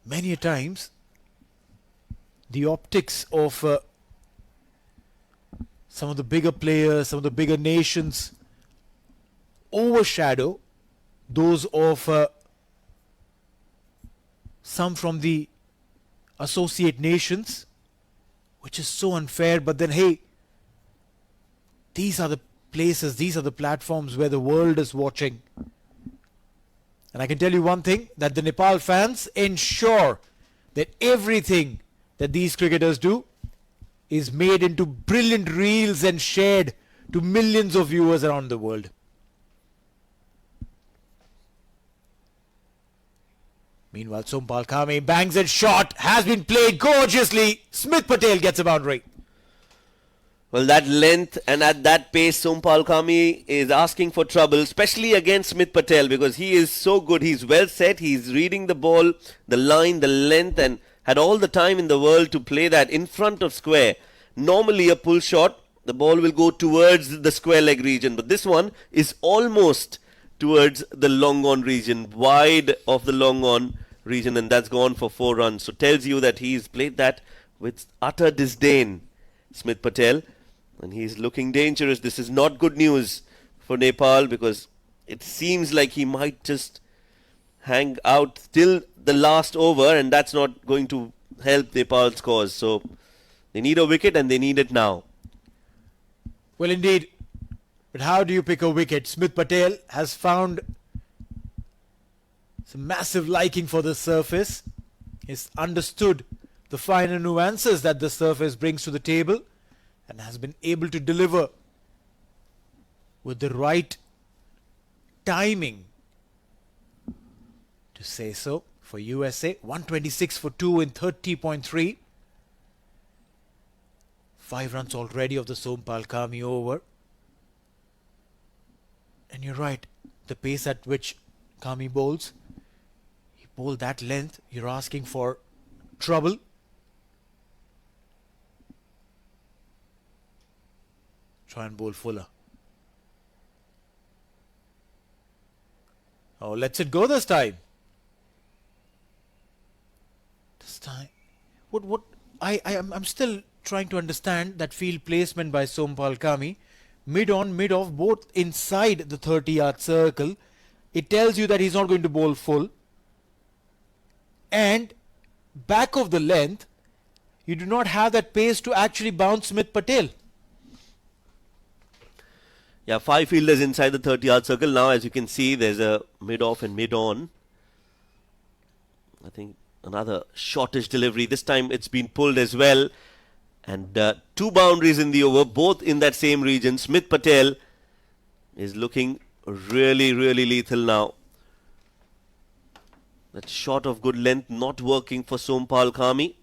Many a times, the optics of some of the bigger players, some of the bigger nations overshadow those of some from the associate nations, which is so unfair. But then, hey, these are the places, these are the platforms where the world is watching. And I can tell you one thing, that the Nepal fans ensure that everything that these cricketers do is made into brilliant reels and shared to millions of viewers around the world. Meanwhile, Sompal Kami bangs it shot, has been played gorgeously. Smith Patel gets a boundary. Well, that length and at that pace, Sompal Kami is asking for trouble, especially against Smith Patel, because he is so good. He's well set, he's reading the ball, the line, the length, and had all the time in the world to play that in front of square. Normally a pull shot, the ball will go towards the square leg region, but this one is almost towards the long on region, wide of the long on region, and that's gone for 4 runs. So tells you that he's played that with utter disdain, Smith Patel, and he's looking dangerous. This is not good news for Nepal, because it seems like he might just hang out till the last over, and that's not going to help Nepal's cause. So they need a wicket, and they need it now. Well, indeed. But how do you pick a wicket? Smith Patel has found some massive liking for the surface. He's understood the finer nuances that the surface brings to the table and has been able to deliver with the right timing, to say so, for USA. 126 for 2 in 30.3. 5 runs already of the Sompal Kami over. And you're right, the pace at which Kami bowls, he bowled that length, you're asking for trouble. Try and bowl fuller. Oh, lets it go this time. This time, I'm still trying to understand that field placement by Sompal Kami. Mid on, mid off, both inside the 30-yard circle. It tells you that he's not going to bowl full. And back of the length, you do not have that pace to actually bounce Smith Patel. Yeah, 5 fielders inside the 30-yard circle. Now, as you can see, there's a mid-off and mid-on. I think another shortish delivery. This time it's been pulled as well. And 2 boundaries in the over, both in that same region. Smith Patel is looking really, really lethal now. That shot of good length not working for Sompal Kami.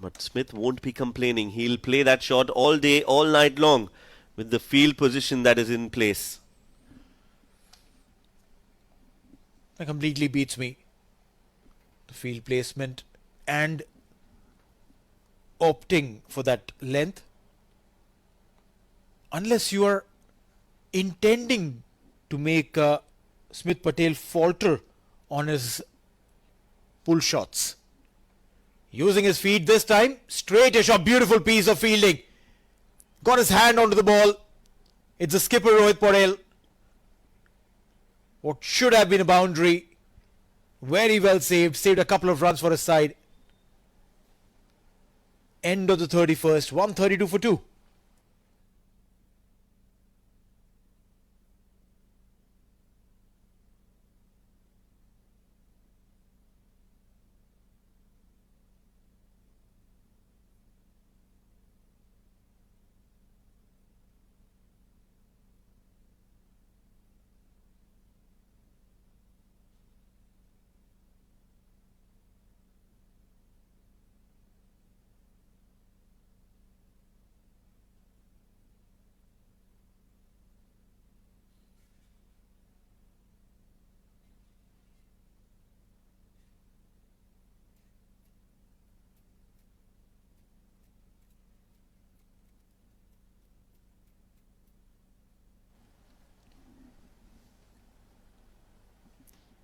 But Smith won't be complaining. He'll play that shot all day, all night long, with the field position that is in place. That completely beats me. The field placement and opting for that length. Unless you are intending to make Smith Patel falter on his pull shots. Using his feet this time, straightish, a beautiful piece of fielding. Got his hand onto the ball. It's the skipper Rohit Patel. What should have been a boundary. Very well saved. Saved a couple of runs for his side. End of the 31st. 132 for 2.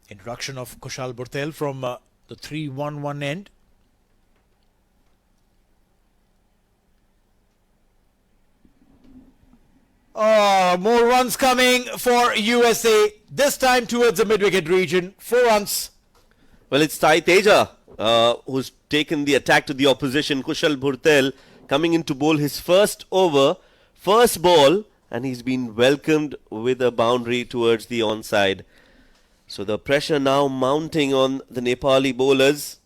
Introduction of Kushal Burtel from the 3-1-1 end. Oh, more runs coming for USA. This time towards the mid-wicket region. 4 runs. Well, it's Sai Teja who's taken the attack to the opposition. Kushal Burtel coming in to bowl his first over, first ball, and he's been welcomed with a boundary towards the onside. So the pressure now mounting on the Nepali bowlers.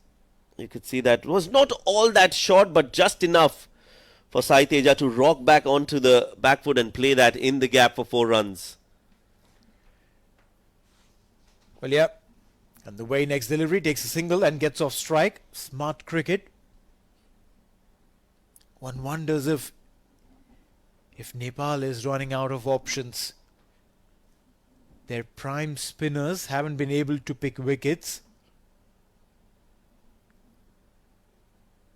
You could see that was not all that short, but just enough for Sai Teja to rock back onto the back foot and play that in the gap for 4 runs. Well, yeah. And the way next delivery takes a single and gets off strike. Smart cricket. One wonders if Nepal is running out of options. Their prime spinners haven't been able to pick wickets.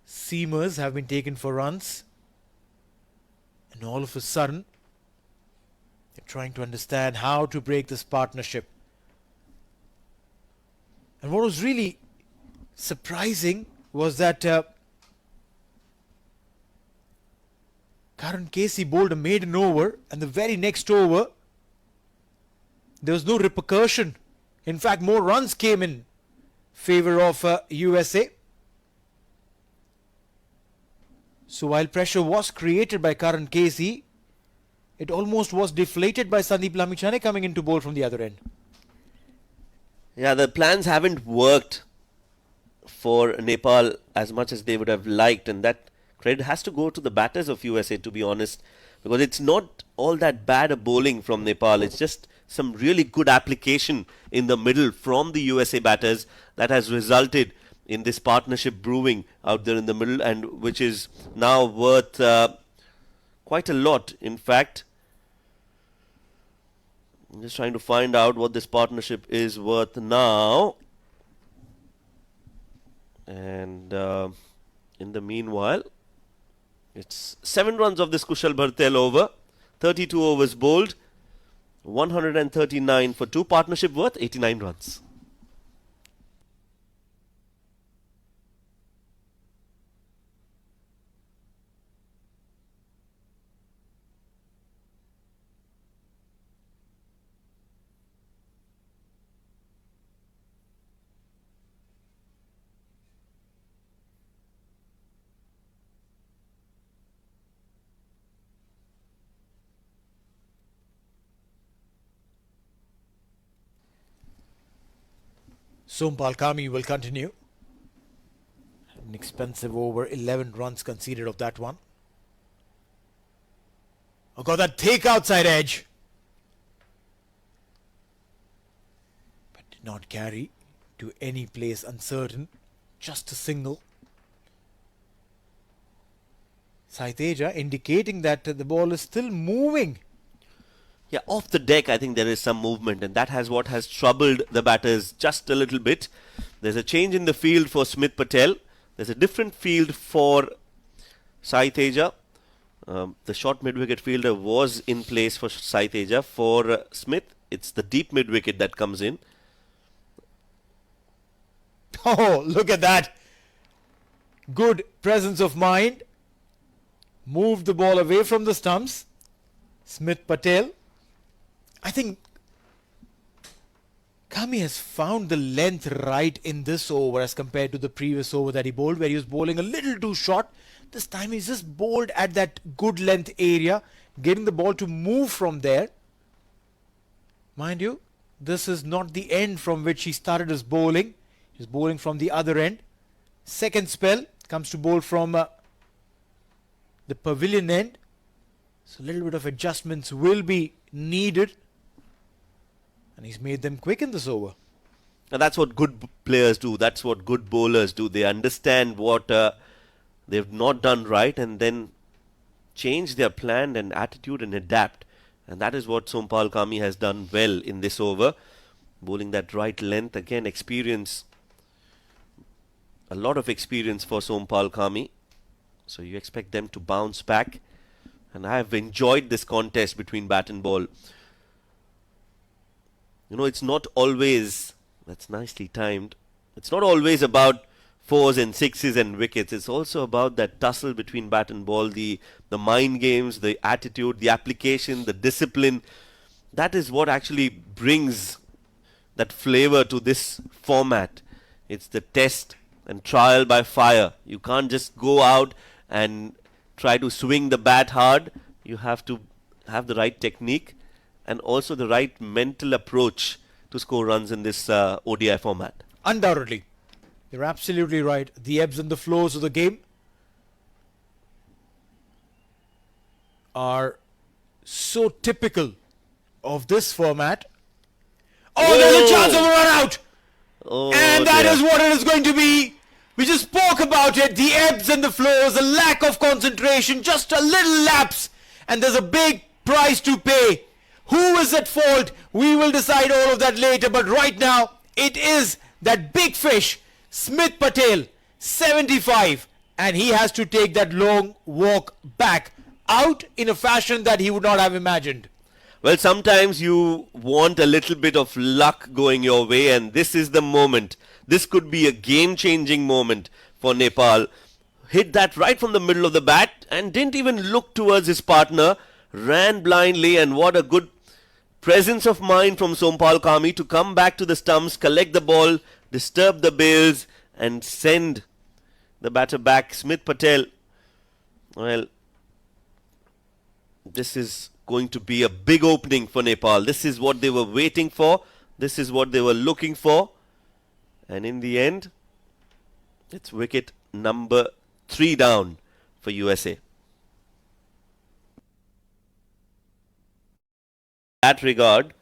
Seamers have been taken for runs. And all of a sudden, they're trying to understand how to break this partnership. And what was really surprising was that Karan Casey bowled a maiden over, and the very next over, there was no repercussion. In fact, more runs came in favor of USA. So while pressure was created by Karan Casey, it almost was deflated by Sandeep Lamichhane coming into bowl from the other end. Yeah, the plans haven't worked for Nepal as much as they would have liked, and that credit has to go to the batters of USA, to be honest, because it's not all that bad a bowling from Nepal. It's just some really good application in the middle from the USA batters that has resulted in this partnership brewing out there in the middle, and which is now worth quite a lot. In fact, I'm just trying to find out what this partnership is worth now. And in the meanwhile, it's 7 runs of this Kushal Bhartel over, 32 overs bowled, 139 for 2, partnership worth 89 runs. Sompal Kami will continue. An expensive over, 11 runs conceded of that one. Oh, got that thick outside edge. But did not carry to any place uncertain. Just a single. Sai Teja indicating that the ball is still moving. Yeah, off the deck, I think there is some movement, and that has what has troubled the batters just a little bit. There's a change in the field for Smith Patel. There's a different field for Sai Teja. The short mid-wicket fielder was in place for Sai Teja. For Smith, it's the deep mid-wicket that comes in. Oh, look at that. Good presence of mind. Moved the ball away from the stumps. Smith Patel. I think Kami has found the length right in this over as compared to the previous over that he bowled, where he was bowling a little too short. This time he's just bowled at that good length area, getting the ball to move from there. Mind you, this is not the end from which he started his bowling. He's bowling from the other end. Second spell comes to bowl from the pavilion end. So a little bit of adjustments will be needed. And he's made them quick in this over. And that's what good players do. That's what good bowlers do. They understand what they've not done right and then change their plan and attitude and adapt. And that is what Sompal Kami has done well in this over. Bowling that right length. Again, experience. A lot of experience for Sompal Kami. So you expect them to bounce back. And I have enjoyed this contest between bat and ball. You know, it's not always, that's nicely timed, it's not always about 4s and 6s and wickets. It's also about that tussle between bat and ball, the mind games, the attitude, the application, the discipline. That is what actually brings that flavor to this format. It's the test and trial by fire. You can't just go out and try to swing the bat hard. You have to have the right technique and also the right mental approach to score runs in this ODI format. Undoubtedly. You're absolutely right. The ebbs and the flows of the game are so typical of this format. Oh, there's a chance of a run out! Oh, And that is what it is going to be. We just spoke about it. The ebbs and the flows, the lack of concentration, just a little lapse. And there's a big price to pay. Who is at fault? We will decide all of that later. But right now, it is that big fish, Smith Patel, 75. And he has to take that long walk back out in a fashion that he would not have imagined. Well, sometimes you want a little bit of luck going your way, and this is the moment. This could be a game-changing moment for Nepal. Hit that right from the middle of the bat and didn't even look towards his partner. Ran blindly, and what a good presence of mind from Sompal Kami to come back to the stumps, collect the ball, disturb the bails, and send the batter back. Smith Patel, well, this is going to be a big opening for Nepal. This is what they were waiting for. This is what they were looking for. And in the end, it's wicket number 3 down for USA. That regard,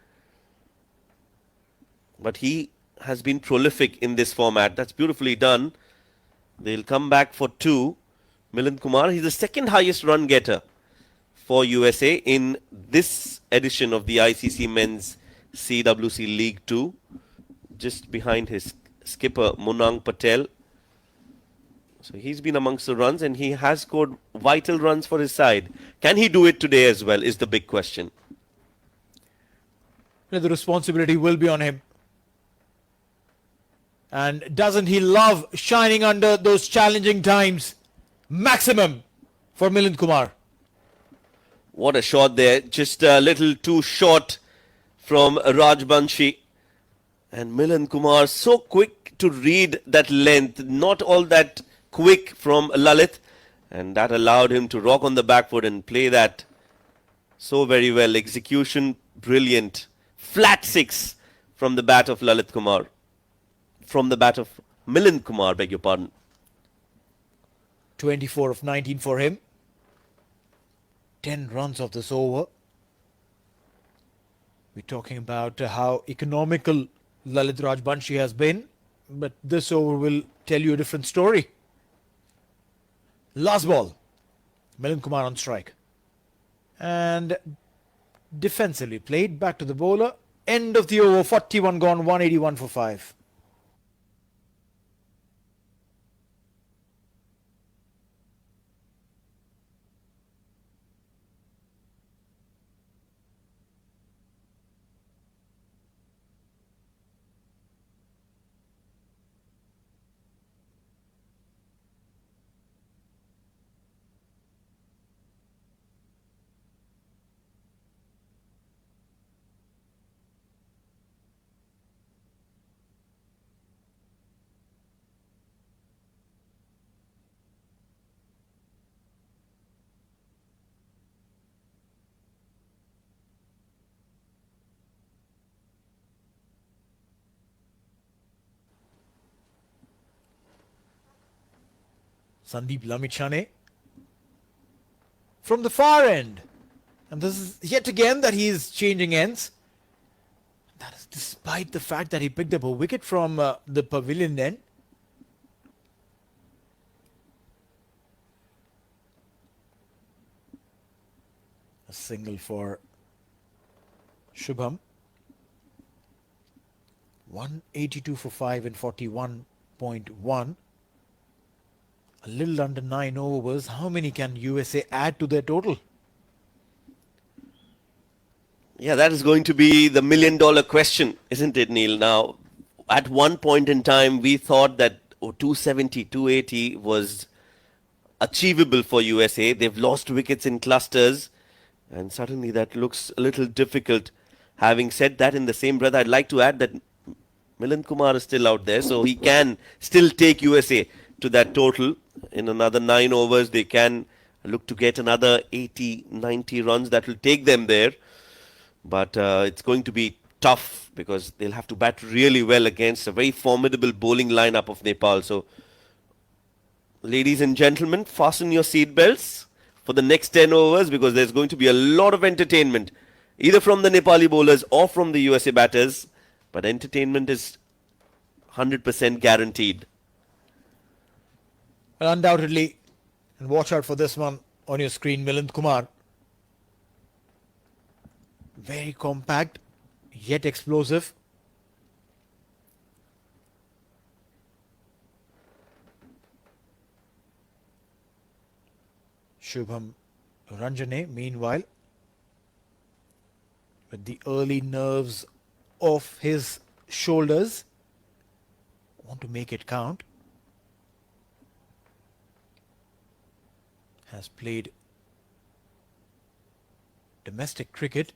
but he has been prolific in this format. That's beautifully done. They'll come back for 2. Milind Kumar, he's the second highest run getter for USA in this edition of the ICC Men's CWC League 2, just behind his skipper Munang Patel. So he's been amongst the runs and he has scored vital runs for his side. Can he do it today as well is the big question. The responsibility will be on him. And doesn't he love shining under those challenging times? Maximum for Milind Kumar. What a shot there. Just a little too short from Rajbanshi. And Milind Kumar so quick to read that length. Not all that quick from Lalit. And that allowed him to rock on the back foot and play that so very well. Execution brilliant. Flat 6 from the bat of Lalit Kumar. From the bat of Milind Kumar, beg your pardon. 24 of 19 for him. 10 runs of this over. We're talking about how economical Lalit Rajbanshi has been, but this over will tell you a different story. Last ball. Milind Kumar on strike. And defensively played back to the bowler. End of the over, 41 gone, 181 for 5. Sandeep Lamichhane from the far end. And this is yet again that he is changing ends. That is despite the fact that he picked up a wicket from the pavilion end. A single for Shubham. 182 for 5 and 41.1. A little under 9 overs. How many can USA add to their total? Yeah, that is going to be the $1 million question, isn't it, Neil? Now, at one point in time, we thought that 270, 280 was achievable for USA. They've lost wickets in clusters, and suddenly that looks a little difficult. Having said that, in the same breath, I'd like to add that Milind Kumar is still out there, so he can still take USA to that total. In another 9 overs, they can look to get another 80, 90 runs that will take them there. But it's going to be tough because they'll have to bat really well against a very formidable bowling lineup of Nepal. So, ladies and gentlemen, fasten your seatbelts for the next 10 overs because there's going to be a lot of entertainment, either from the Nepali bowlers or from the USA batters. But entertainment is 100% guaranteed. Well, undoubtedly, and watch out for this one on your screen, Milind Kumar. Very compact, yet explosive. Shubham Ranjane, meanwhile, with the early nerves off his shoulders, want to make it count. Has played domestic cricket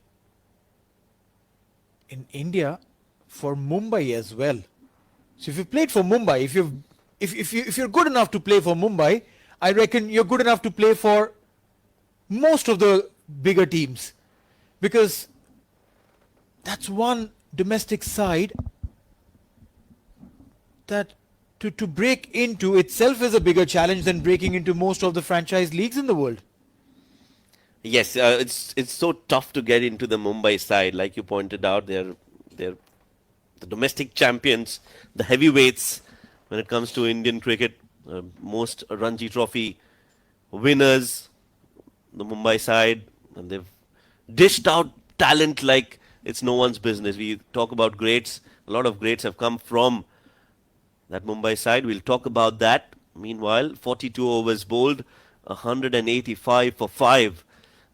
in India for Mumbai as well. So if you played for Mumbai, if you're good enough to play for Mumbai, I reckon you're good enough to play for most of the bigger teams, because that's one domestic side that to break into itself is a bigger challenge than breaking into most of the franchise leagues in the world. Yes, it's so tough to get into the Mumbai side. Like you pointed out, they're the domestic champions, the heavyweights when it comes to Indian cricket. Most Ranji Trophy winners, the Mumbai side, and they've dished out talent like it's no one's business. We talk about greats. A lot of greats have come from that Mumbai side. We'll talk about that. Meanwhile, 42 overs bowled, 185 for 5.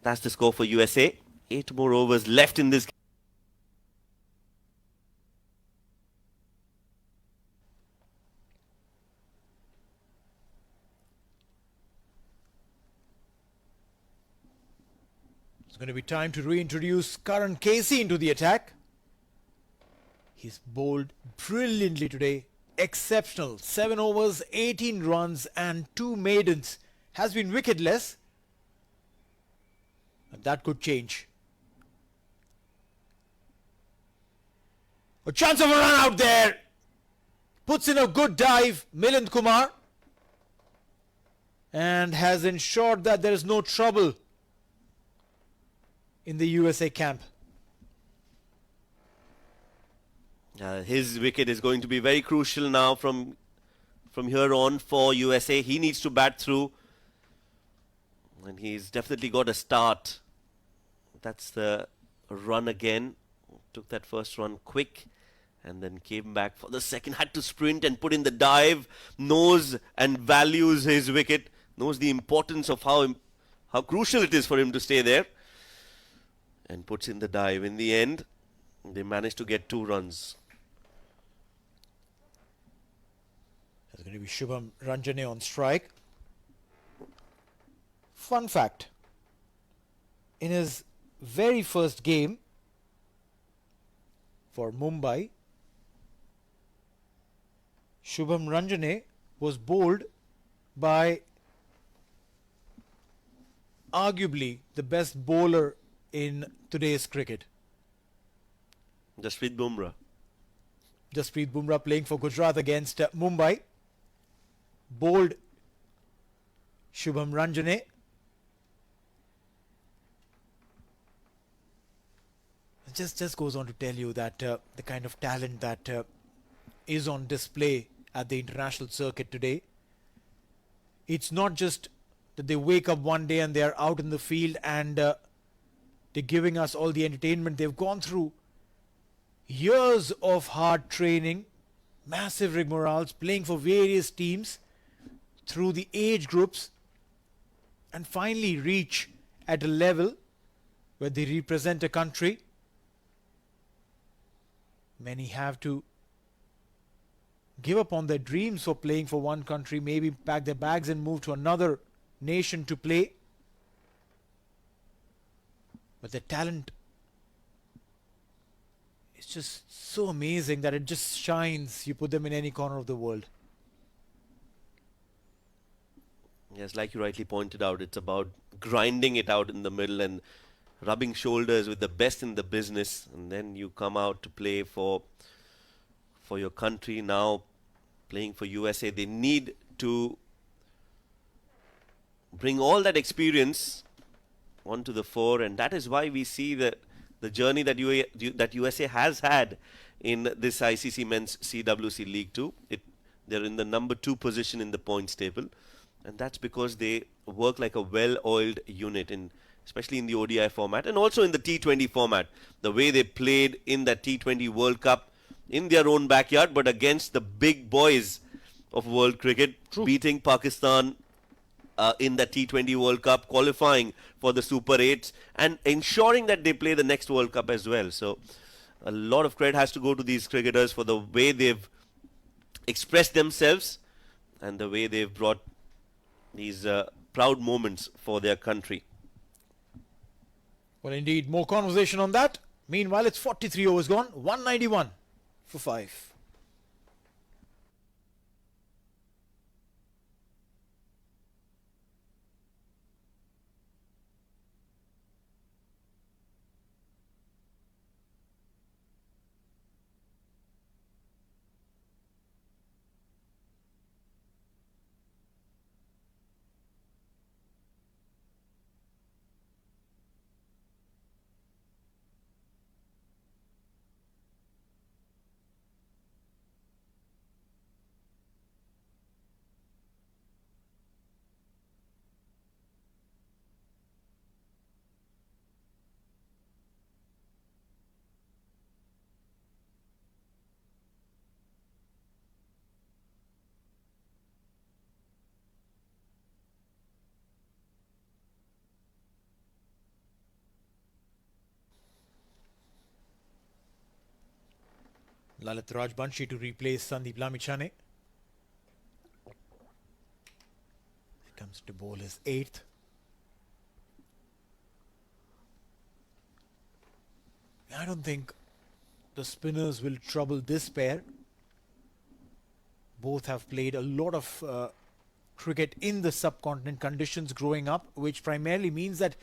That's the score for USA. 8 more overs left in this game. It's going to be time to reintroduce Karan Casey into the attack. He's bowled brilliantly today. Exceptional. 7 overs, 18 runs and 2 maidens. Has been wicketless. And that could change. A chance of a run out there. Puts in a good dive, Milind Kumar. And has ensured that there is no trouble in the USA camp. His wicket is going to be very crucial now from here on for USA. He needs to bat through, and he's definitely got a start. That's the run again. Took that first run quick and then came back for the second. Had to sprint and put in the dive. Knows and values his wicket. Knows the importance of how crucial it is for him to stay there. And puts in the dive. In the end, they managed to get 2 runs. There's going to be Shubham Ranjane on strike. Fun fact. In his very first game for Mumbai, Shubham Ranjane was bowled by arguably the best bowler in today's cricket. Jasprit Bumrah. Jasprit Bumrah playing for Gujarat against Mumbai. Bowled Shubham Ranjane. It just goes on to tell you that the kind of talent that is on display at the international circuit today. It's not just that they wake up one day and they are out in the field and they're giving us all the entertainment. They've gone through years of hard training, massive rigmaroles, playing for various teams through the age groups, and finally reach at a level where they represent a country. Many have to give up on their dreams for playing for one country, maybe pack their bags and move to another nation to play. But their talent is just so amazing that it just shines. You put them in any corner of the world. Yes, like you rightly pointed out, it's about grinding it out in the middle and rubbing shoulders with the best in the business, and then you come out to play for your country. Now playing for USA, they need to bring all that experience onto the fore, and that is why we see the journey that USA has had in this ICC Men's CWC League 2. They're in the number 2 position in the points table, and that's because they work like a well-oiled unit, especially in the ODI format and also in the T20 format. The way they played in that T20 World Cup in their own backyard, but against the big boys of world cricket, beating Pakistan in the T20 World Cup, qualifying for the Super 8s, and ensuring that they play the next World Cup as well. So a lot of credit has to go to these cricketers for the way they've expressed themselves and the way they've brought these proud moments for their country. Well, indeed, more conversation on that. Meanwhile, it's 43 overs gone, 191 for 5. Lalit Rajbanshi to replace Sandeep Lamichhane. He comes to bowl his 8th. I don't think the spinners will trouble this pair. Both have played a lot of cricket in the subcontinent conditions growing up, which primarily means that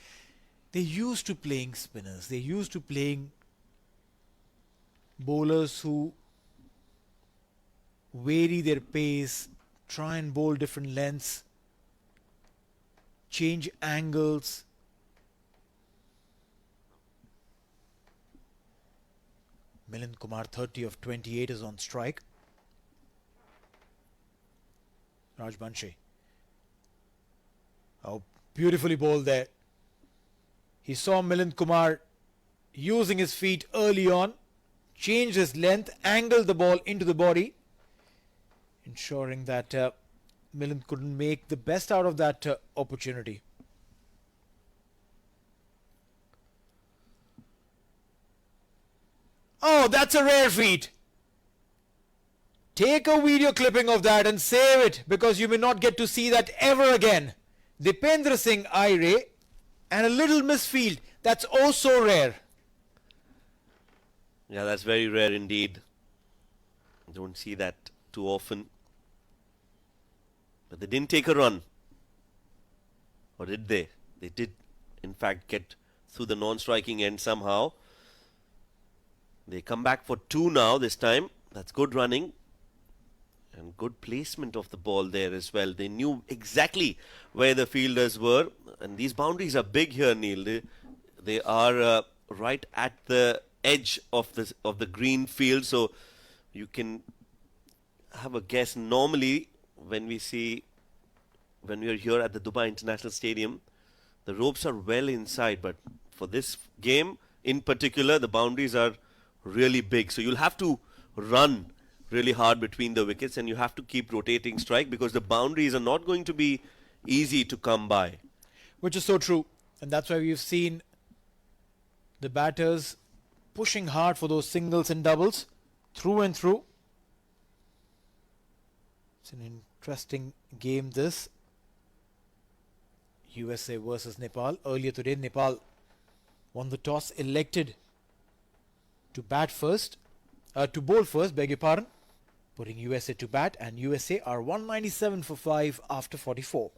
they're used to playing spinners. They're used to playing bowlers who vary their pace, try and bowl different lengths, change angles. Milind Kumar, 30 of 28, is on strike. Rajbanshi. Oh, beautifully bowled there. He saw Milind Kumar using his feet early on, changed his length, angled the ball into the body, ensuring that Milind couldn't make the best out of that opportunity. Oh, that's a rare feat. Take a video clipping of that and save it, because you may not get to see that ever again. Dipendra Singh Aire and a little misfield. That's also rare. Yeah, that's very rare indeed. Don't see that too often. But they didn't take a run. Or did they? They did, in fact, get through the non-striking end somehow. They come back for 2 now this time. That's good running. And good placement of the ball there as well. They knew exactly where the fielders were. And these boundaries are big here, Neil. They are right at the edge of the green field. So you can have a guess. Normally, when we are here at the Dubai International Stadium, the ropes are well inside. But for this game in particular, the boundaries are really big. So you'll have to run really hard between the wickets, and you have to keep rotating strike, because the boundaries are not going to be easy to come by. Which is so true. And that's why we've seen the batters pushing hard for those singles and doubles through and through. It's an interesting game, this. USA versus Nepal. Earlier today, Nepal won the toss, elected to bowl first, beg your pardon, putting USA to bat, and USA are 197 for 5 after 44.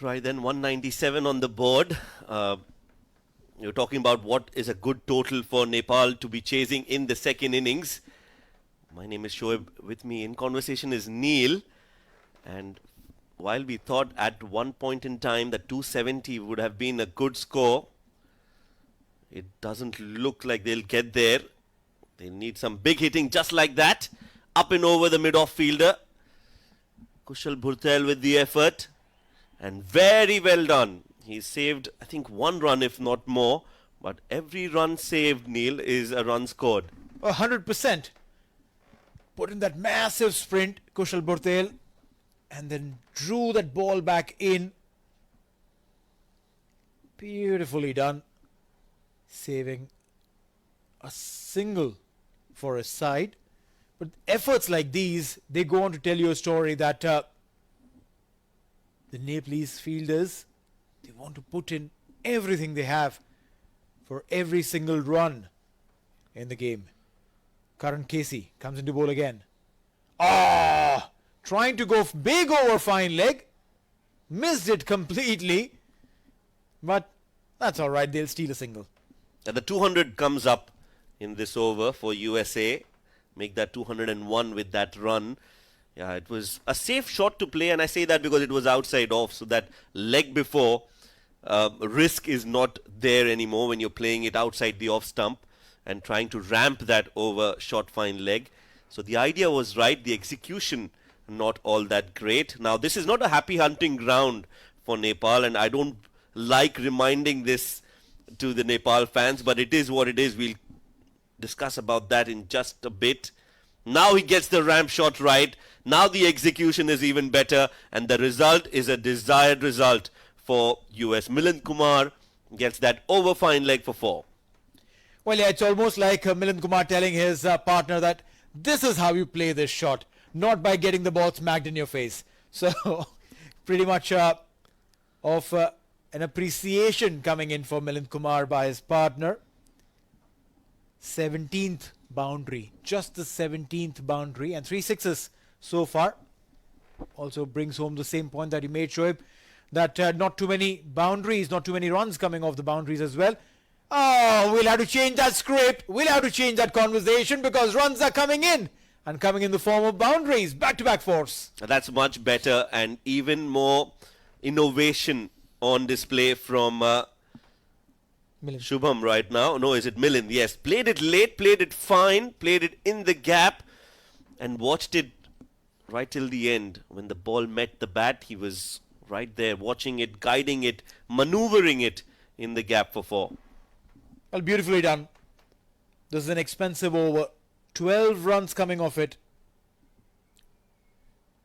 Right, then 197 on the board. You're talking about what is a good total for Nepal to be chasing in the second innings. My name is Shoaib. With me in conversation is Neil. And while we thought at one point in time that 270 would have been a good score, It doesn't look like they'll get there. They need some big hitting just like that. Up and over the mid-off fielder. Kushal Bhurtel with the effort. And very well done. He saved, I think, 1 run if not more. But every run saved, Neil, is a run scored. 100%. Put in that massive sprint, Kushal Bhurtel, and then drew that ball back in. Beautifully done. Saving a single for his side. But efforts like these, they go on to tell you a story that the Nepalese fielders, they want to put in everything they have for every single run in the game. Karan Casey comes into bowl again. Trying to go big over fine leg. Missed it completely. But that's all right. They'll steal a single. And the 200 comes up in this over for USA. Make that 201 with that run. Yeah, it was a safe shot to play, and I say that because it was outside off, so that leg before risk is not there anymore when you're playing it outside the off stump and trying to ramp that over short fine leg. So the idea was right, the execution not all that great. Now this is not a happy hunting ground for Nepal, and I don't like reminding this to the Nepal fans, but it is what it is. We'll discuss about that in just a bit. Now he gets the ramp shot right. Now the execution is even better, and the result is a desired result for US. Milind Kumar gets that over fine leg for 4. Well, yeah, it's almost like Milind Kumar telling his partner that this is how you play this shot, not by getting the ball smacked in your face. So, pretty much of an appreciation coming in for Milind Kumar by his partner. 17th boundary, just the 17th boundary, and 3 sixes so far. Also brings home the same point that he made, Shoaib, that not too many boundaries, not too many runs coming off the boundaries as well. Oh, we'll have to change that script. We'll have to change that conversation because runs are coming in and coming in the form of boundaries. Back-to-back force. That's much better and even more innovation on display from Shubham right now. No, is it Milind? Yes. Played it late, played it fine, played it in the gap and watched it right till the end. When the ball met the bat, he was right there watching it, guiding it, maneuvering it in the gap for 4. Well, beautifully done. This is an expensive over. 12 runs coming off it.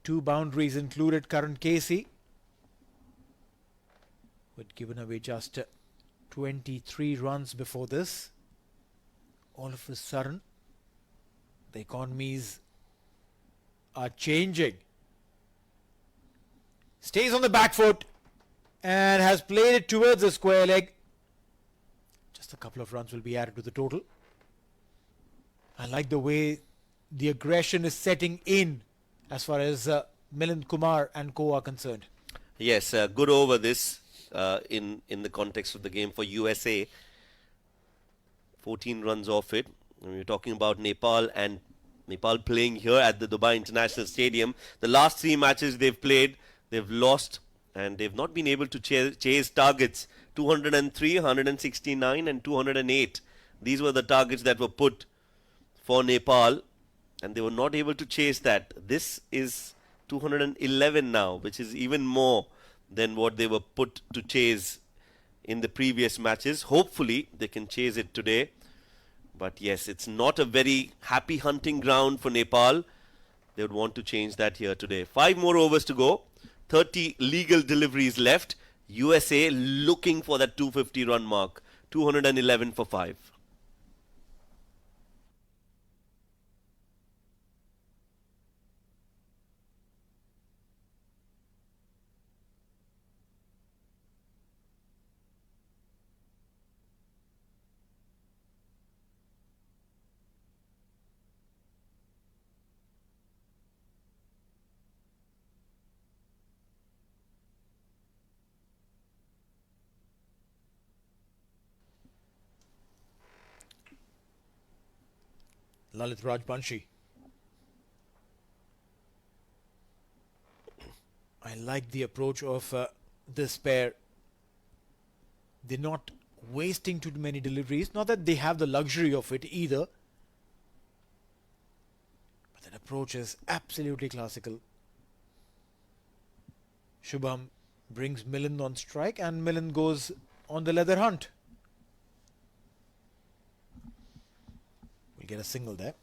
2 boundaries included. Karan Casey, who had given away just 23 runs before this. All of a sudden, the economies are changing. Stays on the back foot and has played it towards the square leg. Just a couple of runs will be added to the total. I like the way the aggression is setting in as far as Milind Kumar and co are concerned. Yes, good over this in the context of the game for USA. 14 runs off it. And we're talking about Nepal and Nepal playing here at the Dubai International Stadium. The last 3 matches they've played, they've lost and they've not been able to chase targets. 203, 169 and 208. These were the targets that were put for Nepal and they were not able to chase that. This is 211 now, which is even more than what they were put to chase in the previous matches. Hopefully they can chase it today. But yes, it's not a very happy hunting ground for Nepal. They would want to change that here today. 5 more overs to go. 30 legal deliveries left. USA looking for that 250 run mark. 211 for 5. Lalit Rajbanshi. I like the approach of this pair. They're not wasting too many deliveries. Not that they have the luxury of it either. But that approach is absolutely classical. Shubham brings Milind on strike and Milind goes on the leather hunt. We'll get a single there.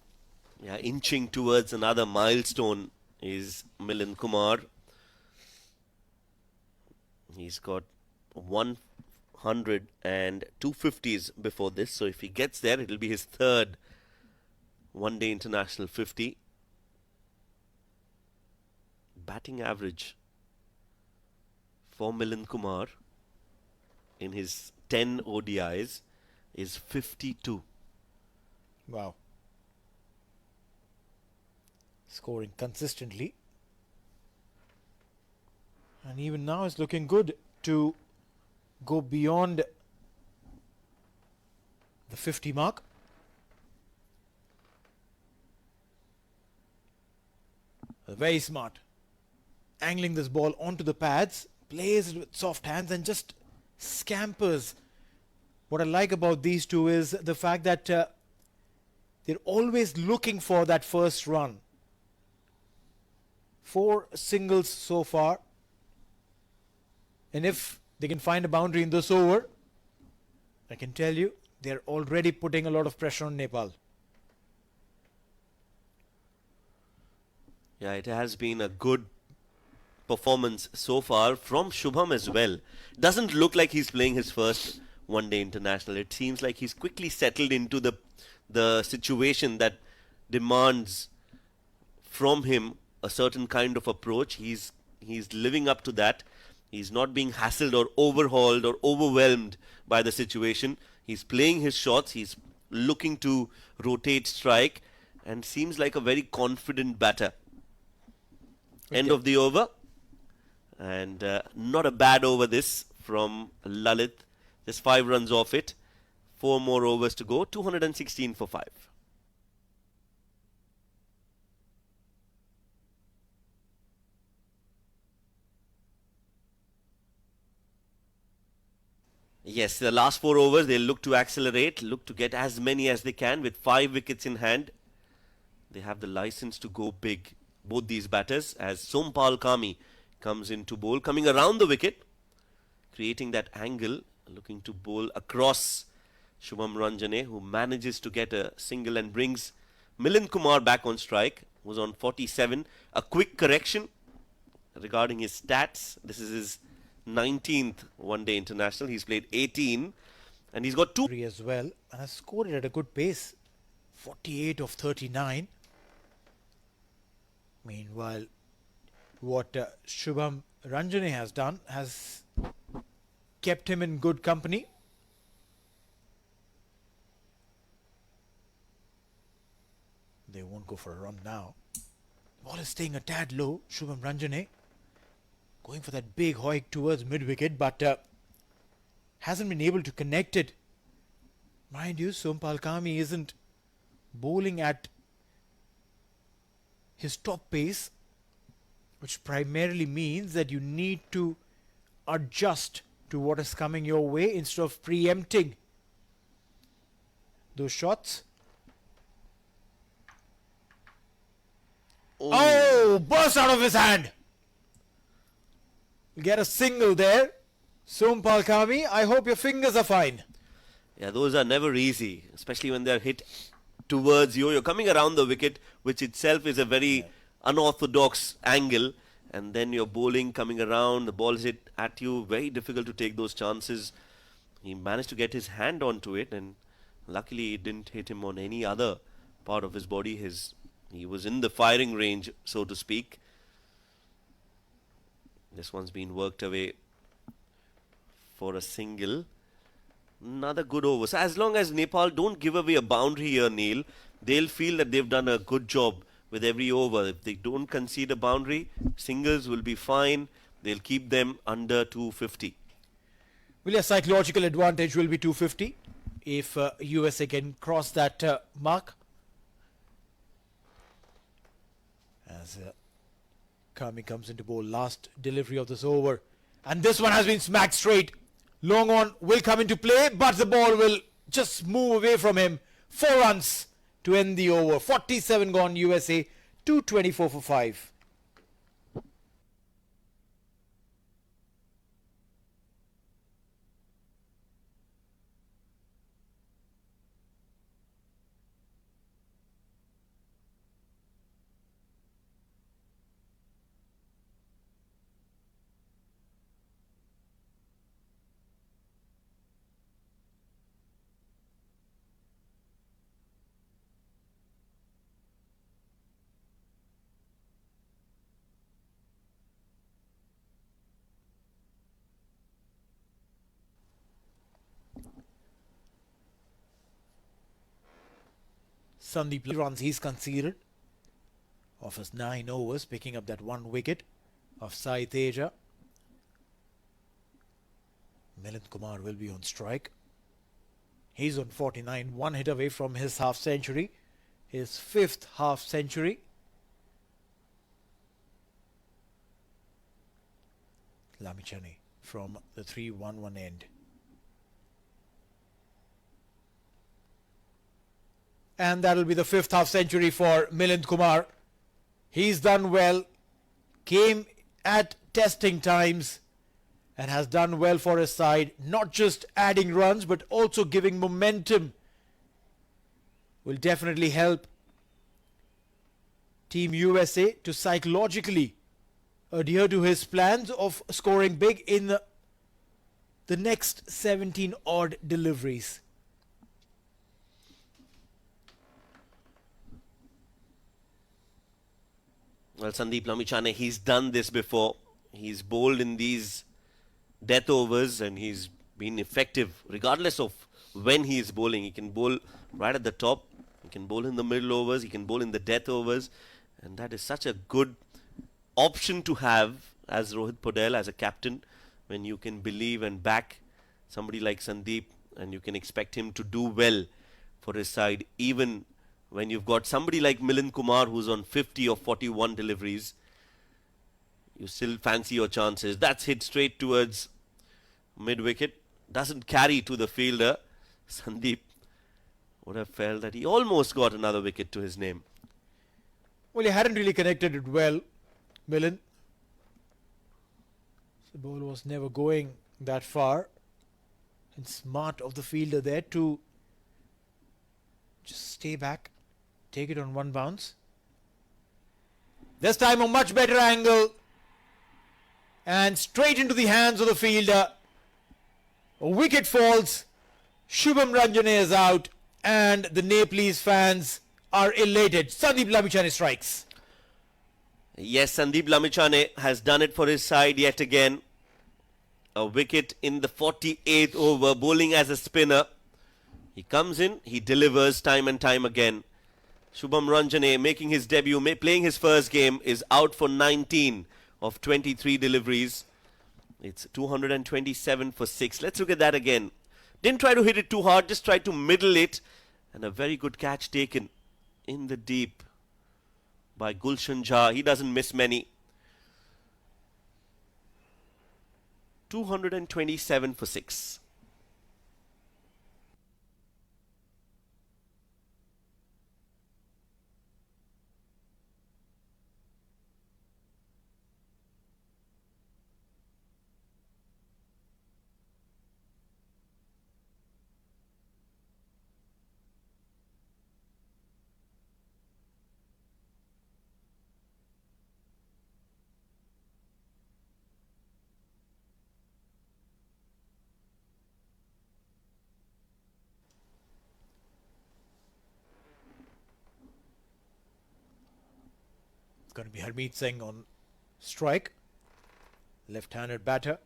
Yeah, inching towards another milestone is Milind Kumar. He's got 100 and 250s before this, so if he gets there, it'll be his third one-day international 50. Batting average for Milind Kumar in his 10 ODIs is 52. Wow. Scoring consistently. And even now it's looking good to go beyond the 50 mark. Very smart. Angling this ball onto the pads, plays it with soft hands and just scampers. What I like about these two is the fact that they're always looking for that first run. 4 singles so far. And if they can find a boundary in this over, I can tell you they're already putting a lot of pressure on Nepal. Yeah, it has been a good performance so far from Shubham as well. Doesn't look like he's playing his first one-day international. It seems like he's quickly settled into the situation that demands from him a certain kind of approach. He's living up to that. He's not being hassled or overhauled or overwhelmed by the situation. He's playing his shots. He's looking to rotate strike and seems like a very confident batter. End of the over. And not a bad over this from Lalit. Just 5 runs off it. 4 more overs to go. 216 for 5. Yes, the last 4 overs, they'll look to accelerate, look to get as many as they can with 5 wickets in hand. They have the license to go big, both these batters, as Sompal Kami comes in to bowl, coming around the wicket, creating that angle, looking to bowl across Shubham Ranjane, who manages to get a single and brings Milind Kumar back on strike, was on 47. A quick correction regarding his stats. This is his 19th one-day international. He's played 18 and he's got 2 as well and has scored it at a good pace. 48 of 39. Meanwhile, what Shubham Ranjane has done has kept him in good company. They won't go for a run now. Ball is staying a tad low. Shubham Ranjane going for that big hoik towards mid-wicket, but hasn't been able to connect it. Mind you, Sompal Kami isn't bowling at his top pace, which primarily means that you need to adjust to what is coming your way instead of preempting those shots. Oh, burst out of his hand. Get a single there. Sompal Kami, I hope your fingers are fine. Yeah, those are never easy, especially when they're hit towards you. You're coming around the wicket, which itself is a very unorthodox angle, and then you're bowling, coming around, the ball is hit at you. Very difficult to take those chances. He managed to get his hand onto it, and luckily it didn't hit him on any other part of his body. He was in the firing range, so to speak. This one's been worked away for a single. Another good over. So as long as Nepal don't give away a boundary here, Neil, they'll feel that they've done a good job with every over. If they don't concede a boundary, singles will be fine. They'll keep them under 250. Well, a psychological advantage will be 250 if USA can cross that mark. As Kami comes into bowl, last delivery of this over, and this one has been smacked straight. Long on will come into play, but the ball will just move away from him. 4 runs to end the over. 47 gone USA, 224 for 5. Sandeep runs he's conceded of his 9 overs, picking up that 1 wicket of Sai Teja. Milind Kumar will be on strike. He's on 49, 1 hit away from his half century, his 5th half century. Lamichhane from the 3-1-1 end. And that'll be the 5th half century for Milind Kumar. He's done well, came at testing times and has done well for his side, not just adding runs but also giving momentum. Will definitely help Team USA to psychologically adhere to his plans of scoring big in the next 17 odd deliveries. Well, Sandeep Lamichhane, he's done this before. He's bowled in these death overs and he's been effective regardless of when he is bowling. He can bowl right at the top, he can bowl in the middle overs, he can bowl in the death overs, and that is such a good option to have as Rohit Podel, as a captain, when you can believe and back somebody like Sandeep and you can expect him to do well for his side, even when you've got somebody like Milind Kumar who's on 50 or 41 deliveries. You still fancy your chances. That's hit straight towards mid-wicket. Doesn't carry to the fielder. Sandeep would have felt that he almost got another wicket to his name. Well, he hadn't really connected it well, Milind. The ball was never going that far. And smart of the fielder there to just stay back, take it on 1 bounce. This time a much better angle. And straight into the hands of the fielder. A wicket falls. Shubham Ranjane is out. And the Nepalese fans are elated. Sandeep Lamichhane strikes. Yes, Sandeep Lamichhane has done it for his side yet again. A wicket in the 48th over, bowling as a spinner. He comes in, he delivers time and time again. Shubham Ranjane, making his debut, playing his first game, is out for 19 of 23 deliveries. It's 227 for 6. Let's look at that again. Didn't try to hit it too hard, just tried to middle it. And a very good catch taken in the deep by Gulshan Jha. He doesn't miss many. 227 for 6. It's going to be Harmeet Singh on strike. Left-handed batter.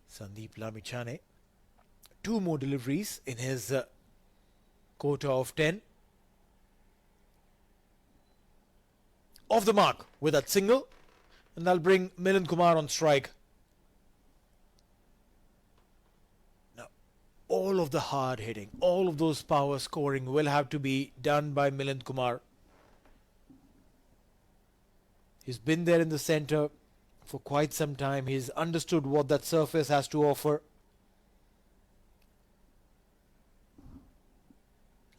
Sandeep Lamichhane. 2 more deliveries in his quota of 10. Off the mark with that single. And that'll bring Milind Kumar on strike. Now, all of the hard hitting, all of those power scoring will have to be done by Milind Kumar. He's been there in the centre for quite some time. He's understood what that surface has to offer.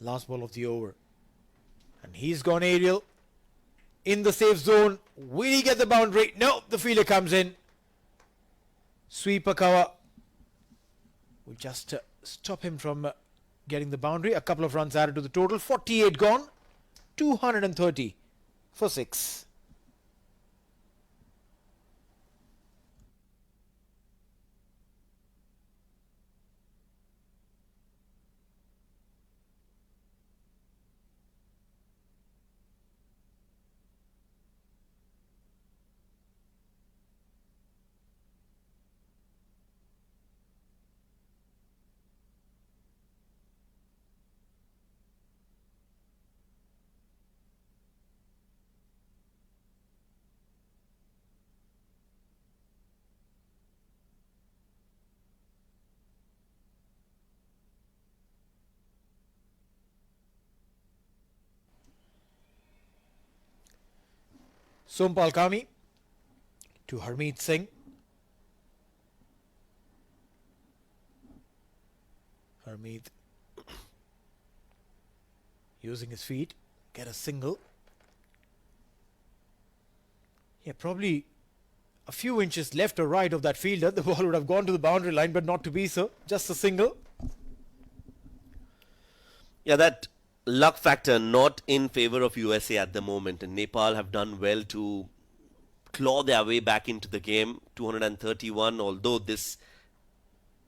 Last ball of the over. And he's gone aerial. In the safe zone. Will he get the boundary? No, the fielder comes in. Sweeper cover will just stop him from getting the boundary. A couple of runs added to the total. 48 gone. 230 for 6. Sompal Kami to Harmeet Singh. Harmeet using his feet, get a single. Yeah, probably a few inches left or right of that fielder. The ball would have gone to the boundary line, but not to be so. Just a single. Yeah, that luck factor not in favor of USA at the moment, and Nepal have done well to claw their way back into the game. 231, although this,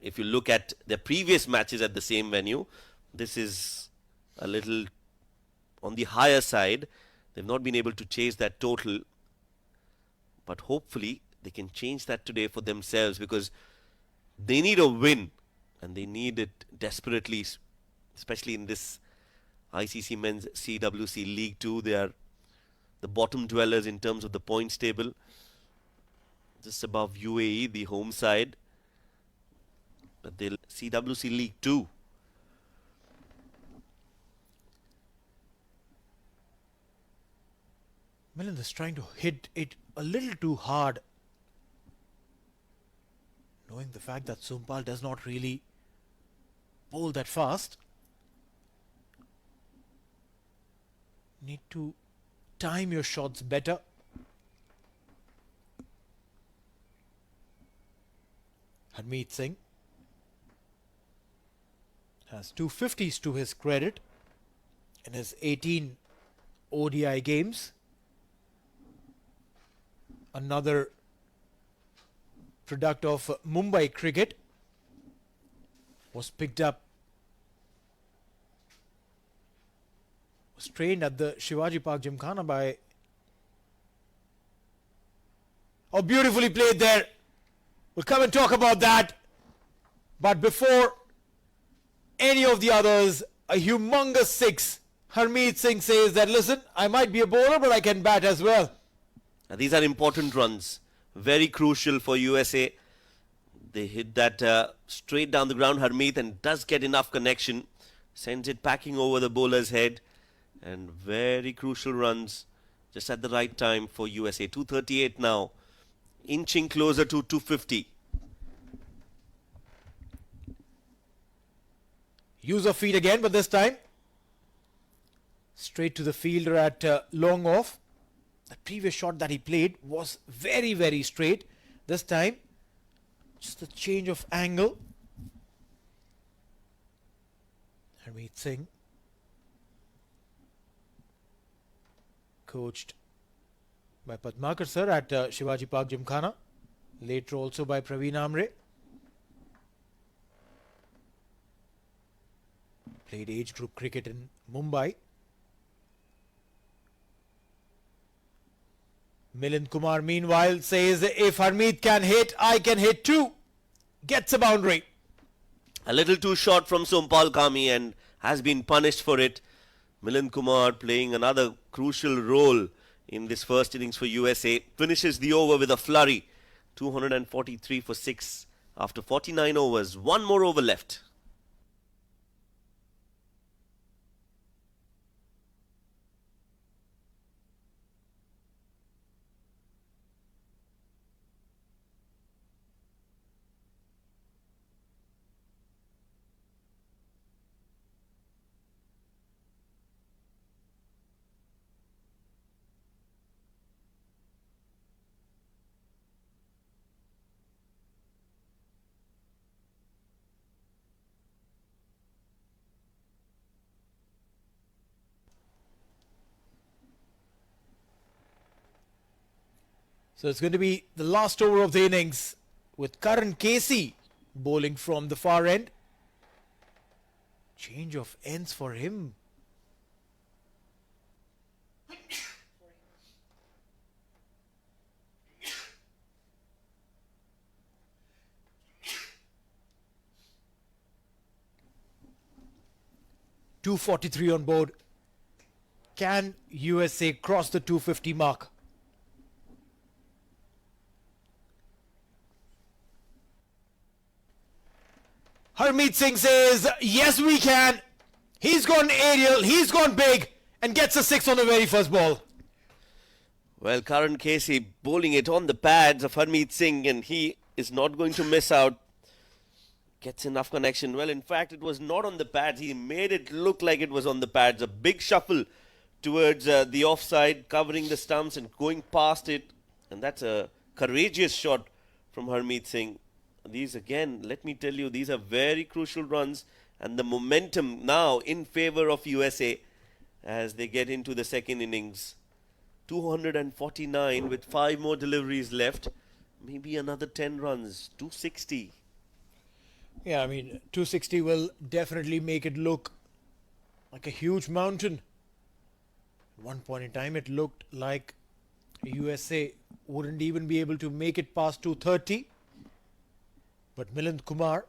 if you look at their previous matches at the same venue, this is a little on the higher side. They've not been able to chase that total, but hopefully they can change that today for themselves, because they need a win and they need it desperately, especially in this ICC Men's CWC League 2. They are the bottom dwellers in terms of the points table, just above UAE, the home side. But they'll CWC League 2. Milind is trying to hit it a little too hard, knowing the fact that Sompal does not really bowl that fast. Need to time your shots better. Harmeet Singh has 250s to his credit in his 18 ODI games. Another product of Mumbai cricket, was picked up, was trained at the Shivaji Park Gymkhana by... Oh, beautifully played there. We'll come and talk about that. But before any of the others, a humongous 6. Harmeet Singh says that, listen, I might be a bowler, but I can bat as well. Now, these are important runs, very crucial for USA. They hit that straight down the ground, Harmeet, and does get enough connection. Sends it packing over the bowler's head. And very crucial runs just at the right time for USA. 238 now, inching closer to 250. Use of feet again, but this time straight to the fielder at long off. The previous shot that he played was very, very straight. This time, just a change of angle. Harmeet Singh, coached by Padmakar sir at Shivaji Park Gymkhana. Later also by Praveen Amre. Played age group cricket in Mumbai. Milind Kumar meanwhile says, if Harmeet can hit, I can hit too. Gets a boundary. A little too short from Sompal Kami and has been punished for it. Milind Kumar playing another crucial role in this first innings for USA. Finishes the over with a flurry. 243 for 6 after 49 overs. One more over left. So it's going to be the last over of the innings with Karan Casey bowling from the far end. Change of ends for him. .243 on board. Can USA cross the 250 mark? Harmeet Singh says, yes we can. He's gone aerial, he's gone big and gets a 6 on the very first ball. Well, Karan Casey bowling it on the pads of Harmeet Singh, and he is not going to miss out. Gets enough connection. Well, in fact, it was not on the pads. He made it look like it was on the pads. A big shuffle towards the offside, covering the stumps and going past it. And that's a courageous shot from Harmeet Singh. These, again, let me tell you, these are very crucial runs. And the momentum now in favour of USA as they get into the second innings. 249 with 5 more deliveries left. Maybe another 10 runs. 260. Yeah, I mean, 260 will definitely make it look like a huge mountain. At one point in time, it looked like USA wouldn't even be able to make it past 230. But Milind Kumar,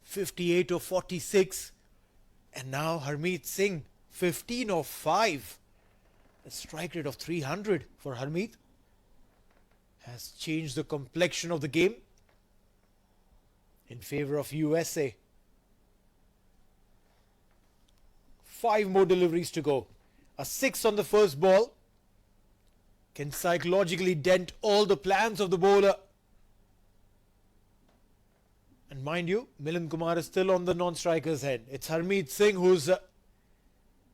58 of 46. And now Harmeet Singh, 15 of 5. A strike rate of 300 for Harmeet has changed the complexion of the game in favour of USA. 5 more deliveries to go. A 6 on the first ball can psychologically dent all the plans of the bowler. And mind you, Milind Kumar is still on the non-striker's head. It's Harmeet Singh who's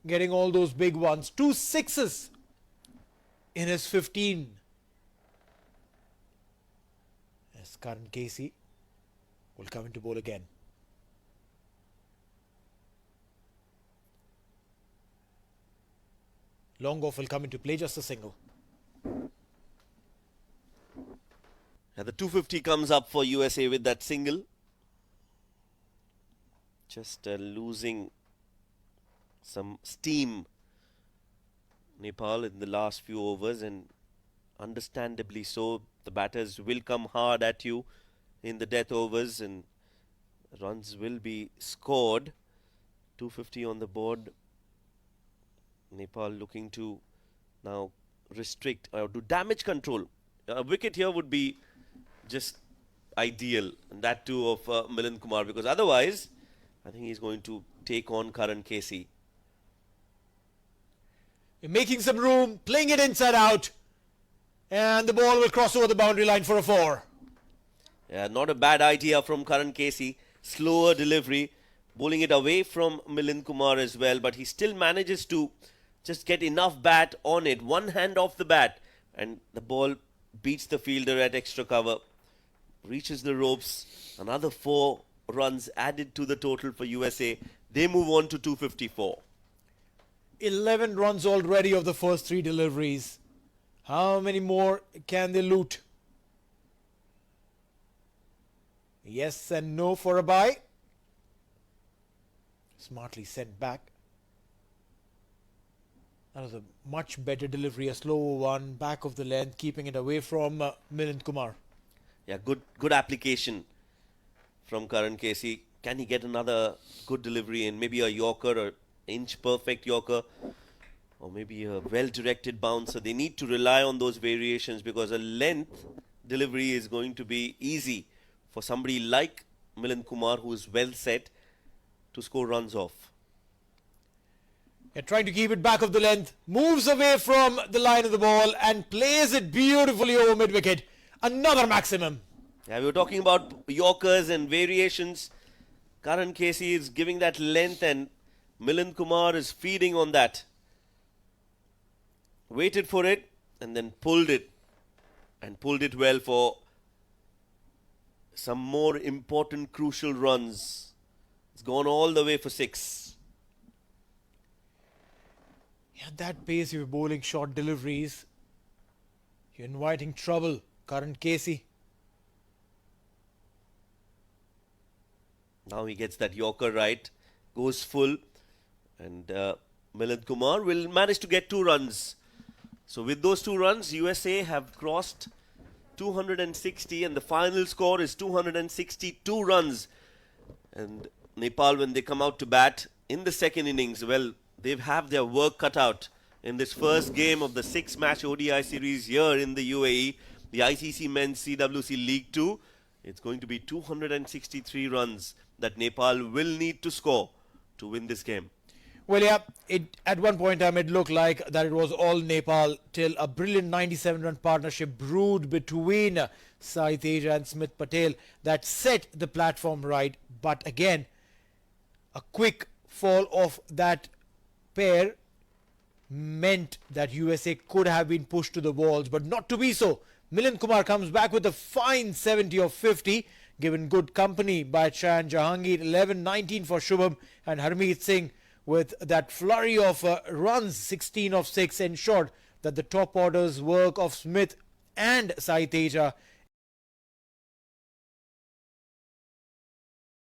getting all those big ones. 2 sixes in his 15. As Karan Casey will come into bowl again. Long off will come into play, just a single. And the 250 comes up for USA with that single. Just losing some steam, Nepal, in the last few overs, and understandably so. The batters will come hard at you in the death overs and runs will be scored. 250 on the board. Nepal looking to now restrict or do damage control. A wicket here would be just ideal, and that too of Milind Kumar, because otherwise I think he's going to take on Karan Casey. You're making some room, playing it inside out, and the ball will cross over the boundary line for a 4. Yeah, not a bad idea from Karan Casey. Slower delivery, bowling it away from Milind Kumar as well, but he still manages to just get enough bat on it. One hand off the bat, and the ball beats the fielder at extra cover. Reaches the ropes. Another 4 runs added to the total for USA. They move on to 254. 11 runs already of the first 3 deliveries. How many more can they loot? Yes and no for a bye. Smartly sent back. That was a much better delivery, a slower one, back of the length, keeping it away from Milind Kumar. Yeah, good application from Karan Casey. Can he get another good delivery in? Maybe a Yorker or inch perfect Yorker, or maybe a well-directed bouncer. They need to rely on those variations because a length delivery is going to be easy for somebody like Milind Kumar, who is well set to score runs off. They're trying to keep it back of the length, moves away from the line of the ball and plays it beautifully over mid-wicket. Another maximum. Yeah, we were talking about Yorkers and variations. Karan Casey is giving that length and Milind Kumar is feeding on that. Waited for it and then pulled it. And pulled it well for some more important, crucial runs. It's gone all the way for 6. At that pace, you're bowling short deliveries. You're inviting trouble, Karan Casey. Now he gets that Yorker right, goes full, and Milind Kumar will manage to get 2 runs. So with those 2 runs, USA have crossed 260, and the final score is 262 runs. And Nepal, when they come out to bat in the second innings, well, they have their work cut out in this first game of the 6-match ODI series here in the UAE, the ICC Men's CWC League 2. It's going to be 263 runs that Nepal will need to score to win this game. Well, yeah, at one point in time it looked like that it was all Nepal till a brilliant 97-run partnership brewed between Sai Teja and Smith Patel that set the platform right. But again, a quick fall of that pair meant that USA could have been pushed to the walls, but not to be so. Milind Kumar comes back with a fine 70 of 50, given good company by Shahan Jahangir, 11-19 for Shubham, and Harmeet Singh with that flurry of runs, 16 of 6, ensured that the top orders work of Smith and Sai Teja